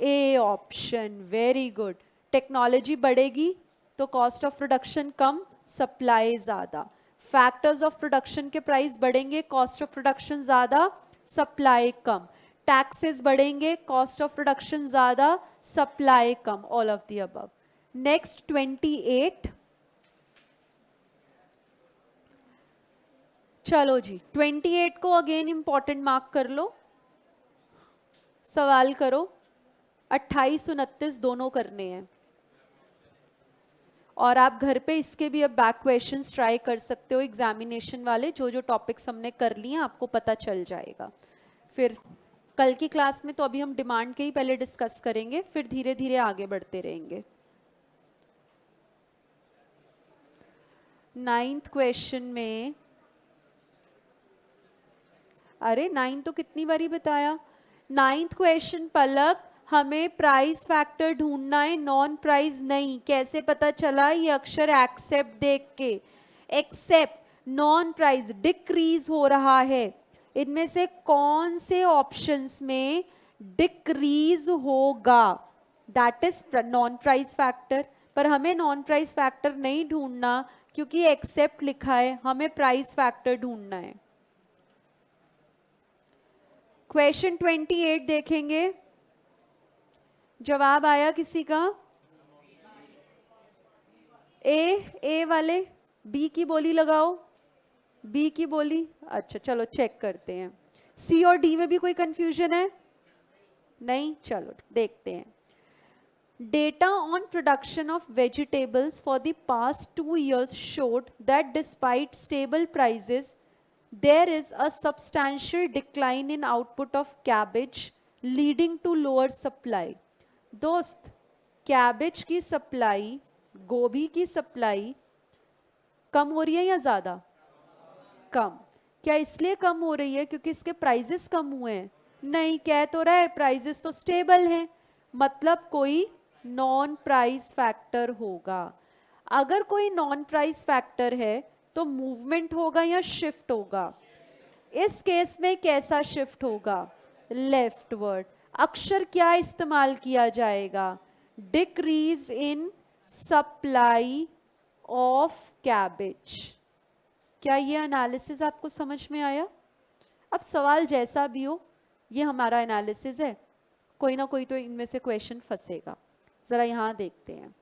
A option. Very good. Technology बढ़ेगी तो कॉस्ट ऑफ प्रोडक्शन कम, सप्लाई ज्यादा. फैक्टर्स ऑफ प्रोडक्शन के प्राइस बढ़ेंगे, कॉस्ट ऑफ प्रोडक्शन ज्यादा, सप्लाई कम. टैक्सेस बढ़ेंगे, कॉस्ट ऑफ प्रोडक्शन ज्यादा, supply come. All of the above. Next 28. चलो जी, 28 को अगेन इंपॉर्टेंट मार्क कर लो. सवाल करो. 28, 29 दोनों करने हैं. और आप घर पे इसके भी अब बैक क्वेश्चंस ट्राई कर सकते हो. एग्जामिनेशन वाले जो जो टॉपिक्स हमने कर लिए आपको पता चल जाएगा. फिर कल की क्लास में तो अभी हम डिमांड के ही पहले डिस्कस करेंगे, फिर धीरे धीरे आगे बढ़ते रहेंगे. 9th क्वेश्चन में, अरे 9 तो कितनी बारी बताया. 9th क्वेश्चन पलक, हमें प्राइस फैक्टर ढूंढना है, नॉन प्राइस नहीं. कैसे पता चला? ये अक्षर एक्सेप्ट देख के. एक्सेप्ट, नॉन प्राइस, डिक्रीज हो रहा है. इनमें से कौन से ऑप्शंस में डिक्रीज होगा? That is non price factor. पर हमें नॉन प्राइस फैक्टर नहीं ढूंढना क्योंकि एक्सेप्ट लिखा है. हमें प्राइस फैक्टर ढूंढना है. क्वेश्चन 28 देखेंगे. जवाब आया किसी का? ए वाले बी की बोली लगाओ. बी की बोली. अच्छा, चलो चेक करते हैं. सी और डी में भी कोई कंफ्यूजन है? नहीं. चलो देखते हैं. Data on production of vegetables for the past 2 years showed that despite stable prices there is a substantial decline in output of cabbage leading to lower supply. दोस्त, कैबेज की सप्लाई, गोभी की सप्लाई कम हो रही है या ज्यादा? कम. क्या इसलिए कम हो रही है क्योंकि इसके प्राइसेस कम हुए हैं? नहीं. कह तो रहा है प्राइसेस तो स्टेबल हैं. मतलब कोई नॉन प्राइस फैक्टर होगा. अगर कोई नॉन प्राइस फैक्टर है तो मूवमेंट होगा या शिफ्ट होगा? इस केस में कैसा शिफ्ट होगा? लेफ्टवर्ड. अक्षर क्या इस्तेमाल किया जाएगा? Decrease in supply of cabbage. क्या ये एनालिसिस आपको समझ में आया? अब सवाल जैसा भी हो, ये हमारा एनालिसिस है. कोई ना कोई तो इनमें से क्वेश्चन फंसेगा। जरा यहाँ देखते हैं,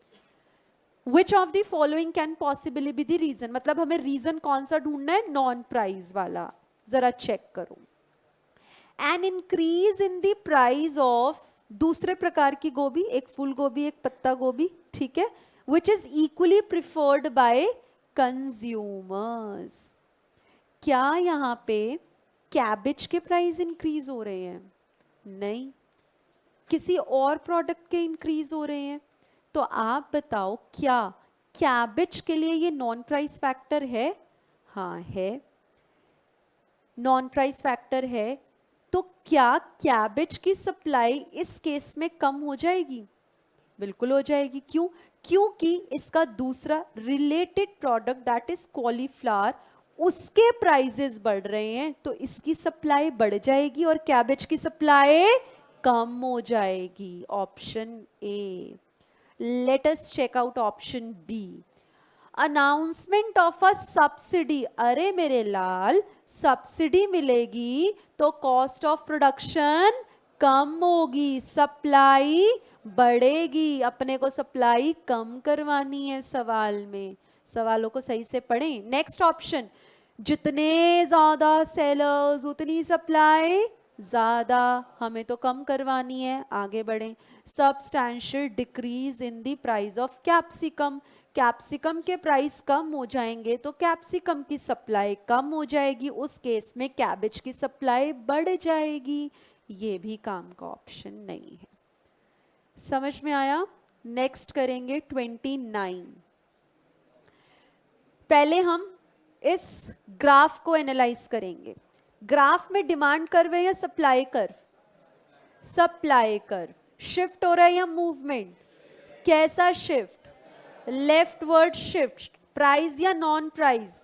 which of the following can possibly be the reason, मतलब हमें रीजन कौन सा ढूंढना है, नॉन प्राइस वाला। जरा चेक करो, N increase in the price of, दूसरे प्रकार की गोभी, एक फूल गोभी एक पत्ता गोभी, ठीक है, which is equally preferred by consumers. क्या यहाँ पे कैबेज के प्राइस इंक्रीज हो रहे हैं? नहीं, किसी और प्रोडक्ट के इंक्रीज हो रहे हैं। तो आप बताओ, क्या कैबेज के लिए ये नॉन प्राइस फैक्टर है? हाँ है, नॉन प्राइस फैक्टर है। तो क्या कैबेज की सप्लाई इस केस में कम हो जाएगी? बिल्कुल हो जाएगी। क्यों? क्योंकि इसका दूसरा related product that is cauliflower, उसके प्राइसेस बढ़ रहे हैं, तो इसकी सप्लाई बढ़ जाएगी और कैबेज की सप्लाई कम हो जाएगी। Option A. Let us check out option B. Announcement of a subsidy, अरे मेरे लाल, सब्सिडी मिलेगी तो कॉस्ट ऑफ प्रोडक्शन कम होगी, सप्लाई बढ़ेगी। अपने को सप्लाई कम करवानी है सवाल में, सवालों को सही से पढ़ें। नेक्स्ट ऑप्शन, जितने ज्यादा सेलर्स उतनी सप्लाई ज्यादा, हमें तो कम करवानी है, आगे बढ़ें। Substantial decrease in the price of capsicum, capsicum के प्राइस कम हो जाएंगे तो कैप्सिकम की सप्लाई कम हो जाएगी, उस केस में कैबेज की सप्लाई बढ़ जाएगी। ये भी काम का ऑप्शन नहीं है। समझ में आया? नेक्स्ट करेंगे 29। पहले हम इस ग्राफ को एनालाइज करेंगे। ग्राफ में डिमांड कर्व है या supply curve? Supply curve. Shift हो रहा है या मूवमेंट? कैसा शिफ्ट? Leftward shift. प्राइस या नॉन प्राइस?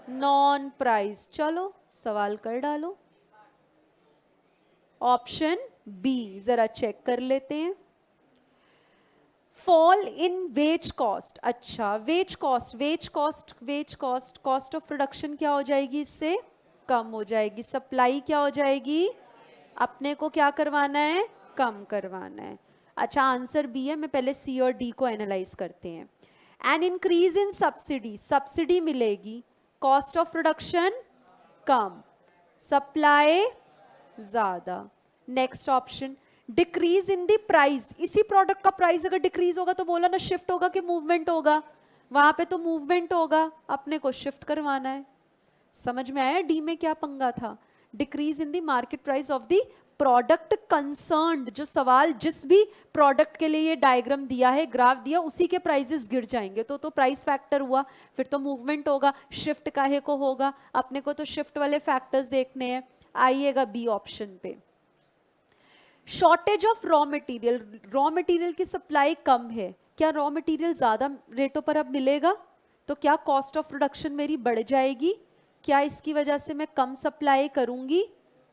Non price. चलो सवाल कर डालो। ऑप्शन बी जरा चेक कर लेते हैं। Fall in wage cost. अच्छा, wage cost, wage cost, wage cost, cost of production क्या हो जाएगी? इससे कम हो जाएगी। सप्लाई क्या हो जाएगी? अपने को क्या करवाना है? कम करवाना है। अच्छा, आंसर बी है। मैं पहले सी और डी को एनालाइज करते हैं। An increase in subsidy, subsidy मिलेगी, कॉस्ट ऑफ प्रोडक्शन कम, सप्लाई ज्यादा। Next option, decrease in the price, इसी प्रोडक्ट का प्राइस अगर डिक्रीज होगा तो बोला ना शिफ्ट होगा कि मूवमेंट होगा? वहां पे तो मूवमेंट होगा, अपने को शिफ्ट करवाना है। समझ में आया डी में क्या पंगा था? Decrease in the market price of the product concerned, जो सवाल जिस भी प्रोडक्ट के लिए ये डायग्राम दिया है, ग्राफ दिया, उसी के प्राइसेस गिर जाएंगे तो प्राइस फैक्टर हुआ, फिर तो मूवमेंट होगा, शिफ्ट काहे को होगा? अपने को तो शिफ्ट वाले फैक्टर्स देखने हैं। आइएगा बी ऑप्शन पे। Shortage of raw material, raw material की सप्लाई कम है, क्या रॉ मटेरियल ज्यादा रेटों पर अब मिलेगा? तो क्या कॉस्ट ऑफ प्रोडक्शन मेरी बढ़ जाएगी? क्या इसकी वजह से मैं कम सप्लाई करूंगी?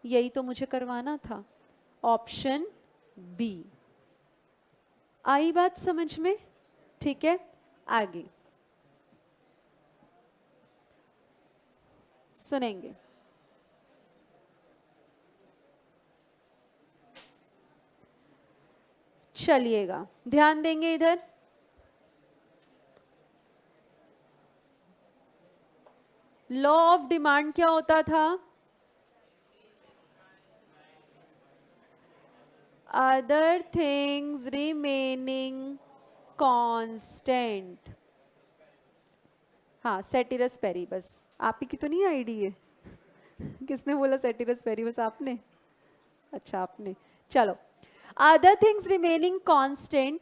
यही तो मुझे करवाना था। Option B. आई बात समझ में? ठीक है, आगे सुनेंगे। चलिएगा, ध्यान देंगे इधर। लॉ ऑफ डिमांड क्या होता था? Other things remaining constant. हाँ, सेटिरस पेरिबस। आप ही की तो नहीं आईडी है? किसने बोला सेटिरस पेरिबस? आपने? अच्छा, आपने। चलो, other things remaining constant,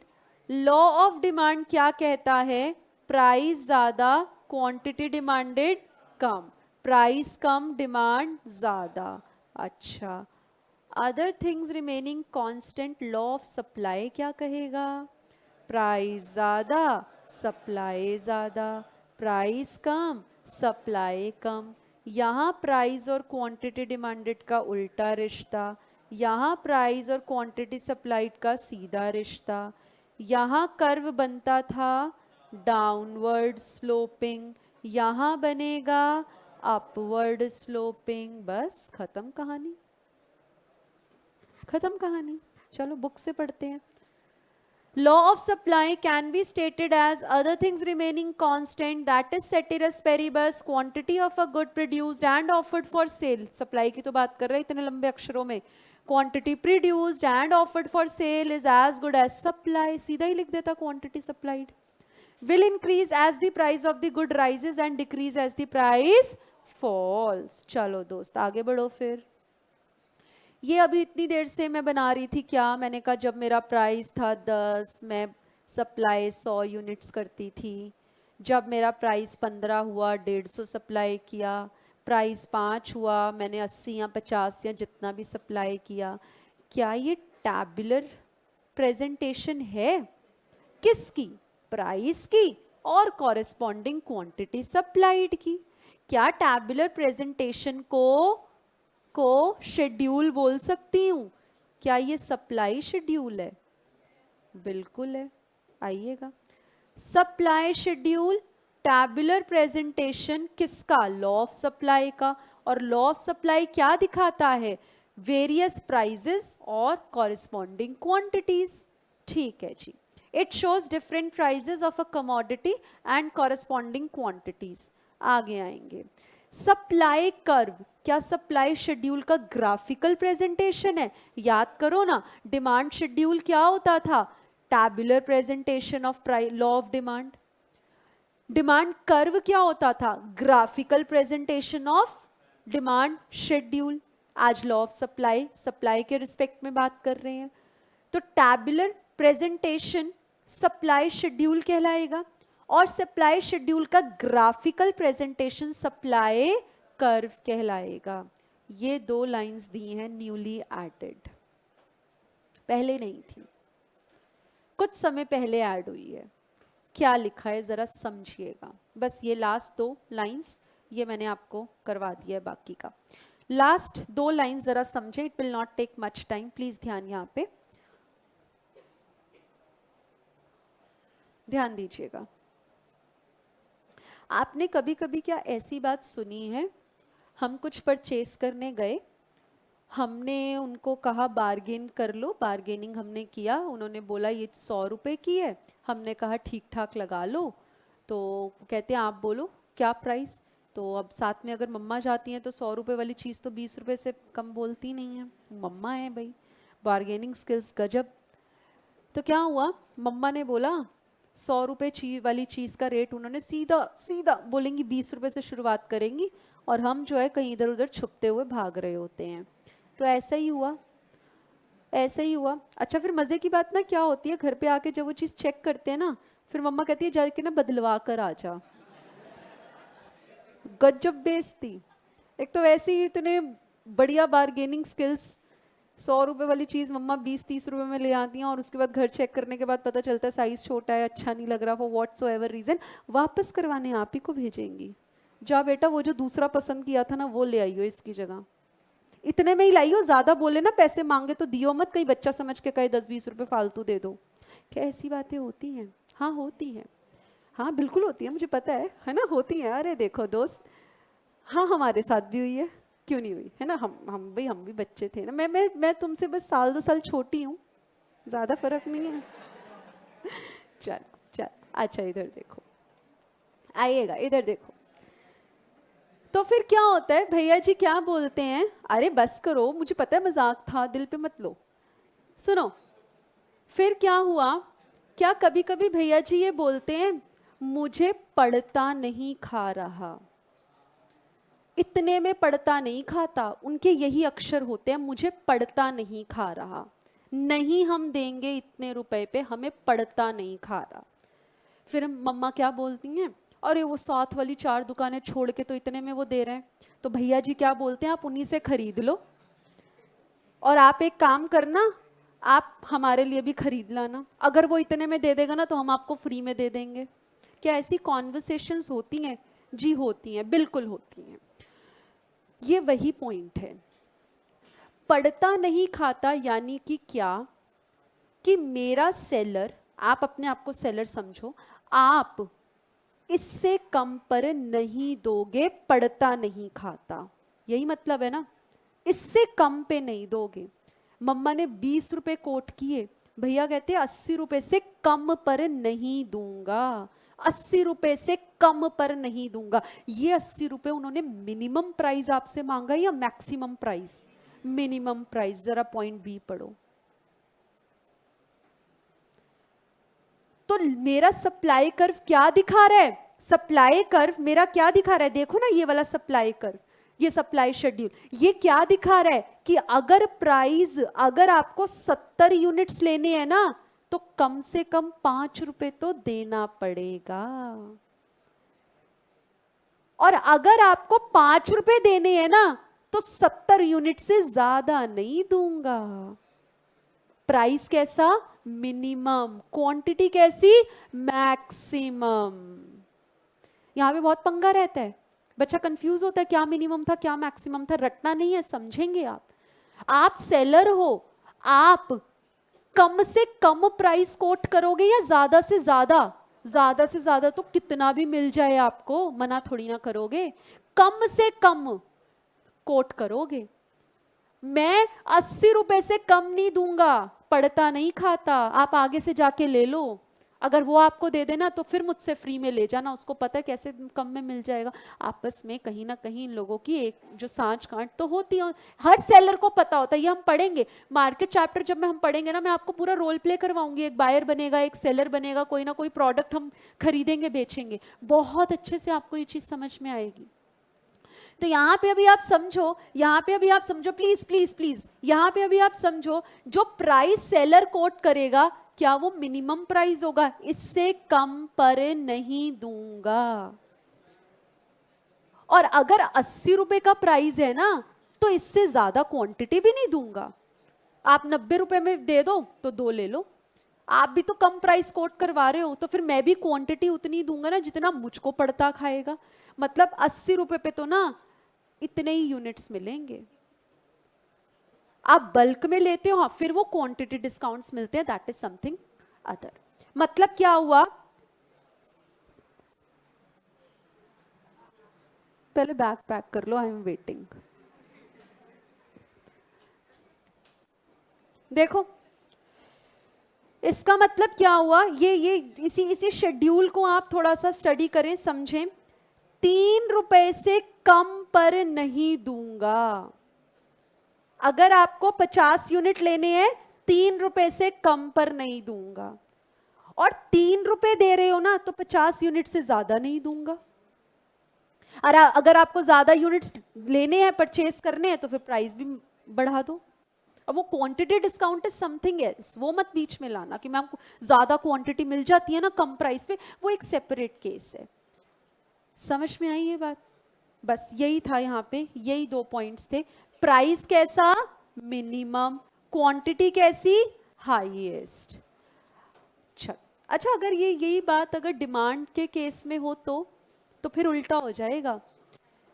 law of demand क्या कहता है? प्राइस ज्यादा, क्वांटिटी डिमांडेड कम, प्राइस कम, डिमांड ज्यादा। अच्छा, other things remaining constant, law of supply क्या कहेगा? प्राइस ज्यादा, सप्लाई ज्यादा, प्राइस कम, सप्लाई कम। यहाँ प्राइस और क्वांटिटी डिमांडेड का उल्टा रिश्ता, यहाँ प्राइस और क्वांटिटी सप्लाइड का सीधा रिश्ता। यहाँ कर्व बनता था डाउनवर्ड स्लोपिंग, यहाँ बनेगा अपवर्ड स्लोपिंग। बस खत्म कहानी, खत्म कहानी। चलो बुक से पढ़ते हैं। Law of supply can be stated as other things remaining constant, that is ceteris paribus quantity of a good produced and offered for sale. Supply की तो बात कर रहे हैं इतने लंबे अक्षरों में। Quantity produced and offered for sale is as good as supply. सीधा ही लिख देता quantity supplied. Will increase as the price of the good rises and decrease as the price falls. चलो दोस्त आगे बढ़ो फिर। ये अभी इतनी देर से मैं बना रही थी क्या, मैंने कहा जब मेरा प्राइस था 10 मैं सप्लाई 100 यूनिट्स करती थी, जब मेरा प्राइस 15 हुआ 150 सप्लाई किया, प्राइस 5 हुआ मैंने 80 या 50 या जितना भी सप्लाई किया। क्या ये टैबुलर प्रेजेंटेशन है? किसकी? प्राइस की और कॉरेस्पॉन्डिंग क्वांटिटी सप्लाइड की। क्या टैबुलर प्रेजेंटेशन को शेड्यूल बोल सकती हूँ? क्या ये सप्लाई शेड्यूल है? बिल्कुल है, आइएगा। सप्लाई शेड्यूल टैबुलर प्रेजेंटेशन किसका? लॉ ऑफ सप्लाई का। और लॉ ऑफ सप्लाई क्या दिखाता है? वेरियस प्राइजेस और कॉरेस्पॉन्डिंग क्वांटिटीज। ठीक है जी। It shows different prices of a commodity and corresponding quantities. आगे आएंगे। सप्लाई कर्व क्या सप्लाई शेड्यूल का ग्राफिकल प्रेजेंटेशन है? याद करो ना, डिमांड शेड्यूल क्या होता था? Tabular presentation of law of demand. Demand curve क्या होता था? Graphical presentation of demand schedule. आज लॉ ऑफ सप्लाई, सप्लाई के रिस्पेक्ट में बात कर रहे हैं, तो टैबुलर प्रेजेंटेशन सप्लाई शेड्यूल कहलाएगा और सप्लाई शेड्यूल का ग्राफिकल प्रेजेंटेशन सप्लाई कर्व कहलाएगा। ये दो लाइंस दी हैं न्यूली एडेड, पहले नहीं थी, कुछ समय पहले ऐड हुई है। क्या लिखा है जरा समझिएगा। बस ये लास्ट दो लाइंस ये मैंने आपको करवा दिया है, बाकी का लास्ट दो लाइंस जरा समझे। It will not take much time, please ध्यान यहाँ पे ध्यान दीजिएगा। आपने कभी कभी क्या ऐसी बात सुनी है, हम कुछ परचेस करने गए, हमने उनको कहा बार्गेन कर लो, बार्गेनिंग हमने किया, उन्होंने बोला ये 100 रुपए की है, हमने कहा ठीक ठाक लगा लो, तो कहते हैं आप बोलो क्या प्राइस। तो अब साथ में अगर मम्मा जाती हैं तो 100 रुपए वाली चीज़ तो 20 रुपए से कम बोलती नहीं है, मम्मा है भाई, बार्गेनिंग स्किल्स गजब। तो क्या हुआ, मम्मा ने बोला 100 रुपए वाली चीज़ का रेट उन्होंने सीधा सीधा बोलेंगी 20 रुपए से शुरुआत करेंगी, और हम जो है कहीं इधर उधर छुपते हुए भाग रहे होते हैं। तो ऐसा ही हुआ, ऐसा ही हुआ। अच्छा फिर मज़े की बात ना क्या होती है, घर पे आके जब वो चीज़ चेक करते हैं ना, फिर मम्मा कहती है जाके ना बदलवा कर आ जा। गजब बेइज्जती। एक तो वैसे ही इतने बढ़िया बार्गेनिंग स्किल्स, 100 रुपए वाली चीज़ मम्मा 20-30 रुपए में ले आती हैं, और उसके बाद घर चेक करने के बाद पता चलता है साइज़ छोटा है, अच्छा नहीं लग रहा, फॉर व्हाटसोएवर रीज़न वापस करवाने आप ही को भेजेंगी। जा बेटा वो जो दूसरा पसंद किया था ना वो ले आइयो इसकी जगह, इतने में ही लाइयो, ज़्यादा बोले ना पैसे मांगे तो दियो मत, कहीं बच्चा समझ के कहे 10-20 रुपए फालतू दे दो। क्या ऐसी बातें होती हैं? हाँ होती हैं, हाँ बिल्कुल होती है, मुझे पता है ना, होती है। अरे देखो दोस्त, हाँ हमारे साथ भी हुई है, क्यों नहीं हुई है ना, हम भी बच्चे थे ना। मैं तुमसे बस 1-2 साल छोटी हूँ, ज़्यादा फर्क नहीं है। चल अच्छा इधर देखो, आइएगा इधर देखो। तो फिर क्या होता है, भैया जी क्या बोलते हैं, अरे बस करो मुझे पता है मजाक था, दिल पे मत लो। सुनो फिर क्या हुआ, क्या कभी कभी भैया जी ये बोलते हैं मुझे पड़ता नहीं खा रहा, इतने में पड़ता नहीं खाता, उनके यही अक्षर होते हैं, मुझे पड़ता नहीं खा रहा, नहीं हम देंगे इतने रुपए पे, हमें पड़ता नहीं खा रहा। फिर मम्मा क्या बोलती हैं, अरे वो साथ वाली 4 दुकानें छोड़ के तो इतने में वो दे रहे हैं, तो भैया जी क्या बोलते हैं आप उन्हीं से खरीद लो, और आप एक काम करना आप हमारे लिए भी खरीद लाना, अगर वो इतने में दे देगा ना तो हम आपको फ्री में दे देंगे। क्या ऐसी कॉन्वर्सेशंस होती हैं? जी होती हैं, बिल्कुल होती हैं। ये वही पॉइंट है, पड़ता नहीं खाता यानी कि क्या, कि मेरा सेलर, आप अपने आप को सेलर समझो, आप इससे कम पर नहीं दोगे, पड़ता नहीं खाता, यही मतलब है ना, इससे कम पे नहीं दोगे। मम्मा ने 20 रुपए कोट किए, भैया कहते 80 रुपए से कम पर नहीं दूंगा, 80 रुपए से कम पर नहीं दूंगा। ये 80 रुपए उन्होंने मिनिमम प्राइस आपसे मांगा या मैक्सिमम प्राइस? Minimum price. जरा पॉइंट बी पढ़ो। तो मेरा सप्लाई कर्व क्या दिखा रहा है? सप्लाई कर्व मेरा क्या दिखा रहा है? देखो ना ये वाला सप्लाई कर्व, ये सप्लाई शेड्यूल, ये क्या दिखा रहा है कि अगर प्राइस, अगर आपको 70 यूनिट्स लेने हैं ना तो कम से कम 5 रुपए तो देना पड़ेगा, और अगर आपको 5 रुपए देने हैं ना तो 70 यूनिट से ज्यादा नहीं दूंगा। प्राइस कैसा? मिनिमम। क्वांटिटी कैसी? मैक्सिमम। यहां पे बहुत पंगा रहता है, बच्चा कंफ्यूज होता है क्या मिनिमम था क्या मैक्सिमम था। रटना नहीं है, समझेंगे आप सेलर हो, आप कम से कम प्राइस कोट करोगे या ज्यादा से ज्यादा? ज्यादा से ज्यादा तो कितना भी मिल जाए आपको, मना थोड़ी ना करोगे, कम से कम कोट करोगे। मैं 80 रुपए से कम नहीं दूंगा, पड़ता नहीं खाता, आप आगे से जाके ले लो, अगर वो आपको दे देना तो फिर मुझसे फ्री में ले जाना, उसको पता है कैसे कम में मिल जाएगा। आपस में कहीं ना कहीं इन लोगों की एक जो सांच गांठ तो होती है, हर सेलर को पता होता है। ये हम पढ़ेंगे मार्केट चैप्टर जब हम पढ़ेंगे ना, मैं आपको पूरा रोल प्ले करवाऊंगी, एक बायर बनेगा एक सेलर बनेगा, कोई ना कोई प्रोडक्ट हम खरीदेंगे बेचेंगे, बहुत अच्छे से आपको ये चीज समझ में आएगी। तो यहाँ पे अभी आप समझो, यहाँ पे अभी आप समझो, प्लीज प्लीज प्लीज, यहाँ पे अभी आप समझो, जो प्राइस सेलर कोट करेगा क्या वो मिनिमम प्राइस होगा? इससे कम पर नहीं दूंगा। और अगर 80 रुपए का प्राइस है ना तो इससे ज्यादा क्वांटिटी भी नहीं दूंगा। आप 90 रुपए में दे दो तो 2 ले लो, आप भी तो कम प्राइस कोट करवा रहे हो, तो फिर मैं भी क्वांटिटी उतनी दूंगा ना जितना मुझको पड़ता खाएगा। मतलब 80 रुपए पे तो ना इतने ही यूनिट्स मिलेंगे। आप बल्क में लेते हो, हाँ, फिर वो क्वांटिटी डिस्काउंट्स मिलते हैं, दैट इज समथिंग अदर। मतलब क्या हुआ? पहले बैग पैक कर लो, आई एम वेटिंग। देखो इसका मतलब क्या हुआ, ये इसी शेड्यूल को आप थोड़ा सा स्टडी करें, समझें। 3 रुपए से कम पर नहीं दूंगा। अगर आपको 50 यूनिट लेने हैं 3 रुपए से कम पर नहीं दूंगा, और 3 रुपए दे रहे हो ना तो 50 यूनिट से ज्यादा नहीं दूंगा। और अगर आपको ज्यादा यूनिट्स लेने हैं, परचेस करने हैं, तो फिर प्राइस भी बढ़ा दो। अब वो quantity discount is something else, वो मत बीच में लाना कि मैम ज्यादा क्वांटिटी मिल जाती है ना कम प्राइस पे, वो एक सेपरेट केस है। समझ में आई ये बात? बस यही था यहाँ पे, यही 2 पॉइंट्स थे। प्राइस कैसा? मिनिमम। क्वांटिटी कैसी? हाईएस्ट। अच्छा, अगर ये यही बात अगर डिमांड के केस में हो तो फिर उल्टा हो जाएगा।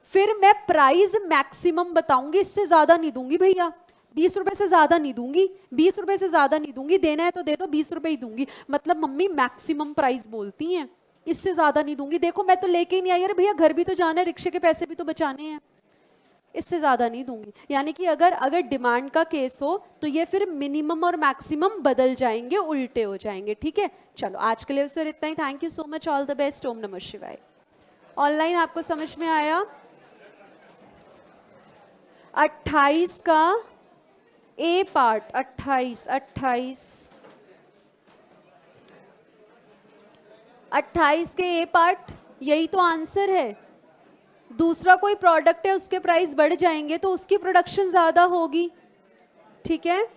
फिर मैं प्राइस मैक्सिमम बताऊंगी, इससे ज्यादा नहीं दूंगी भैया, 20 रुपए से ज्यादा नहीं दूंगी, 20 रुपए से ज्यादा नहीं दूंगी, देना है तो दे दो, 20 रुपए ही दूंगी। मतलब मम्मी मैक्सिमम प्राइस बोलती हैं, इससे ज्यादा नहीं दूंगी। देखो मैं तो लेके ही नहीं आई, अरे भैया घर भी तो जाना है, रिक्शे के पैसे भी तो बचाने हैं, इससे ज्यादा नहीं दूंगी। यानी कि अगर डिमांड का केस हो तो ये फिर मिनिमम और मैक्सिमम बदल जाएंगे, उल्टे हो जाएंगे। ठीक है, चलो आज के लिए सर इतना ही। Thank you so much, all the best, ओम नमः शिवाय। ऑनलाइन आपको समझ में आया? 28 का ए पार्ट, 28 के ए पार्ट, यही तो आंसर है। दूसरा कोई प्रोडक्ट है, उसके प्राइस बढ़ जाएंगे तो उसकी प्रोडक्शन ज्यादा होगी। ठीक है,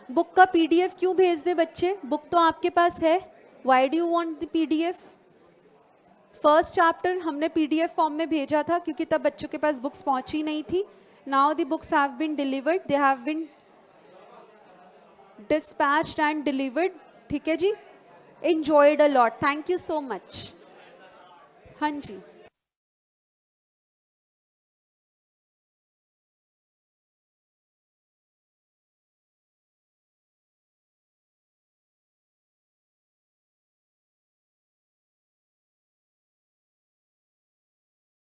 बुक का पीडीएफ क्यों भेज दे बच्चे? बुक तो आपके पास है, why do you want the PDF? First chapter हमने पीडीएफ फॉर्म में भेजा था क्योंकि तब बच्चों के पास बुक्स पहुंची नहीं थी। Now the books have been delivered, they have been dispatched and delivered। ठीक है जी, enjoyed a lot, thank you so much। हाँ जी।